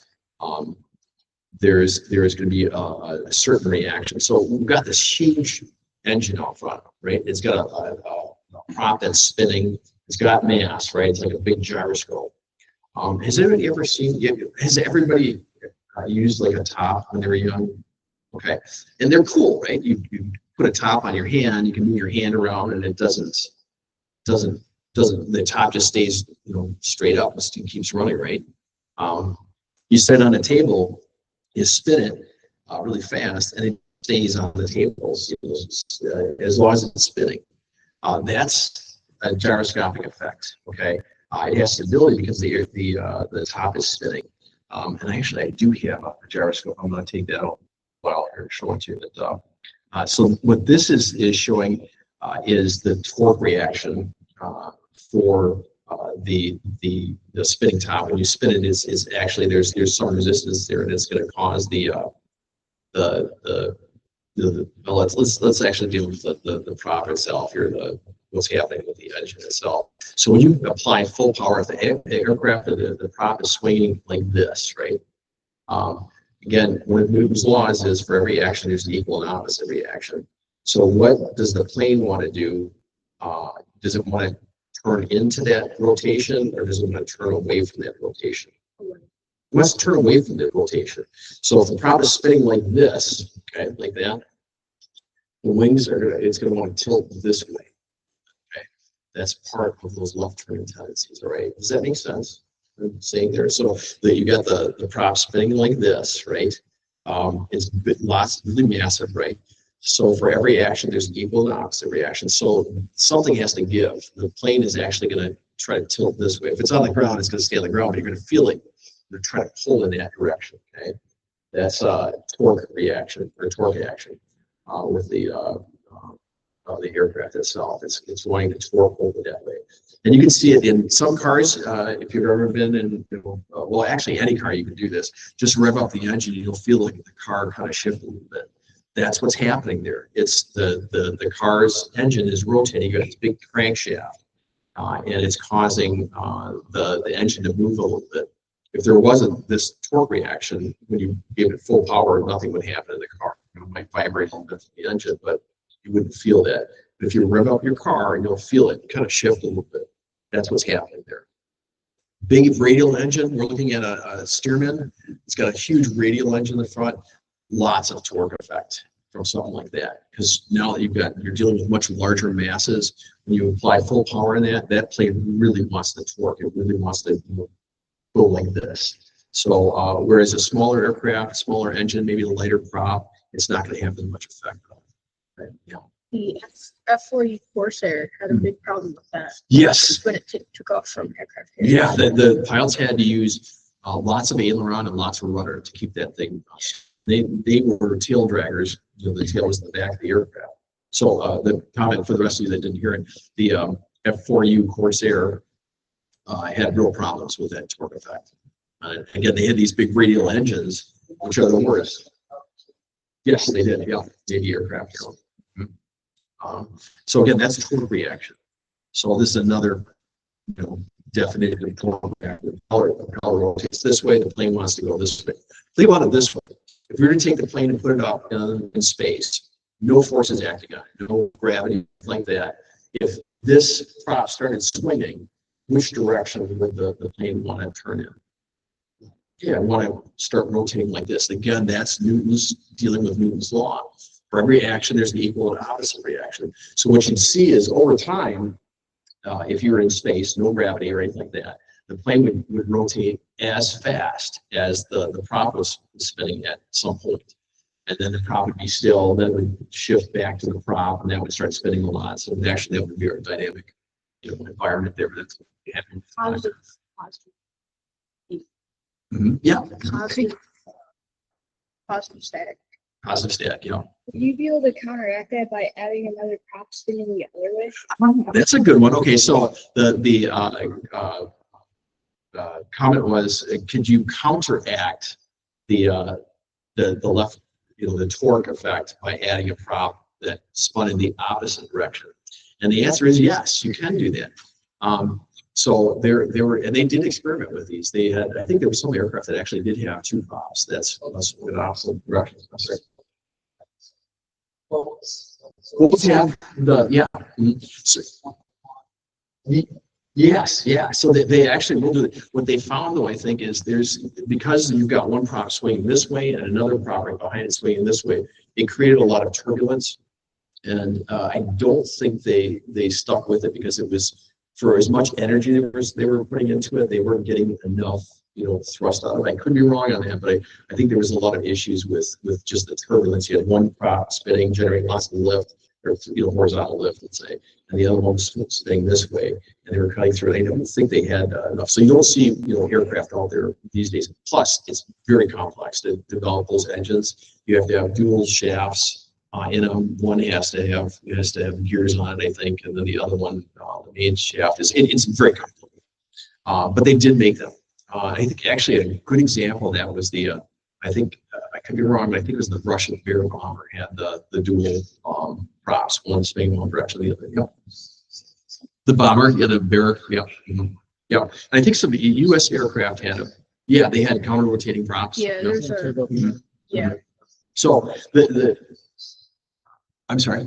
S6: there's going to be a certain reaction. So we've got this huge engine out front, right? It's got a prop that's spinning. It's got mass, right? It's like a big gyroscope. Has anybody ever has everybody used like a top when they were young? Okay. And they're cool, right? You put a top on your hand, you can move your hand around and it doesn't, the top just stays, straight up and keeps running, right? You set it on a table, you spin it really fast and it stays on the table as long as it's spinning. That's a gyroscopic effect, okay? It has stability because the top is spinning. And actually, I do have a gyroscope. I'm going to take that out while here and show it to you. So what this is showing is the torque reaction for the spinning top. When you spin it, is actually there's some resistance there, and it's going to cause let's actually deal with the prop itself here. What's happening with the engine itself. So when you apply full power, if the aircraft, the prop is swinging like this, right? Again, one of Newton's laws is for every action, there's an equal and opposite reaction. So what does the plane want to do? Does it want to turn into that rotation, or does it want to turn away from that rotation? It wants to turn away from that rotation. So if the prop is spinning like this, okay, like that, the wings it's going to want to tilt this way. That's part of those left turning tendencies, all right? Does that make sense? I'm saying there. So that you got the prop spinning like this, right? It's really massive, right? So for every action, there's an equal and opposite reaction. So something has to give. The plane is actually going to try to tilt this way. If it's on the ground, it's going to stay on the ground, but you're going to feel it. You're trying to pull in that direction, okay? That's a torque reaction or torque action with the aircraft itself. It's wanting to torque over that way. And you can see it in some cars, if you've ever been in, well, actually any car you can do this. Just rev up the engine and you'll feel like the car kind of shift a little bit. That's what's happening there. It's the car's engine is rotating. You got this big crankshaft, and it's causing the engine to move a little bit. If there wasn't this torque reaction, when you gave it full power, nothing would happen in the car. It might vibrate a little bit from the engine, but you wouldn't feel that. But if you rev up your car, you'll feel it kind of shift a little bit. That's what's happening there. big radial engine. We're looking at a Stearman. It's got a huge radial engine in the front. Lots of torque effect from something like that. Because now that you're dealing with much larger masses, when you apply full power in that plane really wants the torque. It really wants to go like this. So whereas a smaller aircraft, smaller engine, maybe a lighter prop, it's not going to have as much effect on it. Right? Yeah.
S4: The F-40 Corsair had a big problem with that.
S6: Yes.
S4: Just when it took off from aircraft carrier.
S6: Yeah, the pilots had to use lots of aileron and lots of rudder to keep that thing. They were tail draggers. The tail was in the back of the aircraft. So the comment for the rest of you that didn't hear it, the F4U Corsair had real problems with that torque effect. Again, they had these big radial engines, which are the worst. Yes, they did. Yeah, Navy aircraft. So again, that's a torque reaction. So this is another, definition of torque reaction. The propeller rotates this way. The plane wants to go this way. Think about it this way: if we were to take the plane and put it up in space, no forces acting on it, no gravity like that. If this prop started swinging, which direction would the plane want to turn in? Yeah, I want to start rotating like this. Again, that's dealing with Newton's law. For every action, there's an equal and opposite reaction. So what you'd see is over time, if you were in space, no gravity or anything like that, the plane would rotate as fast as the prop was spinning at some point. And then the prop would be still, then it would shift back to the prop, and that would start spinning a lot. So actually, that would be a dynamic environment there. That's
S4: Positive.
S6: Yeah.
S4: Positive static.
S6: Positive static,
S4: Would you be able to counteract that by adding another prop spinning the other way?
S6: That's a good one. Okay, so the comment was, could you counteract the left, the torque effect by adding a prop that spun in the opposite direction? And the answer is yes, you can do that. So and they did experiment with these. They had, I think there were some aircraft that actually did have two props. That's in opposite directions. Yes, yeah. So they actually will do it. What they found, though, I think, is because you've got one prop swinging this way and another prop right behind it swinging this way, it created a lot of turbulence. And I don't think they stuck with it because it was, for as much energy they were putting into it, they weren't getting enough, thrust out of it. I could be wrong on that, but I think there was a lot of issues with just the turbulence. You had one prop spinning, generating lots of lift, or horizontal lift, let's say, and the other one was spinning this way, and they were cutting through. I don't think they had enough. So you don't see, aircraft out there these days. Plus, it's very complex to develop those engines. You have to have dual shafts. In them, one has to have gears on it, I think, and then the other one, the main shaft it's very complicated. But they did make them. I think actually a good example of that was I think I could be wrong, but I think it was the Russian Bear bomber had the dual props, one spinning one direction, the other. Yep. The bomber, yeah, the Bear, yeah, yeah. And I think some U.S. aircraft had them. Yeah, they had counter rotating props.
S4: Yeah, there's a yeah.
S6: So I'm sorry.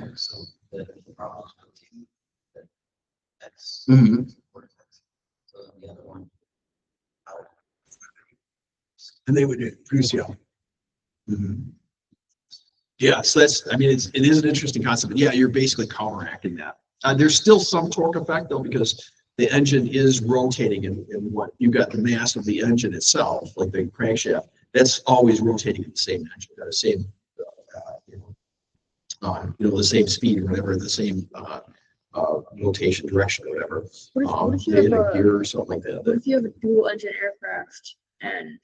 S6: And they would produce, yeah. Yeah, so it is an interesting concept. But yeah, you're basically counteracting that. There's still some torque effect though, because the engine is rotating in what you've got the mass of the engine itself, like the crankshaft, that's always rotating at the same engine, at the same the same speed or whatever, the same rotation direction or whatever.
S4: What if you
S6: They
S4: have
S6: had a
S4: a
S6: gear or something like that.
S4: What if you have a dual engine aircraft and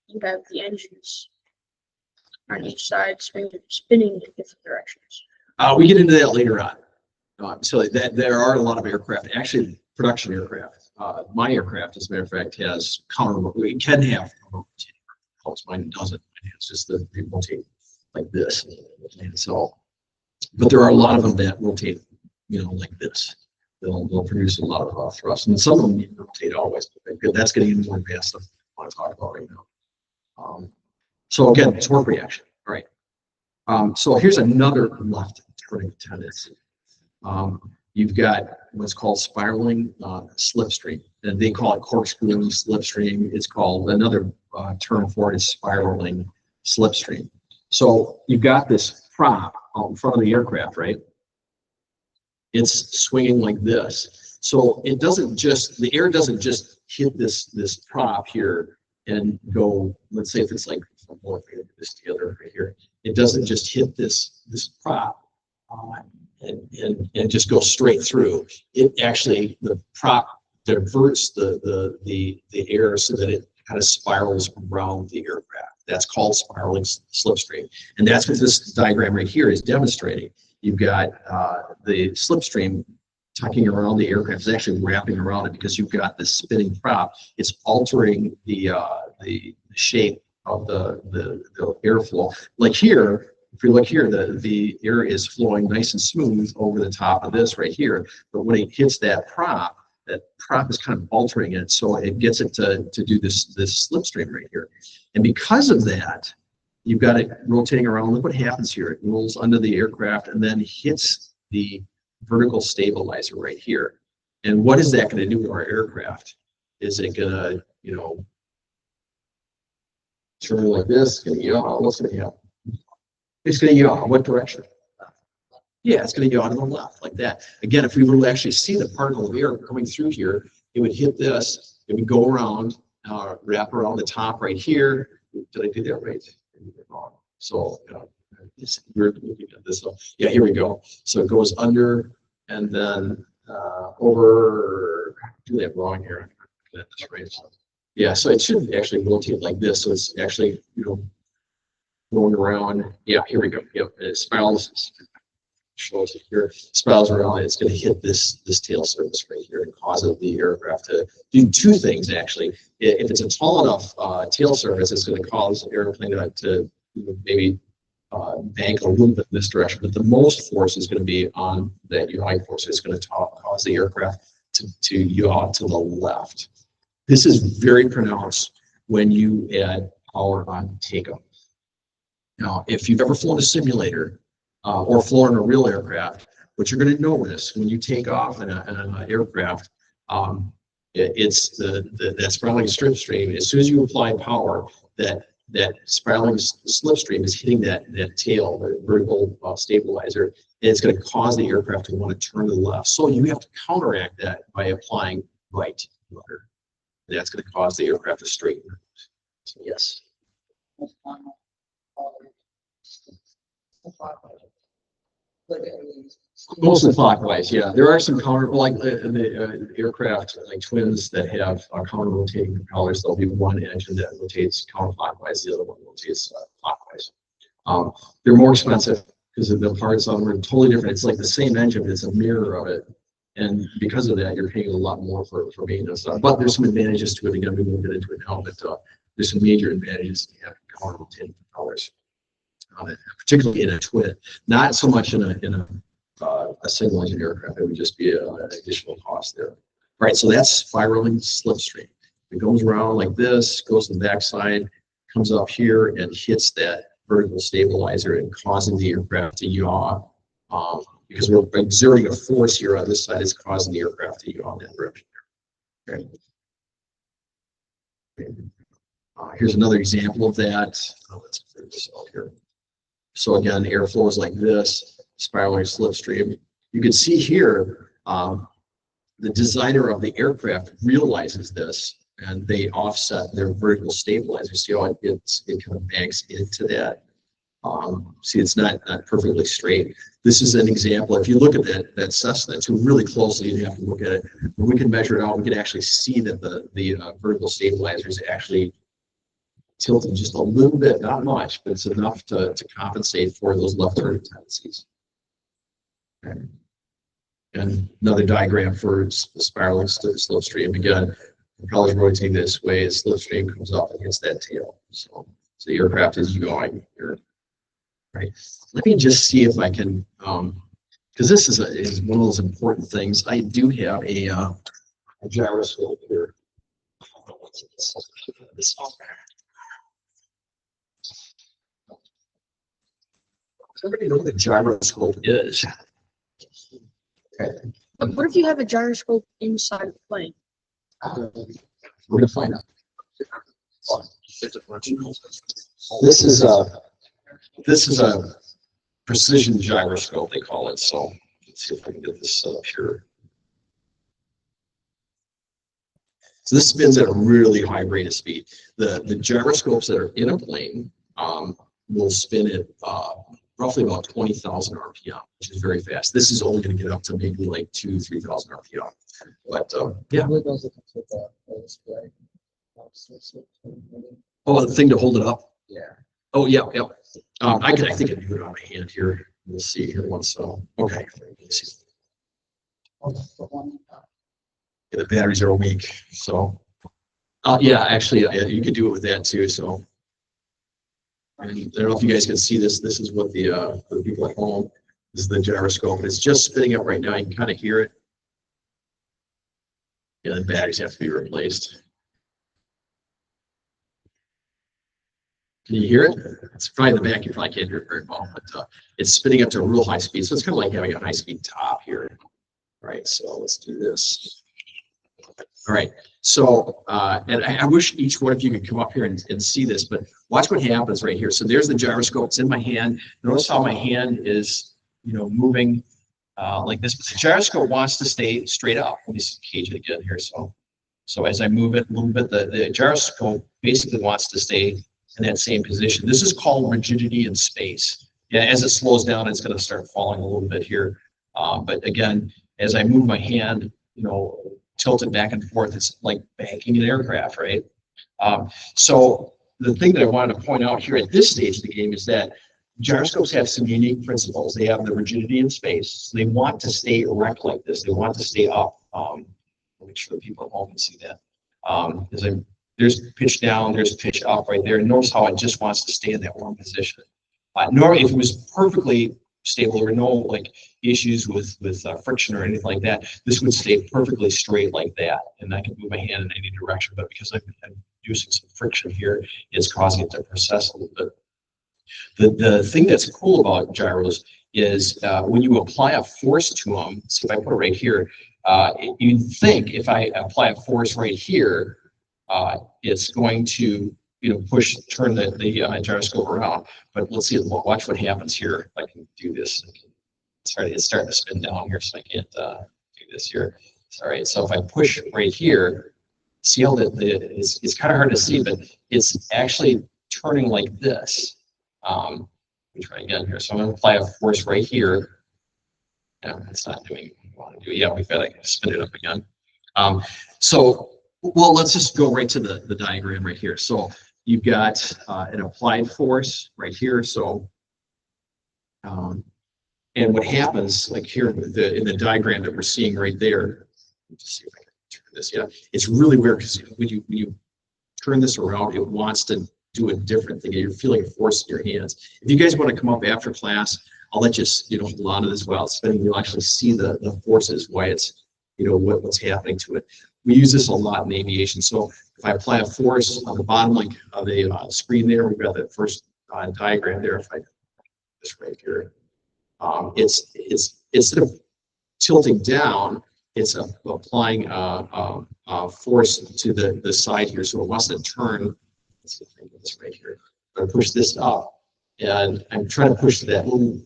S4: you have the engines on each side spinning in different directions?
S6: We get into that later on. So that there are a lot of aircraft, actually production aircraft. My aircraft, as a matter of fact, has it can have rotating. Mine doesn't. It's just the rotate like this. And so, but there are a lot of them that rotate, like this. They'll produce a lot of thrust, and some of them rotate always. But that's getting into more advanced stuff I want to talk about right now. So again, torque reaction. All right. So here's another left turning tendency. you've got what's called spiraling slipstream, and they call it corkscrew slipstream. It's called another term for it is spiraling slipstream. So you've got this prop out in front of the aircraft, right? It's swinging like this. So it doesn't just, the air doesn't just hit this prop here and go, let's say if it's like, this together right here, it doesn't just hit this prop and just go straight through. It actually, the prop diverts the air so that it kind of spirals around the aircraft. That's called spiraling slipstream. And that's what this diagram right here is demonstrating. You've got the slipstream tucking around the aircraft. It's actually wrapping around it because you've got this spinning prop. It's altering the shape of the airflow. Like here, if you look here, the air is flowing nice and smooth over the top of this right here. But when it hits that prop is kind of altering it, so it gets it to do this slipstream right here. And because of that, you've got it rotating around. Look what happens here. It rolls under the aircraft and then hits the vertical stabilizer right here. And what is that going to do to our aircraft? Is it going to, you know, turn like this? Going to yaw? What's going to happen? It's going to yaw. What direction? Yeah, it's going to yaw to the left like that. Again, if we were to actually see the particle of air coming through here, it would hit this. It would go around, wrap around the top right here. Did I do that right? Wrong. So we're looking at this. So, yeah, here we go. So it goes under and then over. Do that wrong here. That's right. So, yeah, so it should actually rotate like this. So it's actually, you know, going around. Yeah, here we go. Yep, it spirals. Shows it here, spirals around. It's going to hit this tail surface right here and cause the aircraft to do two things actually. If it's a tall enough tail surface, it's going to cause the airplane to maybe bank a little bit in this direction. But the most force is going to be on that yaw force. It's going to cause the aircraft to yaw to the left. This is very pronounced when you add power on takeoff. Now, if you've ever flown a simulator, or flown a real aircraft, what you're going to notice when you take off in an aircraft, it's that spiraling slipstream. As soon as you apply power, that spiraling slipstream is hitting that tail, the vertical stabilizer, and it's going to cause the aircraft to want to turn to the left. So you have to counteract that by applying right rudder. That's going to cause the aircraft to straighten. So yes. Mostly clockwise, yeah. There are some counter, like the aircraft, like twins that have counter rotating propellers. There'll be one engine that rotates counterclockwise, the other one rotates clockwise. They're more expensive because the parts on them are totally different. It's like the same engine, but it's a mirror of it. And because of that, you're paying a lot more for maintenance. But there's some advantages to it. Again, we won't get into it now, but there's some major advantages to having counter rotating propellers. Particularly in a twin, not so much in a single engine aircraft. It would just be an additional cost there. All right, so that's spiraling slipstream. It goes around like this, goes to the backside, comes up here and hits that vertical stabilizer and causing the aircraft to yaw. Because we're exerting a force here on this side, is causing the aircraft to yaw in that direction. Okay. Here's another example of that. Let's clear this out here. So again, airflow is like this, spiraling slipstream. You can see here, the designer of the aircraft realizes this, and they offset their vertical stabilizer. See how it kind of banks into that. See, it's not perfectly straight. This is an example. If you look at that Cessna, too really closely, you have to look at it. When we can measure it out, we can actually see that the vertical stabilizer is actually tilted just a little bit, not much, but it's enough to compensate for those left-turning tendencies. Okay. And another diagram for the spiraling slipstream. Again, propellers rotating this way, as slipstream comes up and hits that tail. So the aircraft is yawing here. Right. Let me just see if I can, because this is one of those important things. I do have a gyroscope here. Does everybody know what a gyroscope is? Okay.
S4: What if you have a gyroscope inside the plane?
S7: We're gonna find out. This is a
S6: precision gyroscope, they call it. So let's see if I can get this set up here. So this spins at a really high rate of speed. The gyroscopes that are in a plane will spin at roughly about 20,000 RPM, which is very fast. This is only going to get up to maybe like 2,000–3,000 RPM. But yeah. Oh, the thing to hold it up.
S2: Yeah.
S6: Oh yeah, yeah. I think I can do it on my hand here. We'll see here once. So okay. Let's see. Yeah, the batteries are weak, so yeah, actually, you could do it with that too. So I don't know if you guys can see this. This is what for the people at home. This is the gyroscope. It's just spinning up right now. You can kind of hear it. Yeah, the batteries have to be replaced. Can you hear it? It's probably in the back. You probably can't hear it very well, but it's spinning up to a real high speed. So it's kind of like having a high speed top here. All right, so let's do this. All right, so and I wish each one of you could come up here and see this, but watch what happens right here. So there's the gyroscope. It's in my hand. Notice how my hand is, moving like this. But the gyroscope wants to stay straight up. Let me cage it again here. So as I move it a little bit, the gyroscope basically wants to stay in that same position. This is called rigidity in space. Yeah, as it slows down, it's going to start falling a little bit here. But again, as I move my hand, tilt it back and forth, it's like banking an aircraft, right? So the thing that I wanted to point out here at this stage of the game is that gyroscopes have some unique principles. They have the rigidity in space. So they want to stay erect like this. They want to stay up. Make sure the people at home can see that. There's pitch down, there's pitch up right there. And notice how it just wants to stay in that one position. Normally, if it was perfectly stable, there were no issues with friction or anything like that, this would stay perfectly straight like that, and I can move my hand in any direction. But because I'm using some friction here, it's causing it to precess a little bit. The thing that's cool about gyros is when you apply a force to them. See, if I put it right here, you'd think if I apply a force right here, it's going to turn the gyroscope around. But let's see, watch what happens here. If I can do this. Sorry, it's starting to spin down here, so I can't do this here. Sorry, so if I push right here, see how it's kind of hard to see, but it's actually turning like this. Let me try again here. So I'm going to apply a force right here. No, it's not doing what we want to do. Yeah, we've got to spin it up again. Well, let's just go right to the diagram right here. So you've got an applied force right here. So, and what happens, like here in the diagram that we're seeing right there, let's see if I can turn this. Yeah, it's really weird because when you turn this around, it wants to do a different thing. You're feeling a force in your hands. If you guys want to come up after class, I'll let you hold on to this while it's spinning. You'll actually see the forces, why it's what's happening to it. We use this a lot in aviation. So if I apply a force on the bottom of the screen there, we've got that first diagram there. If I this right here, it's instead of tilting down, it's applying a force to the side here. So it wants to turn. Let's see if I can get this right here. I'm going to push this up, and I'm trying to push that little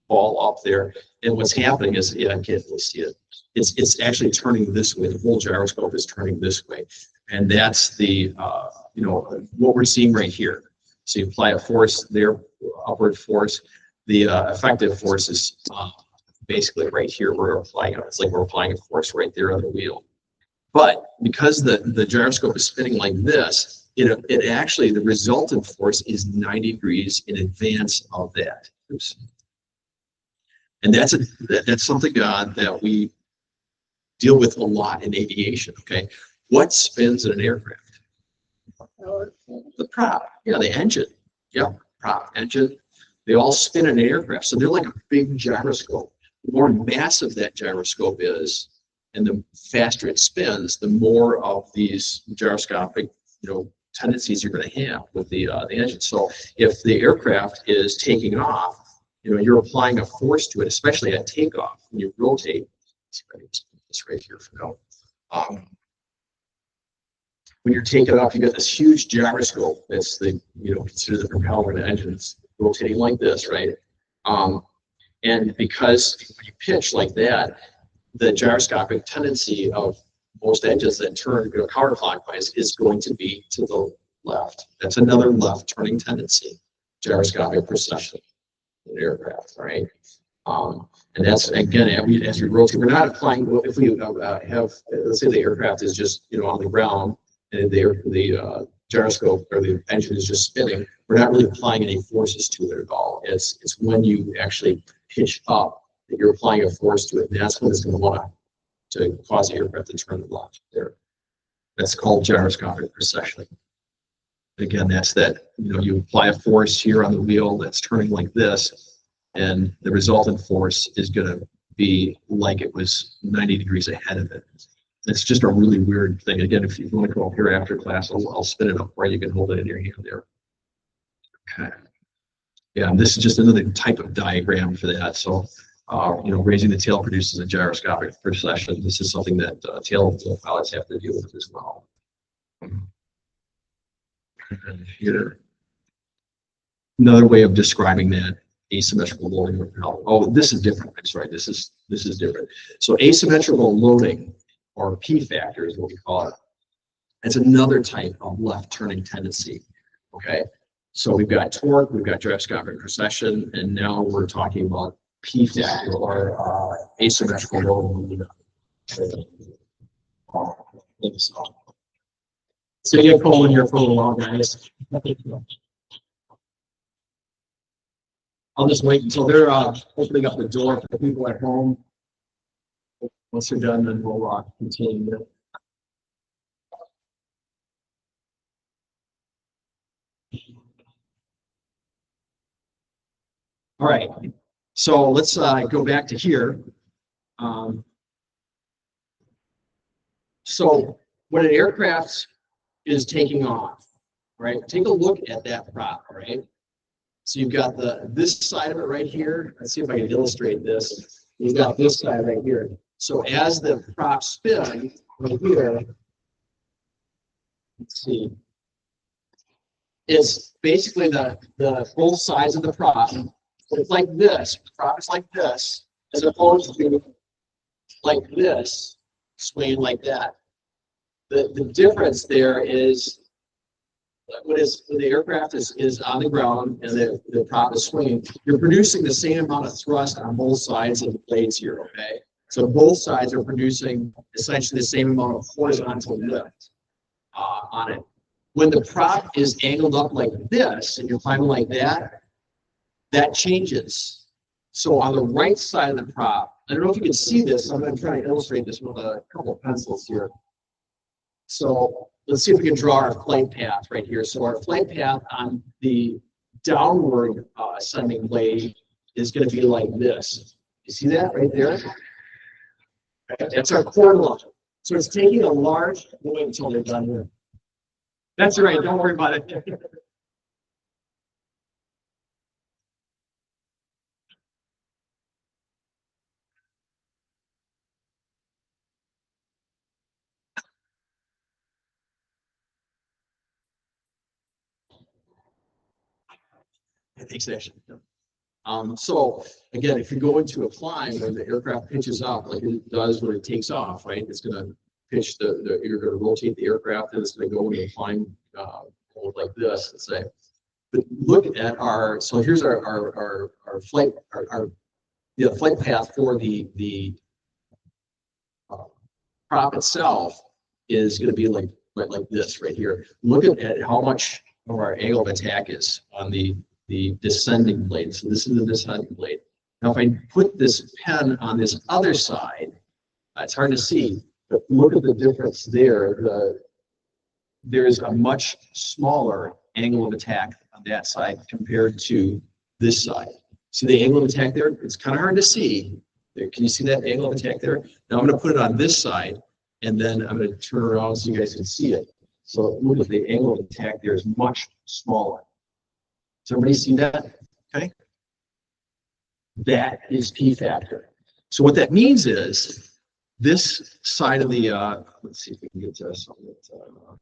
S6: ball up there. And what's happening is, I can't really see it. It's actually turning this way. The whole gyroscope is turning this way, and that's the what we're seeing right here. So you apply a force there, upward force. The effective force is basically right here. We're applying it's like we're applying a force right there on the wheel. But because the gyroscope is spinning like this, it actually, the resultant force is 90 degrees in advance of that. Oops. And that's something that we deal with a lot in aviation. Okay, what spins in an aircraft? The prop. Yeah, the engine. Yeah, prop, engine. They all spin in an aircraft, so they're like a big gyroscope. The more massive that gyroscope is, and the faster it spins, the more of these gyroscopic, tendencies you're going to have with the engine. So if the aircraft is taking off, you're applying a force to it, especially at takeoff when you rotate. This right here for now. When you're taking off, you got this huge gyroscope. That's the, consider the propeller and the engines rotating like this, right? And because when you pitch like that, the gyroscopic tendency of most engines that turn counterclockwise is going to be to the left. That's another left turning tendency, gyroscopic precession in aircraft, right? And that's, again, as we rotate, we're not applying, if we have, let's say the aircraft is just, on the ground, and the gyroscope or the engine is just spinning, we're not really applying any forces to it at all. It's when you actually pitch up that you're applying a force to it, and that's when it's going to want to cause the aircraft to turn the left there. That's called gyroscopic precession. Again, that's that, you apply a force here on the wheel that's turning like this, and the resultant force is going to be like it was 90 degrees ahead of it. It's just a really weird thing. Again, if you want to go up here after class, I'll spin it up where you can hold it in your hand there. Okay. Yeah, and this is just another type of diagram for that. So, raising the tail produces a gyroscopic precession. This is something that tail pilots have to deal with as well. And here, another way of describing that, asymmetrical loading repel. Oh, this is different. I'm sorry, this is different. So asymmetrical loading, or P factor is what we call it. It's another type of left turning tendency. Okay, so we've got torque, we've got gyroscopic precession, and now we're talking about P factor, or asymmetrical loading. So you get cold in here for a little while, guys. I'll just wait until they're opening up the door for the people at home. Once they're done, then we'll continue. All right, so let's go back to here. So when an aircraft is taking off, right? Take a look at that prop, right? So you've got this side of it right here. Let's see if I can illustrate this. You've got this side right here. So as the prop spins right here, let's see, it's basically the both sides of the prop. So it's like this. The prop is like this, as opposed to like this, swinging like that. The difference there is when the aircraft is on the ground and the prop is swinging, you're producing the same amount of thrust on both sides of the blades here, okay? So both sides are producing essentially the same amount of horizontal lift on it. When the prop is angled up like this and you're climbing like that, that changes. So on the right side of the prop, I don't know if you can see this, I'm going to try to illustrate this with a couple of pencils here. So let's see if we can draw our flight path right here. So our flight path on the downward ascending blade is going to be like this. You see that right there? That's our core line. So it's taking a large, we'll wait until they're done here. That's all right, don't worry about it. Thanks, Ashley. So again, if you go into a climb where the aircraft pitches up like it does when it takes off, right? It's going to pitch you're going to rotate the aircraft, and it's going to go into a climb like this. Let's say. But look at so here's our flight flight path for the prop itself is going to be like this right here. Look at how much of our angle of attack is on the descending blade. So this is the descending blade. Now, if I put this pen on this other side, it's hard to see, but look at the difference there. There's a much smaller angle of attack on that side compared to this side. See the angle of attack there? It's kind of hard to see. There, can you see that angle of attack there? Now I'm going to put it on this side, and then I'm going to turn around so you guys can see it. So look at the angle of attack there is much smaller. Does everybody see that? Okay. That is P factor. So what that means is this side of the, let's see if we can get to something that,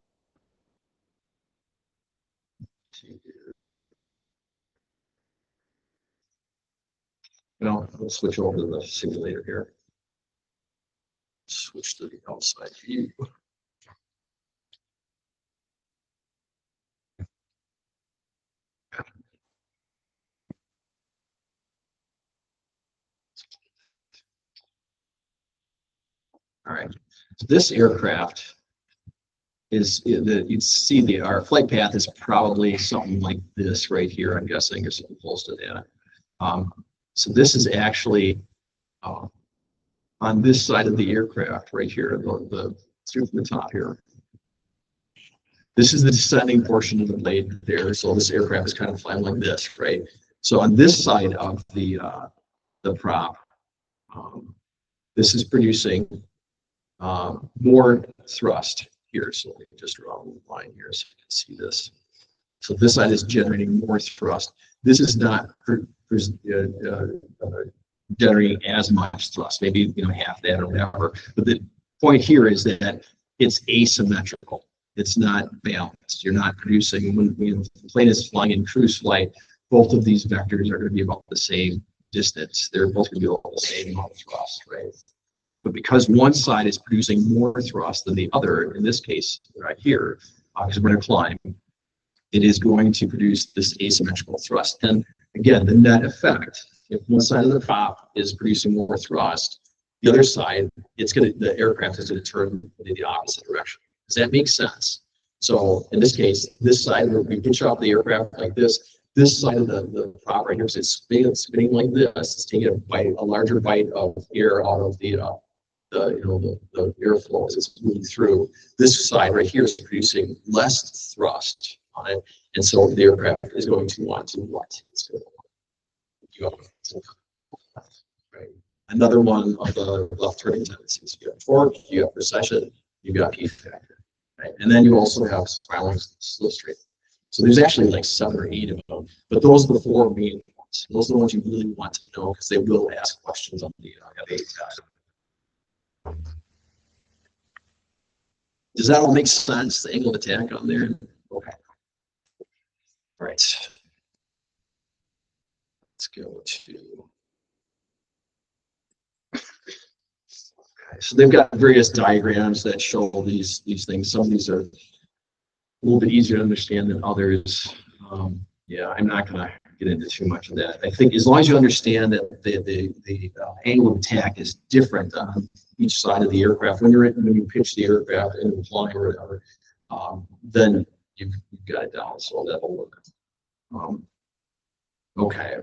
S6: well, let's switch over to the simulator here. Switch to the outside view. All right, so this aircraft is that you see our flight path is probably something like this right here, I'm guessing, or something close to that. So this is actually on this side of the aircraft right here, the through the top here. This is the descending portion of the blade there. So this aircraft is kind of flying like this, right? So on this side of the prop, this is producing more thrust here. So let me just draw a line here so you can see this. So this side is generating more thrust. This is not generating as much thrust, maybe half that or whatever. But the point here is that it's asymmetrical. It's not balanced. You're not producing when the plane is flying in cruise flight. Both of these vectors are going to be about the same distance. They're both going to be about the same amount of thrust, right? But because one side is producing more thrust than the other, in this case right here, because we're going to climb, it is going to produce this asymmetrical thrust. And again, the net effect, if one side of the prop is producing more thrust, the other side, the aircraft is going to turn in the opposite direction. Does that make sense? So in this case, this side, where we pitch off the aircraft like this side of the prop right here is spinning like this. It's taking a larger bite of air out of the airflow as it's moving through. This side right here is producing less thrust on it, and so the aircraft is going to want to what? It's going to want to right. Another one of the left turning tendencies. You have torque, you have precession, you've got PHAK, right? And then you also have spiraling slipstream. So there's actually like 7 or 8 of them, but those are the 4 main ones. Those are the ones you really want to know because they will ask questions on the FAA test. Does that all make sense? The angle of attack on there? Okay. All right. Let's go to. Okay, so they've got various diagrams that show these things. Some of these are a little bit easier to understand than others. Yeah, I'm not going to get into too much of that. I think as long as you understand that the angle of attack is different on each side of the aircraft, when you pitch the aircraft into the flying or whatever, then you've got it down. So that'll work. Okay.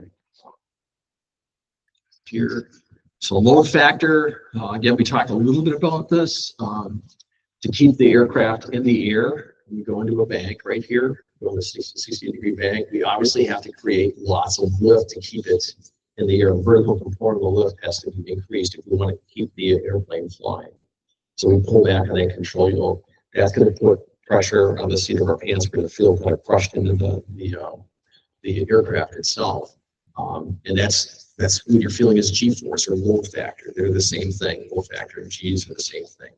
S6: Here. So load factor, again, we talked a little bit about this. To keep the aircraft in the air, we go into a bank right here, go to a 60-degree bank. We obviously have to create lots of lift to keep it in the air. The vertical component of the lift has to be increased if we want to keep the airplane flying. So we pull back on that control yoke. That's going to put pressure on the seat of our pants. We're going to feel kind of crushed into the aircraft itself. And that's what you're feeling is G-force or load factor. They're the same thing. Load factor and G's are the same thing.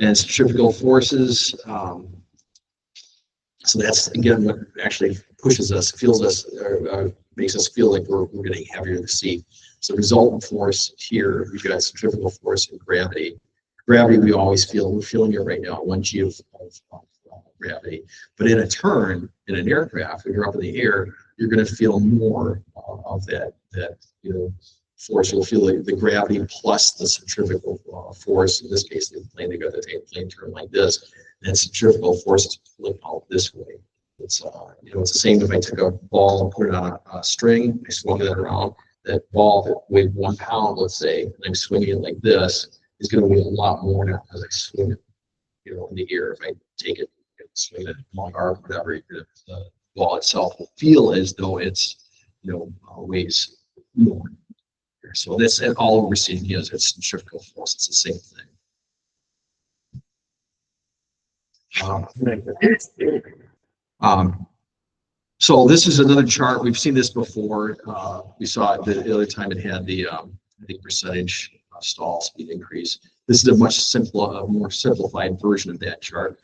S6: And centrifugal forces. So that's again what actually pushes us, feels us, or makes us feel like we're getting heavier in the seat. So resultant force here, we've got centrifugal force and gravity. Gravity we always feel, we're feeling it right now, 1 G of gravity. But in a turn, in an aircraft, when you're up in the air, you're going to feel more of that force. You'll feel the gravity plus the centrifugal force. In this case, the plane, they've got the plane turn like this, and centrifugal force is pulling out this way. It's it's the same if I took a ball and put it on a string, I swung that around. That ball that weighed 1 pound, let's say, and I'm swinging it like this, is going to weigh a lot more now as I swing it, in the air. If I take it and swing it long arm, whatever, the ball itself will feel as though it's, weighs more. So that's all we're seeing here is it's centrifugal force. It's the same thing. So this is another chart. We've seen this before. We saw it the other time it had the, I think, percentage stall speed increase. This is a much simpler, more simplified version of that chart.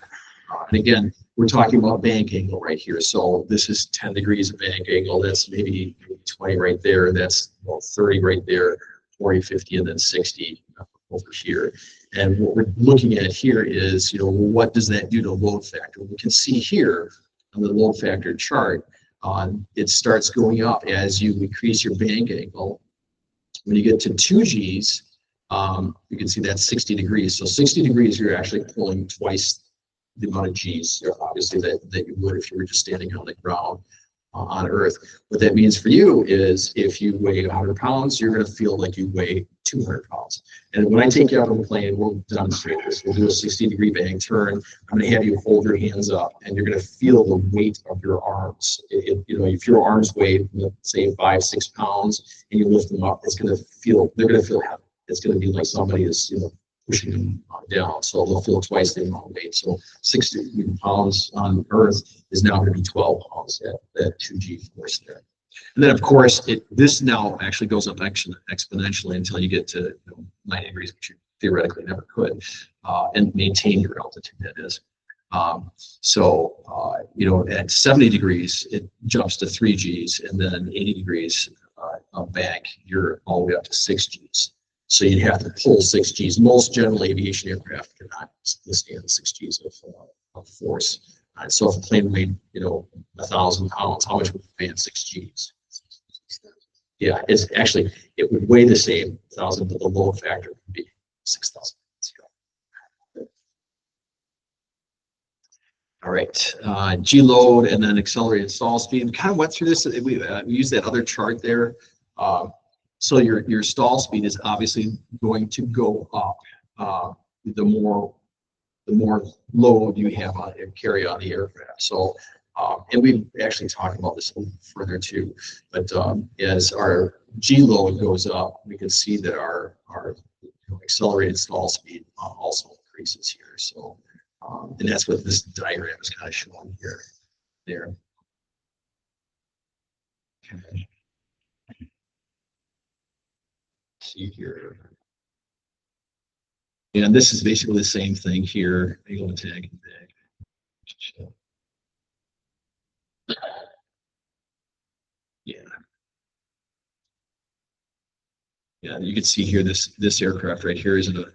S6: And again, we're talking about bank angle right here. So this is 10 degrees of bank angle. That's maybe 20 right there. That's 30 right there, 40, 50, and then 60 over here. And what we're looking at here is, what does that do to load factor? We can see here on the load factor chart, it starts going up as you increase your bank angle. When you get to 2 Gs, you can see that's 60 degrees. So 60 degrees, you're actually pulling twice the amount of G's, obviously, that you would if you were just standing on the ground on Earth. What that means for you is if you weigh 100 pounds, you're going to feel like you weigh 200 pounds. And when I take you out on the plane, we'll demonstrate this. We'll do a 60-degree bank turn. I'm going to have you hold your hands up, and you're going to feel the weight of your arms. If your arms weigh, say, 5-6 pounds, and you lift them up, they're going to feel heavy. It's going to be like somebody is, pushing them down. So they'll feel twice the amount of weight. So 60 pounds on Earth is now going to be 12 pounds at that 2G force there. And then, of course, this now actually goes up exponentially until you get to 90 degrees, which you theoretically never could, and maintain your altitude, that is. At 70 degrees, it jumps to 3 Gs, and then 80 degrees back, you're all the way up to 6 Gs. So you'd have to pull 6 Gs. Most general aviation aircraft cannot withstand 6 Gs of force. So if a plane weighed, 1,000 pounds, how much would it weigh at 6 Gs? Yeah, it would weigh the same 1,000, but the load factor would be 6,000. All right, G load and then accelerated stall speed. We kind of went through this. We used that other chart there. So your stall speed is obviously going to go up the more load you have on and carry on the aircraft. So and we've actually talked about this a little further too. But as our G load goes up, we can see that our accelerated stall speed also increases here. So and that's what this diagram is kind of showing here. There. Okay. See here. And this is basically the same thing here. Angle of tag and bag. Yeah. Yeah, you can see here this aircraft right here is in a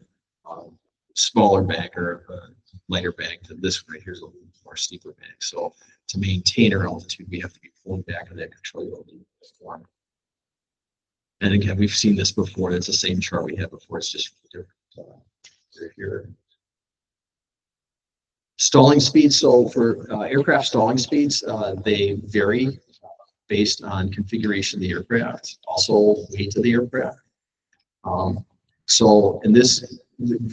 S6: smaller bank or a lighter bank than this one right here is a little more steeper bank. So to maintain our altitude, we have to be pulling back on that control form. And again, we've seen this before. It's the same chart we had before. It's just different here. Stalling speeds. So for aircraft stalling speeds, they vary based on configuration of the aircraft, also weight of the aircraft. So in this,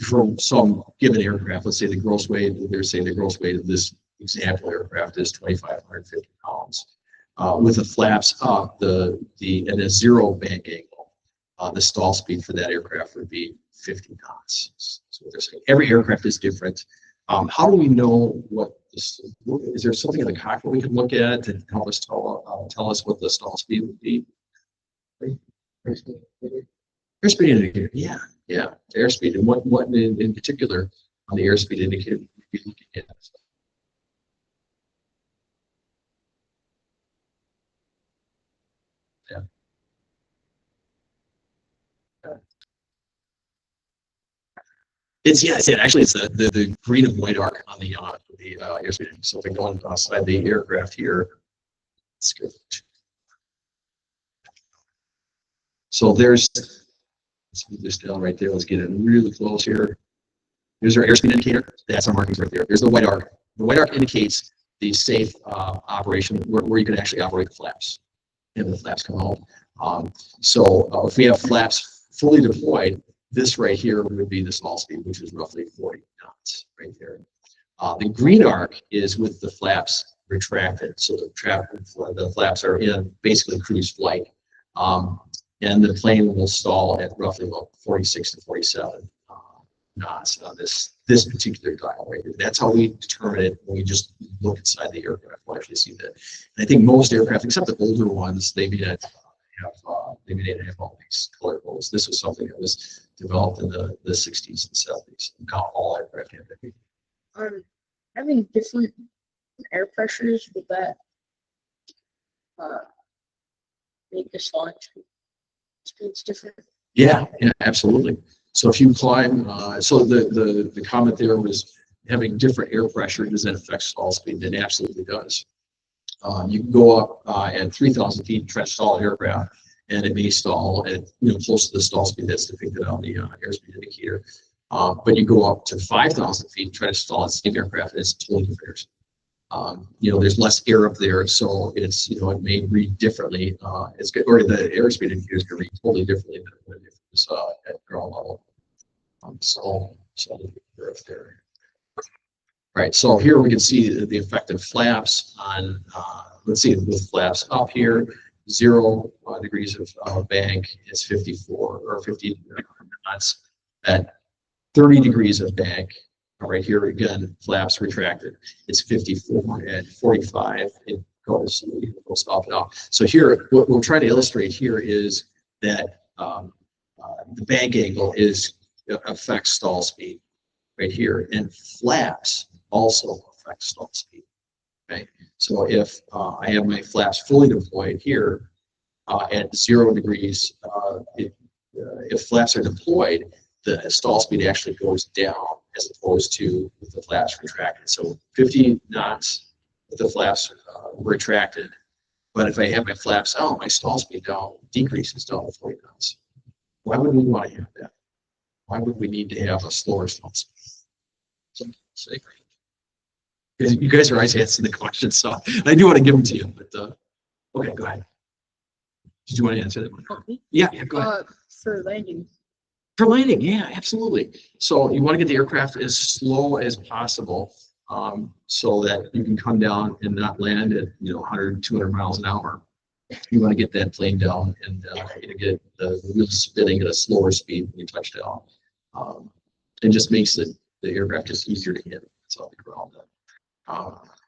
S6: from some given aircraft, let's say the gross weight of this example aircraft is 2,550 pounds. With the flaps up, and a zero bank angle, the stall speed for that aircraft would be 50 knots. So what they're saying. Every aircraft is different. How do we know is there something in the cockpit we can look at to help us tell us what the stall speed would be? Airspeed indicator, yeah, airspeed. And what in particular on the airspeed indicator would we be looking at? Yeah. It's the green and white arc on the airspeed. So if we go inside the aircraft here, let's go. So let's move this down right there. Let's get it really close here. Here's our airspeed indicator. That's our markings right there. There's the white arc. The white arc indicates the safe operation where you can actually operate the flaps. And the flaps come out. So if we have flaps fully deployed, this right here would be the stall speed, which is roughly 40 knots right there. The green arc is with the flaps retracted. So the flaps are in basically cruise flight. And the plane will stall at roughly about 46 to 47 knots on this particular dial right here. That's how we determine it when we just look inside the aircraft. We'll actually see that. And I think most aircraft, except the older ones, they may not have all these color codes. This was something that was developed in the 60s and 70s. Now all aircraft have that.
S4: Having different air pressures, would that make the stalling speeds different?
S6: Yeah, absolutely. So if you climb, so the comment there was having different air pressure, does that affect stall speed? It absolutely does. You can go up at 3,000 feet and try to stall an aircraft, and it may stall at close to the stall speed that's depicted on the airspeed indicator. But you go up to 5,000 feet and try to stall a same aircraft, and it's totally different. There's less air up there, so it's it may read differently. It's good, or the airspeed indicator is going to read totally differently than if it was at ground level. So there. All right, so here we can see the effect of flaps on. Let's see, with flaps up here, 0 degrees of bank is 54 or 50 knots. At 30 degrees of bank, right here again, flaps retracted. It's 54. At 45, it goes up and off. So here, what we'll try to illustrate here is that the bank angle affects stall speed right here, and flaps also affect stall speed. Okay, so if I have my flaps fully deployed here at 0 degrees, if flaps are deployed, the stall speed actually goes down as opposed to with the flaps retracted. So 50 knots with the flaps retracted, but if I have my flaps out, my stall speed decreases down to 40 knots. Why would we want to have that? Why would we need to have a slower stall speed? So, you guys are always answering the question, so I do want to give them to you, but okay, go ahead. Did you want to answer that one? Yeah, go ahead.
S4: For landing.
S6: For landing, yeah, absolutely. So you want to get the aircraft as slow as possible, so that you can come down and not land at 100, 200 miles an hour. You want to get that plane down and get the wheels spinning at a slower speed when you touch down. It just makes the aircraft just easier to hit. That's all the ground.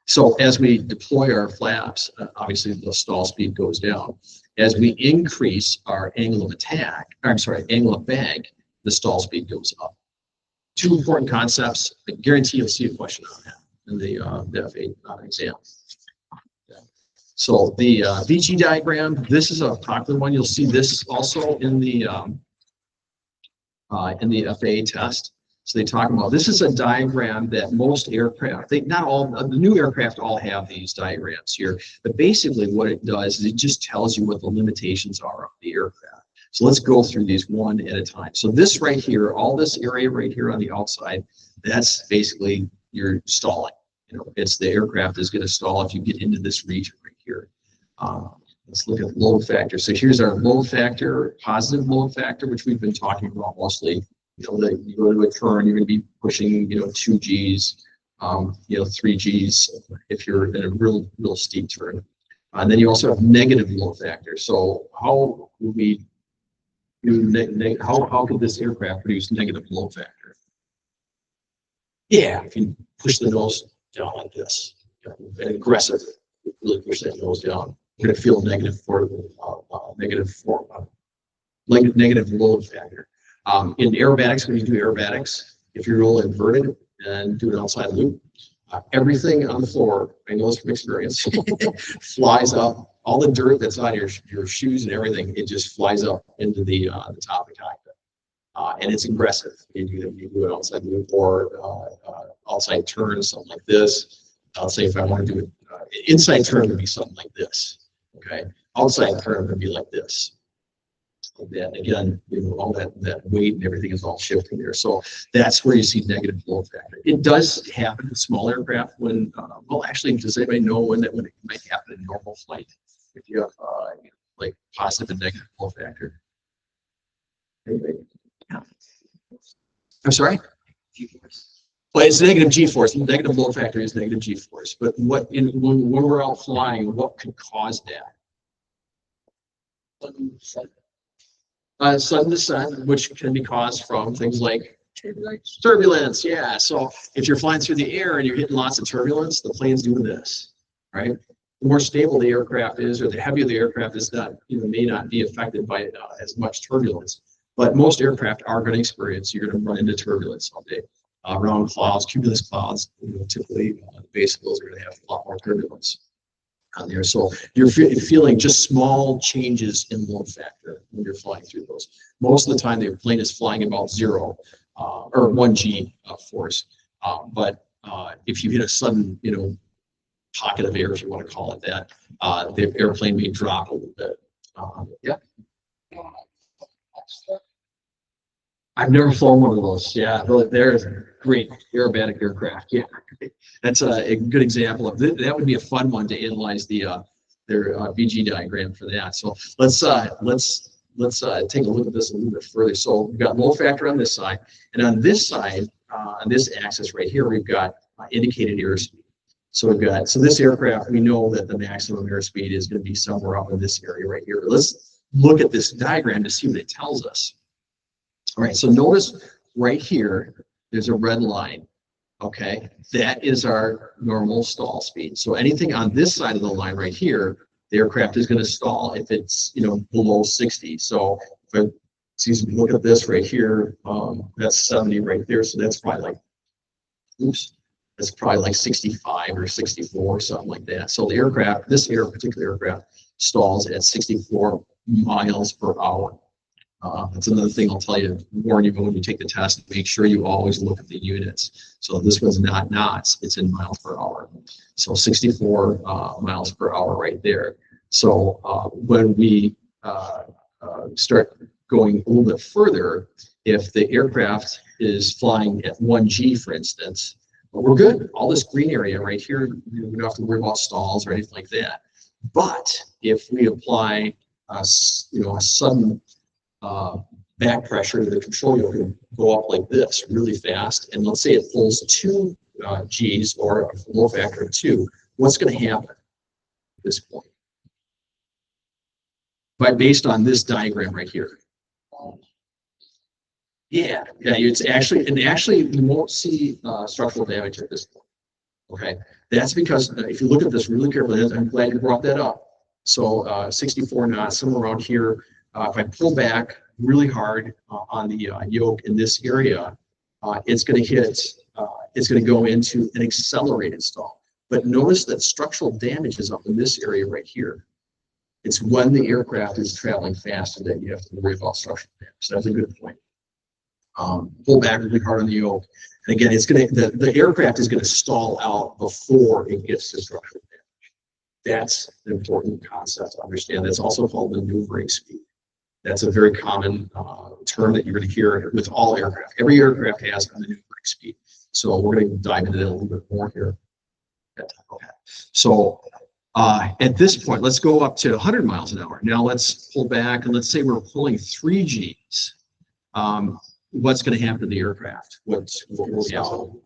S6: So as we deploy our flaps, obviously the stall speed goes down. As we increase our angle of attack, angle of bank, the stall speed goes up. Two important concepts. I guarantee you'll see a question on that in the FA exam. So the VG diagram, this is a popular one. You'll see this also in the FAA test. So they talk about, this is a diagram that most aircraft, not all, the new aircraft all have these diagrams here, but basically what it does is it just tells you what the limitations are of the aircraft. So let's go through these one at a time. So this right here, all this area right here on the outside, that's basically your stalling. It's the aircraft is going to stall if you get into this region right here. Let's look at load factor. So here's our load factor, positive load factor, which we've been talking about mostly. You go to a turn, you're going to be pushing, 2 Gs, 3 Gs if you're in a real steep turn. And then you also have negative load factor. So how would we do how could this aircraft produce negative load factor? Yeah, if you push the nose down like this, and aggressive, really push that nose down, you're going to feel negative load factor. In aerobatics, when you do aerobatics, if you roll inverted and do an outside loop, everything on the floor, I know this from experience, flies up. All the dirt that's on your shoes and everything, it just flies up into the top of the cockpit. And it's aggressive. You do an outside loop or outside turn, something like this. I'll say if I want to do it, inside turn would be something like this. Okay, outside turn would be like this. That again, all that weight and everything is all shifting there. So that's where you see negative load factor. It does happen in small aircraft when, well, actually, does anybody know when it might happen in normal flight? If you have like positive and negative load factor. Anybody? Yeah. I'm sorry? G-force. Well, it's negative G-force. Negative load factor is negative G-force. But when we're out flying, what could cause that? Sudden descent, which can be caused from things like
S4: turbulence.
S6: Turbulence, yeah. So if you're flying through the air and you're hitting lots of turbulence, the plane's doing this, right? The more stable the aircraft is, or the heavier the aircraft is, not, may not be affected by as much turbulence. But most aircraft are going to experience, you're going to run into turbulence someday. Around clouds, cumulus clouds, typically the base of those are going to have a lot more turbulence on there. So you're feeling just small changes in load factor when you're flying through those. Most of the time, the plane is flying about 0 or 1G force. But if you hit a sudden, pocket of air, if you want to call it that, the airplane may drop a little bit. Yeah. I've never flown one of those. Yeah, they're great aerobatic aircraft. Yeah, that's a good example of that. Would be a fun one to analyze their VG diagram for that. So let's take a look at this a little bit further. So we've got load factor on this side, and on this side, on this axis right here, we've got indicated airspeed. So this aircraft, we know that the maximum airspeed is going to be somewhere up in this area right here. Let's look at this diagram to see what it tells us. All right, so notice right here, there's a red line, okay? That is our normal stall speed. So anything on this side of the line right here, the aircraft is going to stall if it's, below 60. So if I look at this right here, that's 70 right there. So that's probably like 65 or 64, something like that. So the aircraft, particular aircraft stalls at 64 miles per hour. That's another thing I'll tell you, warn you when you take the test, make sure you always look at the units. So this one's not knots, it's in miles per hour. So 64 miles per hour right there. So when we start going a little bit further, if the aircraft is flying at 1G, for instance, we're good. All this green area right here, we don't have to worry about stalls or anything like that. But if we apply a sudden back pressure to the control unit, can go up like this really fast, and let's say it pulls 2 G's or a load factor of 2, what's going to happen at this point? Based on this diagram right here. Yeah, it's actually you won't see structural damage at this point. Okay, that's because if you look at this really carefully, I'm glad you brought that up. So 64 knots, somewhere around here. If I pull back really hard on the yoke in this area, it's going to go into an accelerated stall. But notice that structural damage is up in this area right here. It's when the aircraft is traveling faster that you have to worry about structural damage. So that's a good point. Pull back really hard on the yoke. And again, the aircraft is going to stall out before it gets to structural damage. That's an important concept to understand. That's also called maneuvering speed. That's a very common term that you're going to hear with all aircraft. Every aircraft has a maneuvering speed. So we're going to dive into that a little bit more here. Okay. So at this point, let's go up to 100 miles an hour. Now let's pull back, and let's say we're pulling 3 Gs. What's going to happen to the aircraft? What will happen?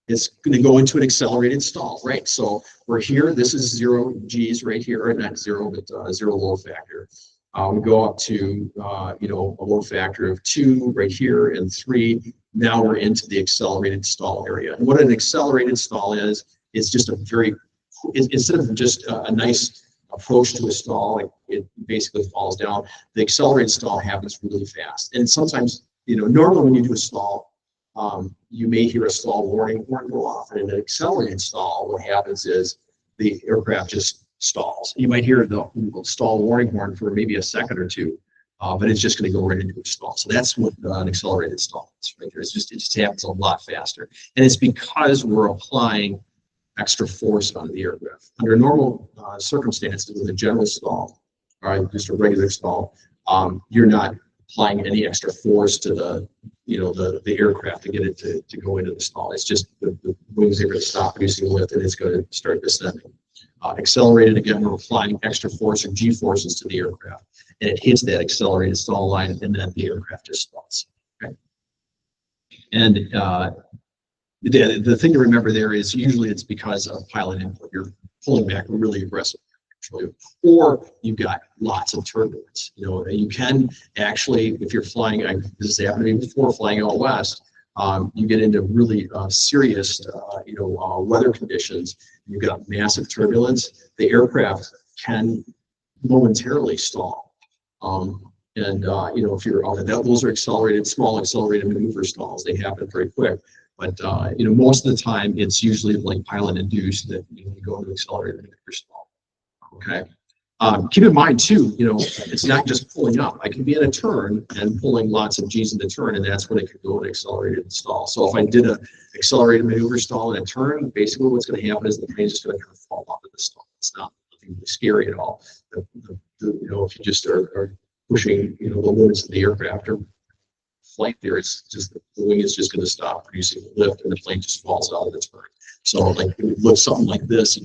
S6: It's going to go into an accelerated stall, right? So we're here. This is 0 Gs right here, or not 0, but 0 load factor. We go up to a load factor of 2 right here and 3. Now we're into the accelerated stall area. And what an accelerated stall is just instead of just a nice approach to a stall, it basically falls down. The accelerated stall happens really fast. And sometimes, normally when you do a stall, you may hear a stall warning horn go off. And in an accelerated stall, what happens is the aircraft just stalls. You might hear the stall warning horn for maybe a second or two, but it's just going to go right into a stall. So that's what an accelerated stall is right there. It just happens a lot faster. And it's because we're applying extra force on the aircraft. Under normal circumstances, with a general stall, or just a regular stall, you're not applying any extra force to the aircraft to get it to go into the stall. It's just the wings are going to stop producing lift, and it's going to start descending. Accelerated, again, we're applying extra force or G forces to the aircraft, and it hits that accelerated stall line, and then the aircraft just stalls. Okay? And the thing to remember there is usually it's because of pilot input. You're pulling back really aggressively, or you've got lots of turbulence. You can actually, if you're flying, this has happened to me before, flying out west, you get into really serious, weather conditions. You've got massive turbulence. The aircraft can momentarily stall. If you're those are small accelerated maneuver stalls. They happen very quick. But most of the time, it's usually like pilot induced that you go into accelerated maneuver stall. Okay. Keep in mind too, it's not just pulling up. I can be in a turn and pulling lots of G's in the turn, and that's when it could go in accelerated stall. So if I did an accelerated maneuver stall in a turn, basically what's going to happen is the plane is just going to kind of fall off of the stall. It's not nothing really scary at all. If you just are pushing, the limits of the aircraft or flight there, it's just the wing is just going to stop producing lift, and the plane just falls out of its turn. So like lift something like this,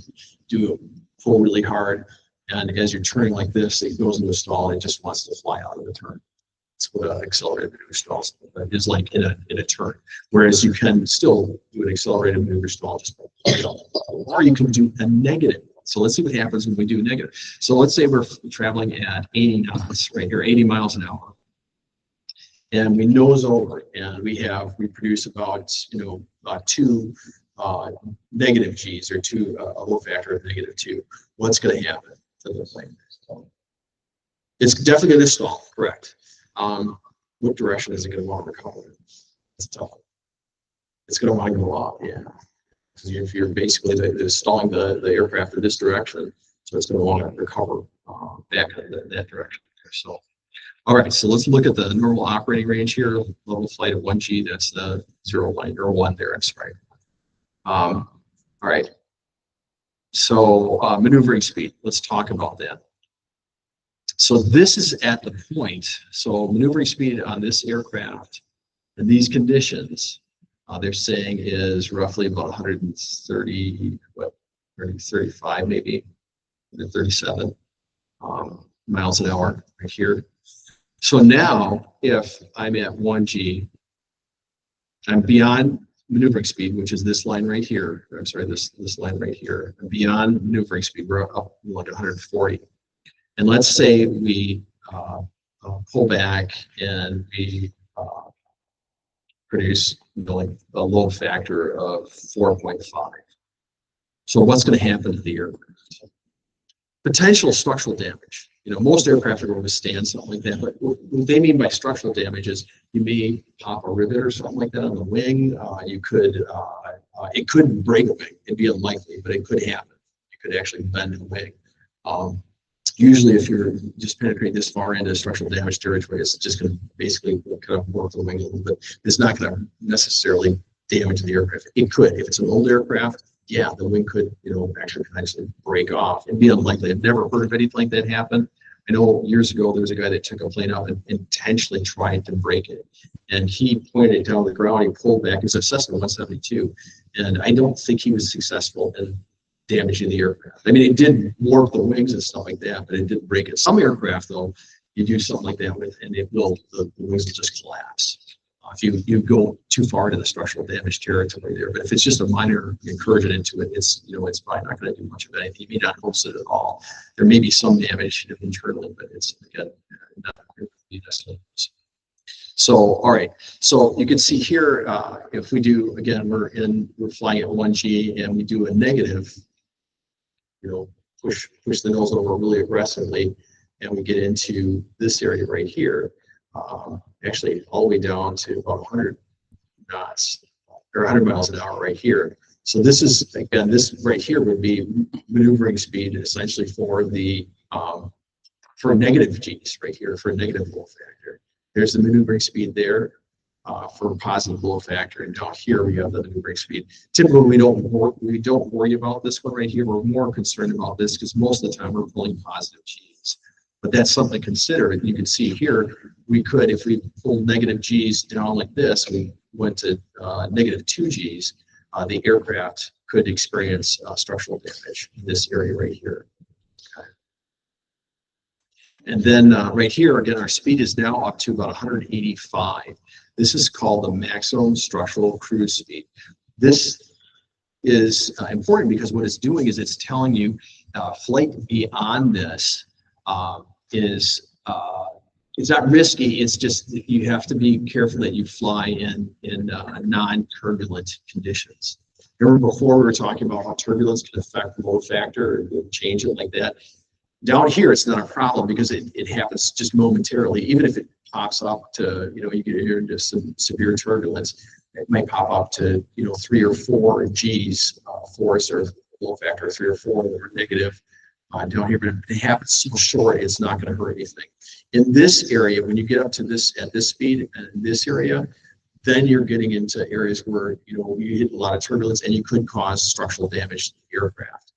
S6: you pull really hard. And as you're turning like this, it goes into a stall and it just wants to fly out of the turn. That's what an accelerated maneuver stall is like in a turn. Whereas you can still do an accelerated maneuver stall just by pulling up. Or you can do a negative. So let's see what happens when we do a negative. So let's say we're traveling at 80 knots right here, 80 miles an hour. And we nose over and we produce about, two negative G's or a load factor of -2. What's going to happen to the plane? It's definitely going to stall, correct. What direction is it going to want to recover? It's tough. It's going to want to go up, yeah. If you're basically stalling the aircraft in this direction, so it's going to want to recover back in that direction. So, all right, so let's look at the normal operating range here. Level flight of 1G, that's the 0 line or 1 there, that's right. All right, so maneuvering speed, let's talk about that. So this is at the point, so maneuvering speed on this aircraft in these conditions, they're saying is roughly about 130, 35 maybe, 37 miles an hour right here. So now if I'm at 1G, I'm beyond maneuvering speed, which is this line right here. I'm sorry, this line right here. Beyond maneuvering speed, we're up like 140. And let's say we pull back and we produce like a load factor of 4.5. So what's going to happen to the aircraft? Potential structural damage. Most aircraft are going to withstand something like that, but what they mean by structural damage is you may pop a rivet or something like that on the wing. You could, it could break a wing. It'd be unlikely, but it could happen. You could actually bend a wing. Usually, if you're just penetrating this far into structural damage territory, it's just going to basically kind of warp the wing a little bit. It's not going to necessarily damage the aircraft. It could. If it's an old aircraft, yeah, the wing could, actually break off. It'd be unlikely. I've never heard of anything like that happen. I know years ago there was a guy that took a plane out and intentionally tried to break it, and he pointed it down the ground. He pulled back. It was a Cessna 172, and I don't think he was successful in damaging the aircraft. I mean, it did warp the wings and stuff like that, but it didn't break it. Some aircraft, though, you do something like that with, and the wings will just collapse. If you go too far into the structural damage territory there, but if it's just a minor incursion into it, it's probably not going to do much of anything. You may not notice it at all. There may be some damage internally, but it's again not going to be necessarily. So, all right. So you can see here, if we do again, we're flying at 1G and we do a negative, push the nose over really aggressively, and we get into this area right here. Actually all the way down to about 100 knots or 100 miles an hour right here. So this is, again, this right here would be maneuvering speed essentially for the for negative G's right here, for a negative load factor. There's the maneuvering speed there for positive load factor, and down here we have the maneuvering speed. Typically we don't worry about this one right here. We're more concerned about this because most of the time we're pulling positive G's. But that's something to consider. You can see here, we could, if we pull negative G's down like this, we went to negative 2 G's, the aircraft could experience structural damage in this area right here. Okay. And then right here, again, our speed is now up to about 185. This is called the maximum structural cruise speed. This is important because what it's doing is it's telling you flight beyond this is it's not risky. It's just that you have to be careful that you fly in non-turbulent conditions. Remember before we were talking about how turbulence can affect load factor and change it like that. Down here, it's not a problem because it happens just momentarily. Even if it pops up to, you get into some severe turbulence, it might pop up to, 3 or 4 G's force or load factor 3 or 4 that are negative down here, but if it happens so short, it's not going to hurt anything. In this area, when you get up to this at this speed and in this area, then you're getting into areas where you hit a lot of turbulence and you could cause structural damage to the aircraft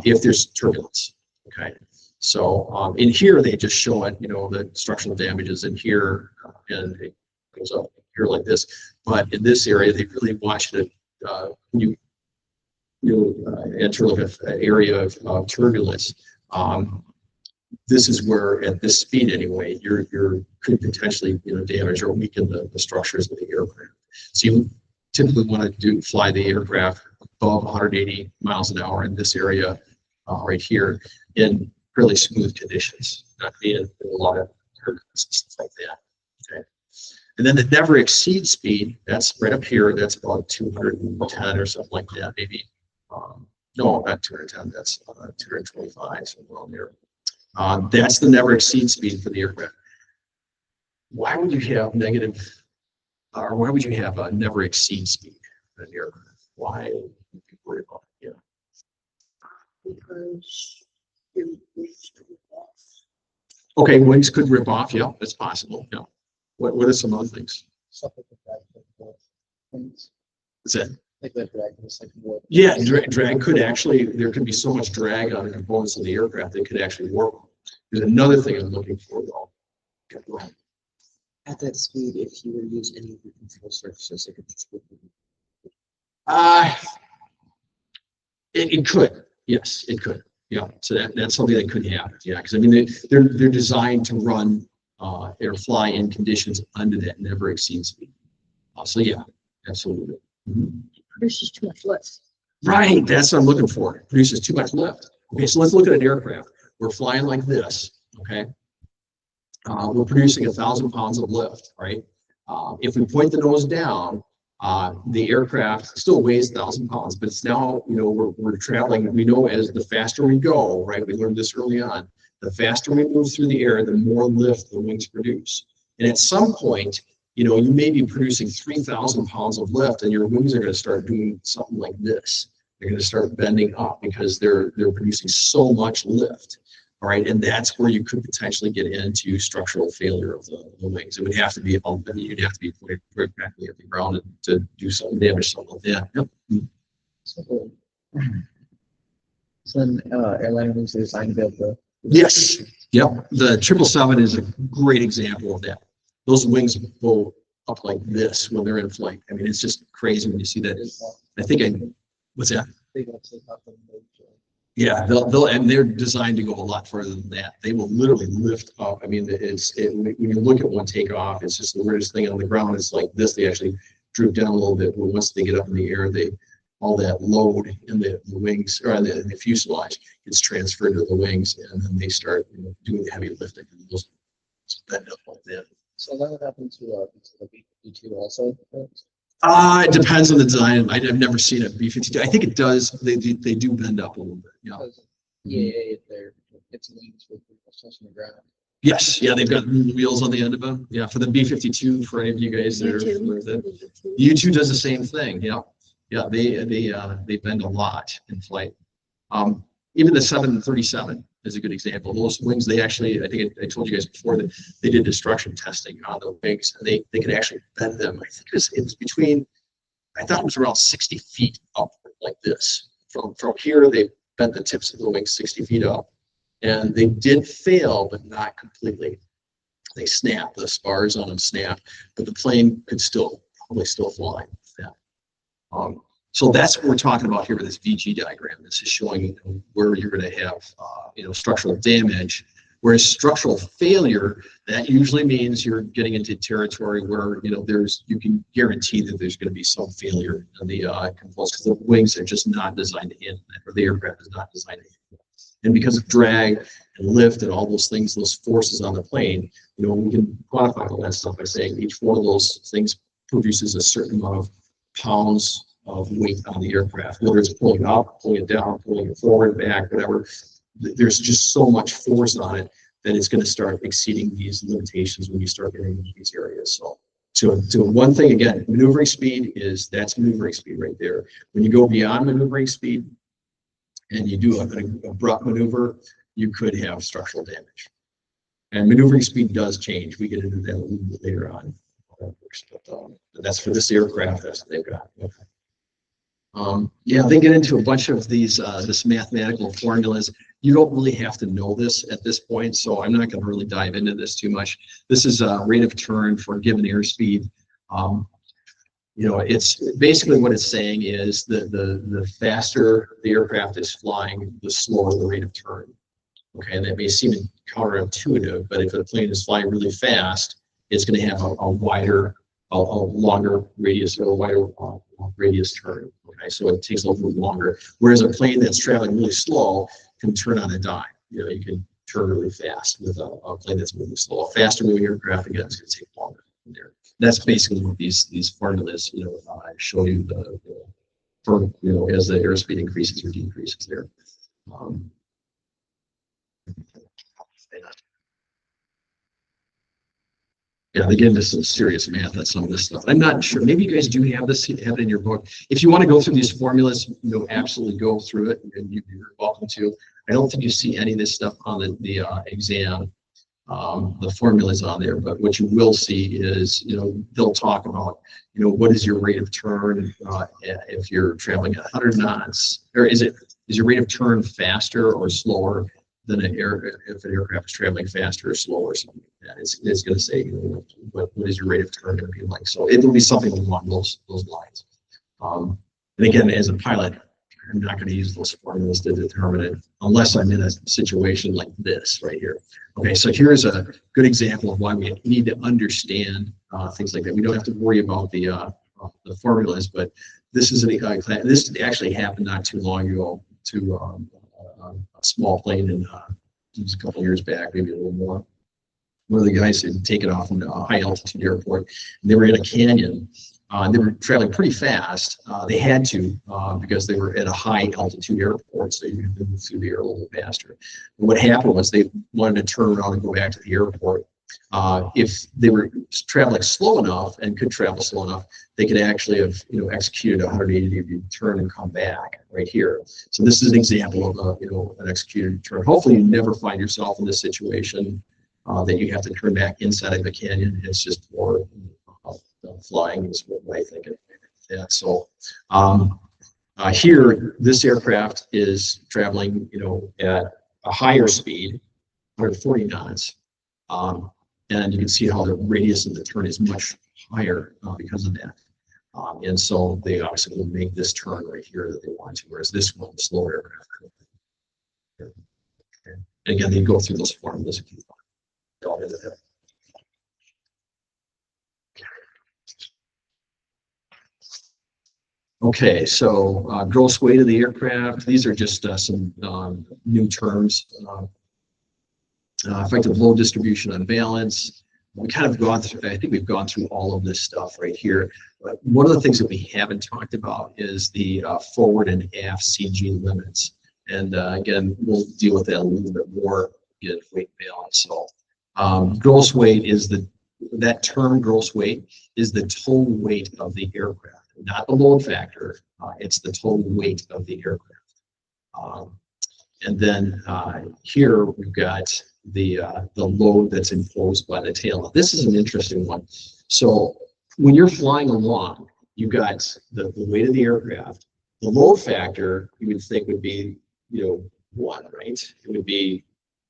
S6: if there's turbulence. Okay, so in here they just show it, the structural damages in here, and it goes up here like this. But in this area, they really want you to when you enter like an area of turbulence. This is where, at this speed anyway, you could potentially damage or weaken the structures of the aircraft. So you typically want to fly the aircraft above 180 miles an hour in this area right here in fairly smooth conditions, not being in a lot of turbulence and stuff like that. Okay. And then the never exceed speed, that's right up here. That's about 210 or something like that, maybe. No, not 210. That's 225, somewhere around there. That's the never exceed speed for the aircraft. Why would you have or why would you have a never exceed speed for an aircraft? Why would you worry about it? Yeah.
S4: Because your wings could rip off.
S6: Okay, wings could rip off. Yeah, that's possible. Yeah. What are some other things?
S2: Stuff like that. Things
S6: What's that?
S2: like that drag, just like wood.
S6: Yeah, drag could actually, there could be so much drag on the components of the aircraft that could actually warp. There's another thing I'm looking for though. Okay, go ahead.
S8: At that speed, if you were to use any of the control surfaces, it could just rip them.
S6: It could. Yes, it could. Yeah, so that's something that could happen. Yeah, because I mean they're designed to run or fly in conditions under that never exceed speed. So yeah, absolutely. Mm-hmm.
S4: Produces too much lift.
S6: Right, that's what I'm looking for. It produces too much lift. Okay, so let's look at an aircraft. We're flying like this. Okay, we're producing 1,000 pounds of lift. Right. If we point the nose down, the aircraft still weighs 1,000 pounds, but it's now, we're traveling. We know as the faster we go, right? We learned this early on. The faster we move through the air, the more lift the wings produce. And at some point, you may be producing 3,000 pounds of lift, and your wings are going to start doing something like this. They're going to start bending up because they're producing so much lift. All right, and that's where you could potentially get into structural failure of the wings. It would have to be, you'd have to be put correctly at the ground to do some damage, something like that. Yep.
S2: So then airline wings are designed to be able to.
S6: Yes. Yep. The 777 is a great example of that. Those wings go up like this when they're in flight. I mean, it's just crazy when you see that. I think what's that? Yeah, and they're designed to go a lot further than that. They will literally lift up. I mean, when you look at one take off, it's just the weirdest thing on the ground. It's like this. They actually droop down a little bit. But once they get up in the air, all that load in the wings or the fuselage gets transferred to the wings, and then they start doing the heavy lifting. And those bend up like that.
S2: So that would happen to the B-52 also.
S6: It depends on the design. I've never seen a B-52. I think it does. They do bend up a little bit. Yeah.
S2: Yeah, it's wings with touching the ground.
S6: Yes. Yeah, they've got wheels on the end of them. Yeah, for the B-52, for any of you guys that are familiar with it, U-2 does the same thing. Yeah. Yeah, they bend a lot in flight. Even the 737 is a good example. Those wings, they actually, I think I told you guys before that they did destruction testing on the wings, and they could actually bend them. I think it was between, I thought it was around 60 feet up like this. From here, they bent the tips of the wings 60 feet up, and they did fail, but not completely. They snapped, the spars on them snapped, but the plane could probably still fly with that. So that's what we're talking about here with this VG diagram. This is showing where you're going to have structural damage, whereas structural failure, that usually means you're getting into territory where you can guarantee that there's going to be some failure in the components because the wings are just not designed to handle that, or the aircraft is not designed to handle And because of drag and lift and all those things, those forces on the plane, you know, we can quantify all that stuff by saying each one of those things produces a certain amount of pounds of weight on the aircraft, whether it's pulling up, pulling it down, pulling it forward, back, whatever. There's just so much force on it that it's going to start exceeding these limitations when you start getting into these areas. So one thing again, maneuvering speed that's maneuvering speed right there. When you go beyond maneuvering speed and you do an abrupt maneuver, you could have structural damage. And maneuvering speed does change. We get into that a little bit later on. But that's for this aircraft. That's what they've got. Okay. Yeah, they get into a bunch of these this mathematical formulas. You don't really have to know this at this point, so I'm not going to really dive into this too much. This is a rate of turn for a given airspeed. You know, it's basically what it's saying is the faster the aircraft is flying, the slower the rate of turn. Okay, and that may seem counterintuitive, but if a plane is flying really fast, it's going to have a wider, a longer radius, or a wider radius turn. Okay, so it takes a little bit longer. Whereas a plane that's traveling really slow can turn on a dime. You know, you can turn really fast with a plane that's moving slow. A faster moving aircraft, again, it's going to take longer. There. That's basically what these formulas, you know, show you for, you know, as the airspeed increases or decreases there. Yeah, they get into some serious math on some of this stuff. I'm not sure. Maybe you guys do have this, have it in your book. If you want to go through these formulas, you know, absolutely go through it, and you're welcome to. I don't think you see any of this stuff on the exam. The formulas on there, but what you will see is, you know, they'll talk about, you know, what is your rate of turn if you're traveling at 100 knots, or is your rate of turn faster or slower than if an aircraft is traveling faster or slower or something like that. It's going to say, you know, what is your rate of turn going to be like? So it will be something along those lines. And again, as a pilot, I'm not going to use those formulas to determine it unless I'm in a situation like this right here. Okay, so here's a good example of why we need to understand things like that. We don't have to worry about the formulas, but this is this actually happened not too long ago to a small plane in just a couple of years back, maybe a little more. One of the guys had taken off from a high altitude airport, and they were in a canyon. They were traveling pretty fast. They had to because they were at a high altitude airport, so you could move through the air a little bit faster. And what happened was they wanted to turn around and go back to the airport. If they were traveling slow enough and could travel slow enough, they could actually have, you know, executed a 180-degree turn and come back right here. So this is an example of you know, an executed turn. Hopefully, you never find yourself in this situation that you have to turn back inside of a canyon. It's just more flying is what I think of that. So here, this aircraft is traveling, you know, at a higher speed, 140 knots. And you can see how the radius of the turn is much higher because of that. And so they obviously will make this turn right here that they want to, whereas this one, the slower aircraft. Okay. And again, they go through those formulas if you want. Okay, so gross weight of the aircraft. These are just some new terms. Effective load distribution on balance. We kind of gone through, I think we've gone through all of this stuff right here. But one of the things that we haven't talked about is the forward and aft CG limits. And again, we'll deal with that a little bit more in weight balance. So gross weight is that term gross weight is the total weight of the aircraft, not the load factor. It's the total weight of the aircraft. And then here we've got the load that's imposed by the tail. Now, this is an interesting one. So when you're flying along, you've got the weight of the aircraft. The load factor you would think would be, you know, 1, right? It would be,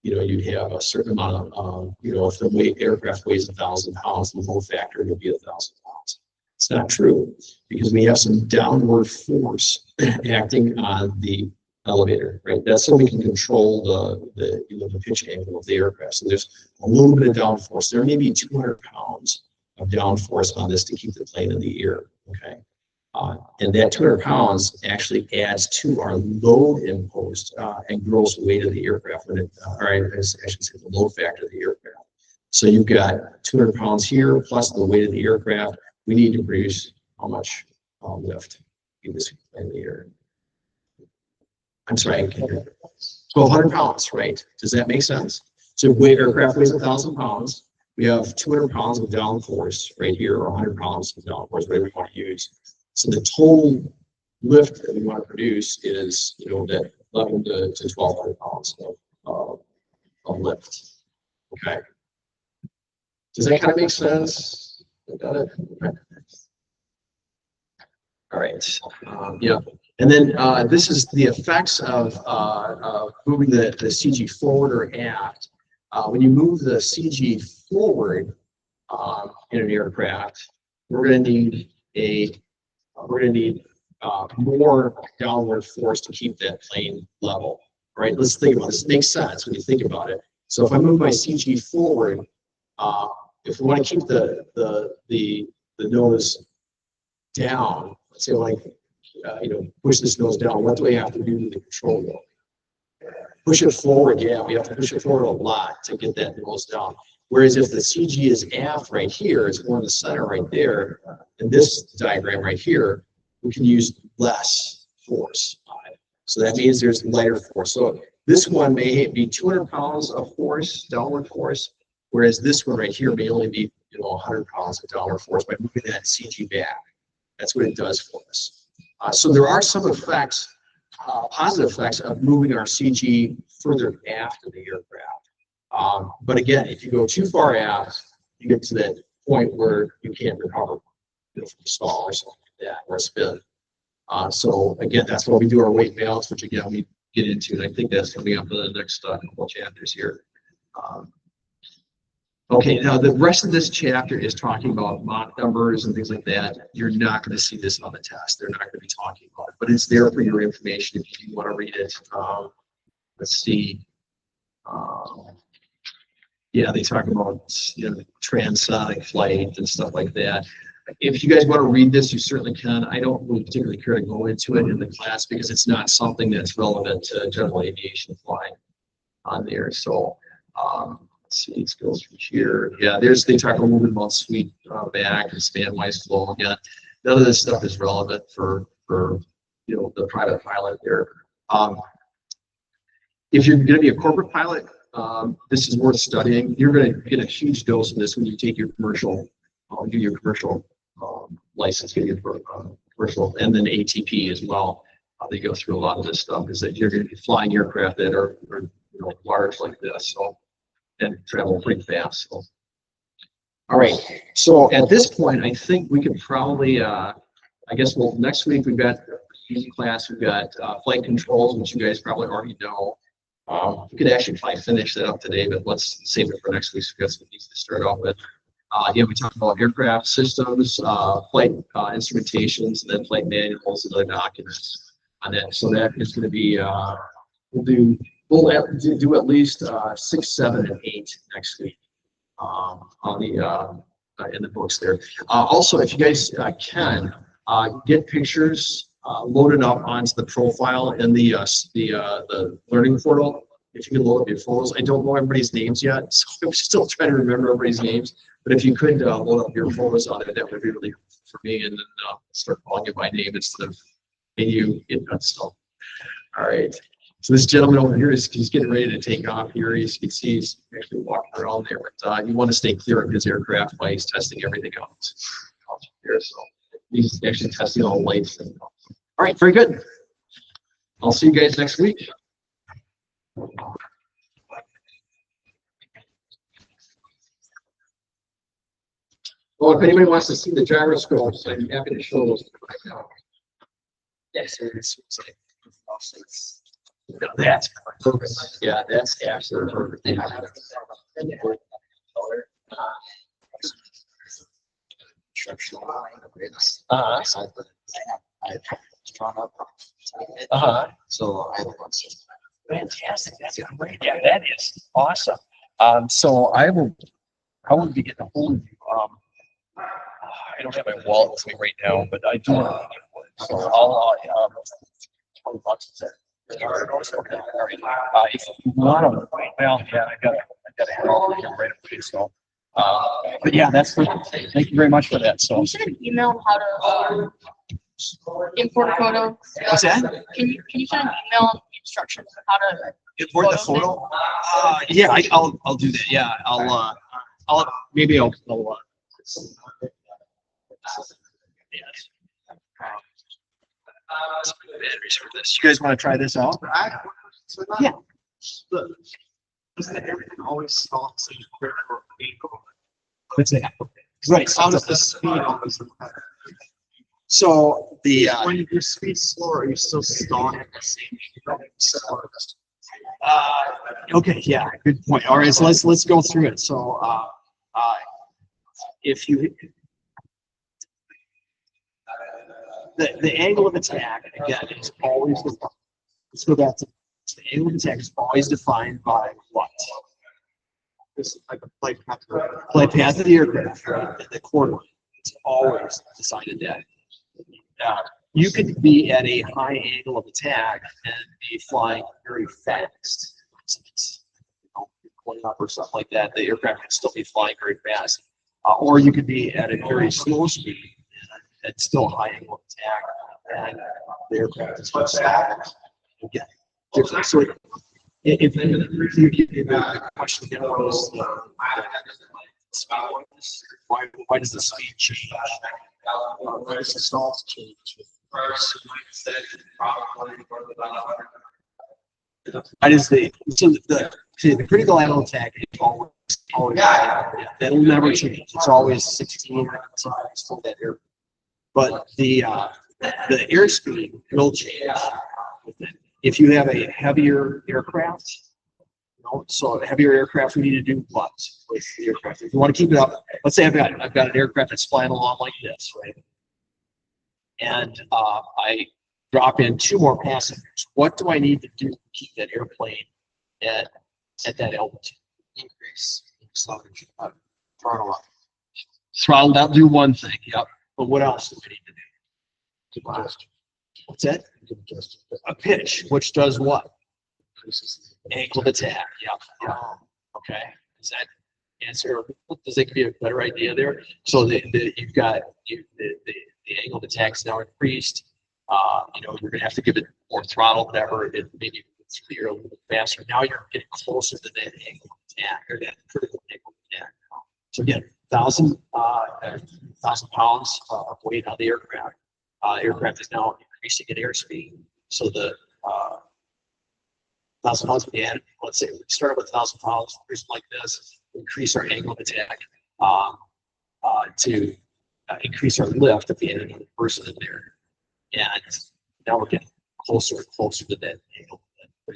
S6: you know, you'd have a certain amount of, you know, if the aircraft weighs 1,000 pounds, the load factor would be 1,000 pounds. It's not true because we have some downward force acting on the elevator, right? That's so we can control the you know, the pitch angle of the aircraft. So there's a little bit of downforce. There may be 200 pounds of downforce on this to keep the plane in the air. Okay. And that 200 pounds actually adds to our load imposed and gross weight of the aircraft, when it, or I should say the load factor of the aircraft. So you've got 200 pounds here plus the weight of the aircraft. We need to produce how much lift in this in the air. I'm sorry, 1,200 pounds, right? Does that make sense? So weight aircraft weighs 1,000 pounds. We have 200 pounds of down force right here, or 100 pounds of down force, whatever we want to use. So the total lift that we want to produce is, you know, that 11 to 1,200 pounds of lift. Okay. Does that kind of make sense? Got it? Okay. All right. Yeah. And then this is the effects of moving the CG forward or aft. When you move the CG forward in an aircraft, we're going to need more downward force to keep that plane level. All right. Let's think about this. It makes sense when you think about it. So if I move my CG forward, if we want to keep the nose down, let's say like push this nose down, what do we have to do to the control wheel? Push it forward, yeah, we have to push it forward a lot to get that nose down. Whereas if the CG is aft right here, it's more in the center right there, in this diagram right here, we can use less force on it. So that means there's lighter force. So this one may be 200 pounds of force, downward force, whereas this one right here may only be 100 pounds of downward force by moving that CG back. That's what it does for us. So there are some effects, positive effects of moving our CG further aft of the aircraft. But again, if you go too far aft, you get to that point where you can't recover from a stall or something like that, or a spin. So again, that's why we do our weight balance, which again, we get into, and I think that's coming up in the next couple of chapters here. Okay, now the rest of this chapter is talking about Mach numbers and things like that. You're not going to see this on the test. They're not going to be talking about it, but it's there for your information if you want to read it. Let's see. Yeah, they talk about transonic flight and stuff like that. If you guys want to read this, you certainly can. I don't really particularly care to go into it in the class because it's not something that's relevant to general aviation flying on there. So. Let's see, it goes from here. Yeah, they talk a little bit about sweep back and spanwise flow. Again, none of this stuff is relevant for the private pilot there. If you're going to be a corporate pilot, this is worth studying. You're going to get a huge dose of this when you take your commercial, do your commercial license, get your commercial, and then ATP as well. They go through a lot of this stuff. Is that you're going to be flying aircraft that are large like this. So. And travel pretty fast. So. All right. So at this point, I think we could probably, I guess, next week we've got class, we've got flight controls, which you guys probably already know. We could actually probably finish that up today, but let's save it for next week. So we've got some things to start off with. Again, we talked about aircraft systems, flight instrumentations, and then flight manuals and other documents on that. So that is going to be, we'll do at least 6, 7, and 8 next week on the in the books there. Also, if you guys can get pictures loaded up onto the profile in the learning portal. If you can load up your photos, I don't know everybody's names yet, so I'm still trying to remember everybody's names. But if you could load up your photos on it, that would be really helpful for me, and then start calling you by name instead of you in that stuff. All right. So this gentleman over here he's getting ready to take off here. You can see he's actually walking around there, but you want to stay clear of his aircraft while he's testing everything out here. So he's actually testing all the lights. All right, very good. I'll see you guys next week. Well, if anybody wants to see the gyroscopes, I'd be happy to show those right now. Yes, it's that's perfect. Yeah, that's absolutely perfect.
S8: So I have one.
S9: Fantastic. That's great. Yeah, that is awesome. So I will be getting a hold of you. I don't have my wallet with me right now, but I do. So I'll, $20 is that? Okay, all right. If you want to, well, yeah, I gotta head off here right away, so. But yeah, that's perfect. Thank you very much for that, so.
S4: Can you send an email on how to import a photo?
S9: What's that?
S4: Can you send an email on instructions on how to
S9: Import the photo? Yeah, I'll do that, yeah, maybe I'll batteries for this. You guys want to try this out? Yeah.
S3: Everything always stops in critical angle.
S9: What's that? Right.
S3: How does the speed always impact?
S9: So the,
S3: When your speed's slower, are you still stalling at the same angle?
S9: okay, yeah, good point. All right, so let's go through it. So, if you, the angle of attack, again, is always defined. So that's, the angle of attack is always defined by what?
S3: This is like a flight path.
S9: Flight path of the aircraft, right? And the quarter. It's always decided that. You could be at a high angle of attack and be flying very fast. Going up or something like that, the aircraft can still be flying very fast. Or you could be at a very slow speed and still high angle of attack, and the aircraft is going to stop. Again, different. So if you give me the question again, was why does the speed change?
S3: Why does the stalls change?
S9: Why does the critical angle attack is always that'll never change. It's always 16 for that air. But the airspeed will change if you have a heavier aircraft. So a heavier aircraft, we need to do what with the aircraft? If you want to keep it up, let's say I've got an aircraft that's flying along like this, right? And I drop in 2 more passengers. What do I need to do to keep that airplane at that altitude? Increase throttle up. Throttle down, do one thing, yep. But what else do we need to do? What's that? A pitch, which does what? Angle of attack, yeah. Okay, does that answer? Does that give you a better idea there? So you've got the angle of attack's now increased. You're gonna have to give it more throttle, whatever. It maybe you're a little bit faster. Now you're getting closer to that angle of attack or that critical angle of attack. So again, 1,000 pounds of weight on the aircraft. Aircraft is now increasing in airspeed. So the 1,000 pounds we add, let's say we start with 1,000 pounds, like this, increase our angle of attack to increase our lift at the end of the person in there. And now we're getting closer and closer to that angle of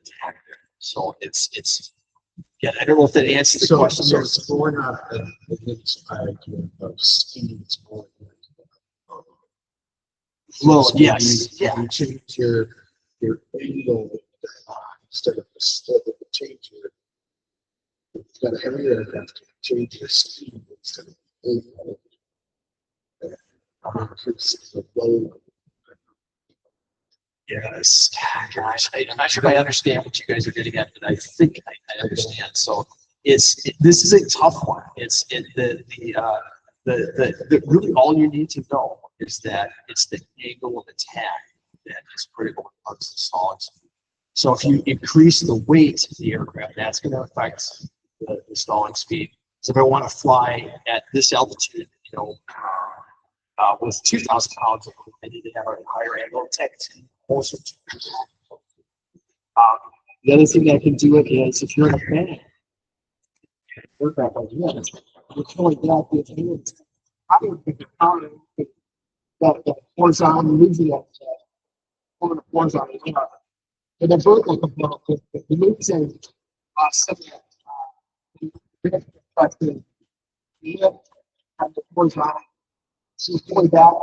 S9: attack there. So it's yeah, I don't know if that answers the question.
S3: So it's going up against idea of speed. It's more
S9: well,
S3: so
S9: yes,
S3: you change your angle instead of change your. You've got a heavier aircraft to change your speed instead of angle. The low.
S9: Yes, gosh, I'm not sure if I understand what you guys are getting at, but I think I understand. So this is a tough one. The really all you need to know is that it's the angle of attack that is critical when it comes to stalling speed. So if you increase the weight of the aircraft, that's going to affect the stalling speed. So if I want to fly at this altitude, with 2,000 pounds, I need to have a higher angle of attack. Also, the other thing that can do it is if you're in a fan, aircraft like this, it's really bad with hands.
S3: I don't think the horizontal moving that over the horizontal, and the vertical component, the moves in but the horizontal, so it's going back.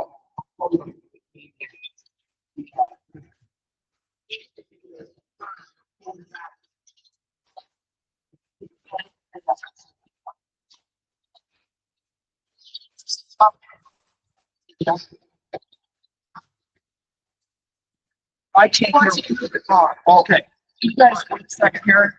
S9: I can't hear you. Okay. You guys, wait a second here.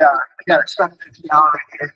S9: Yeah, I got it stuck down right here.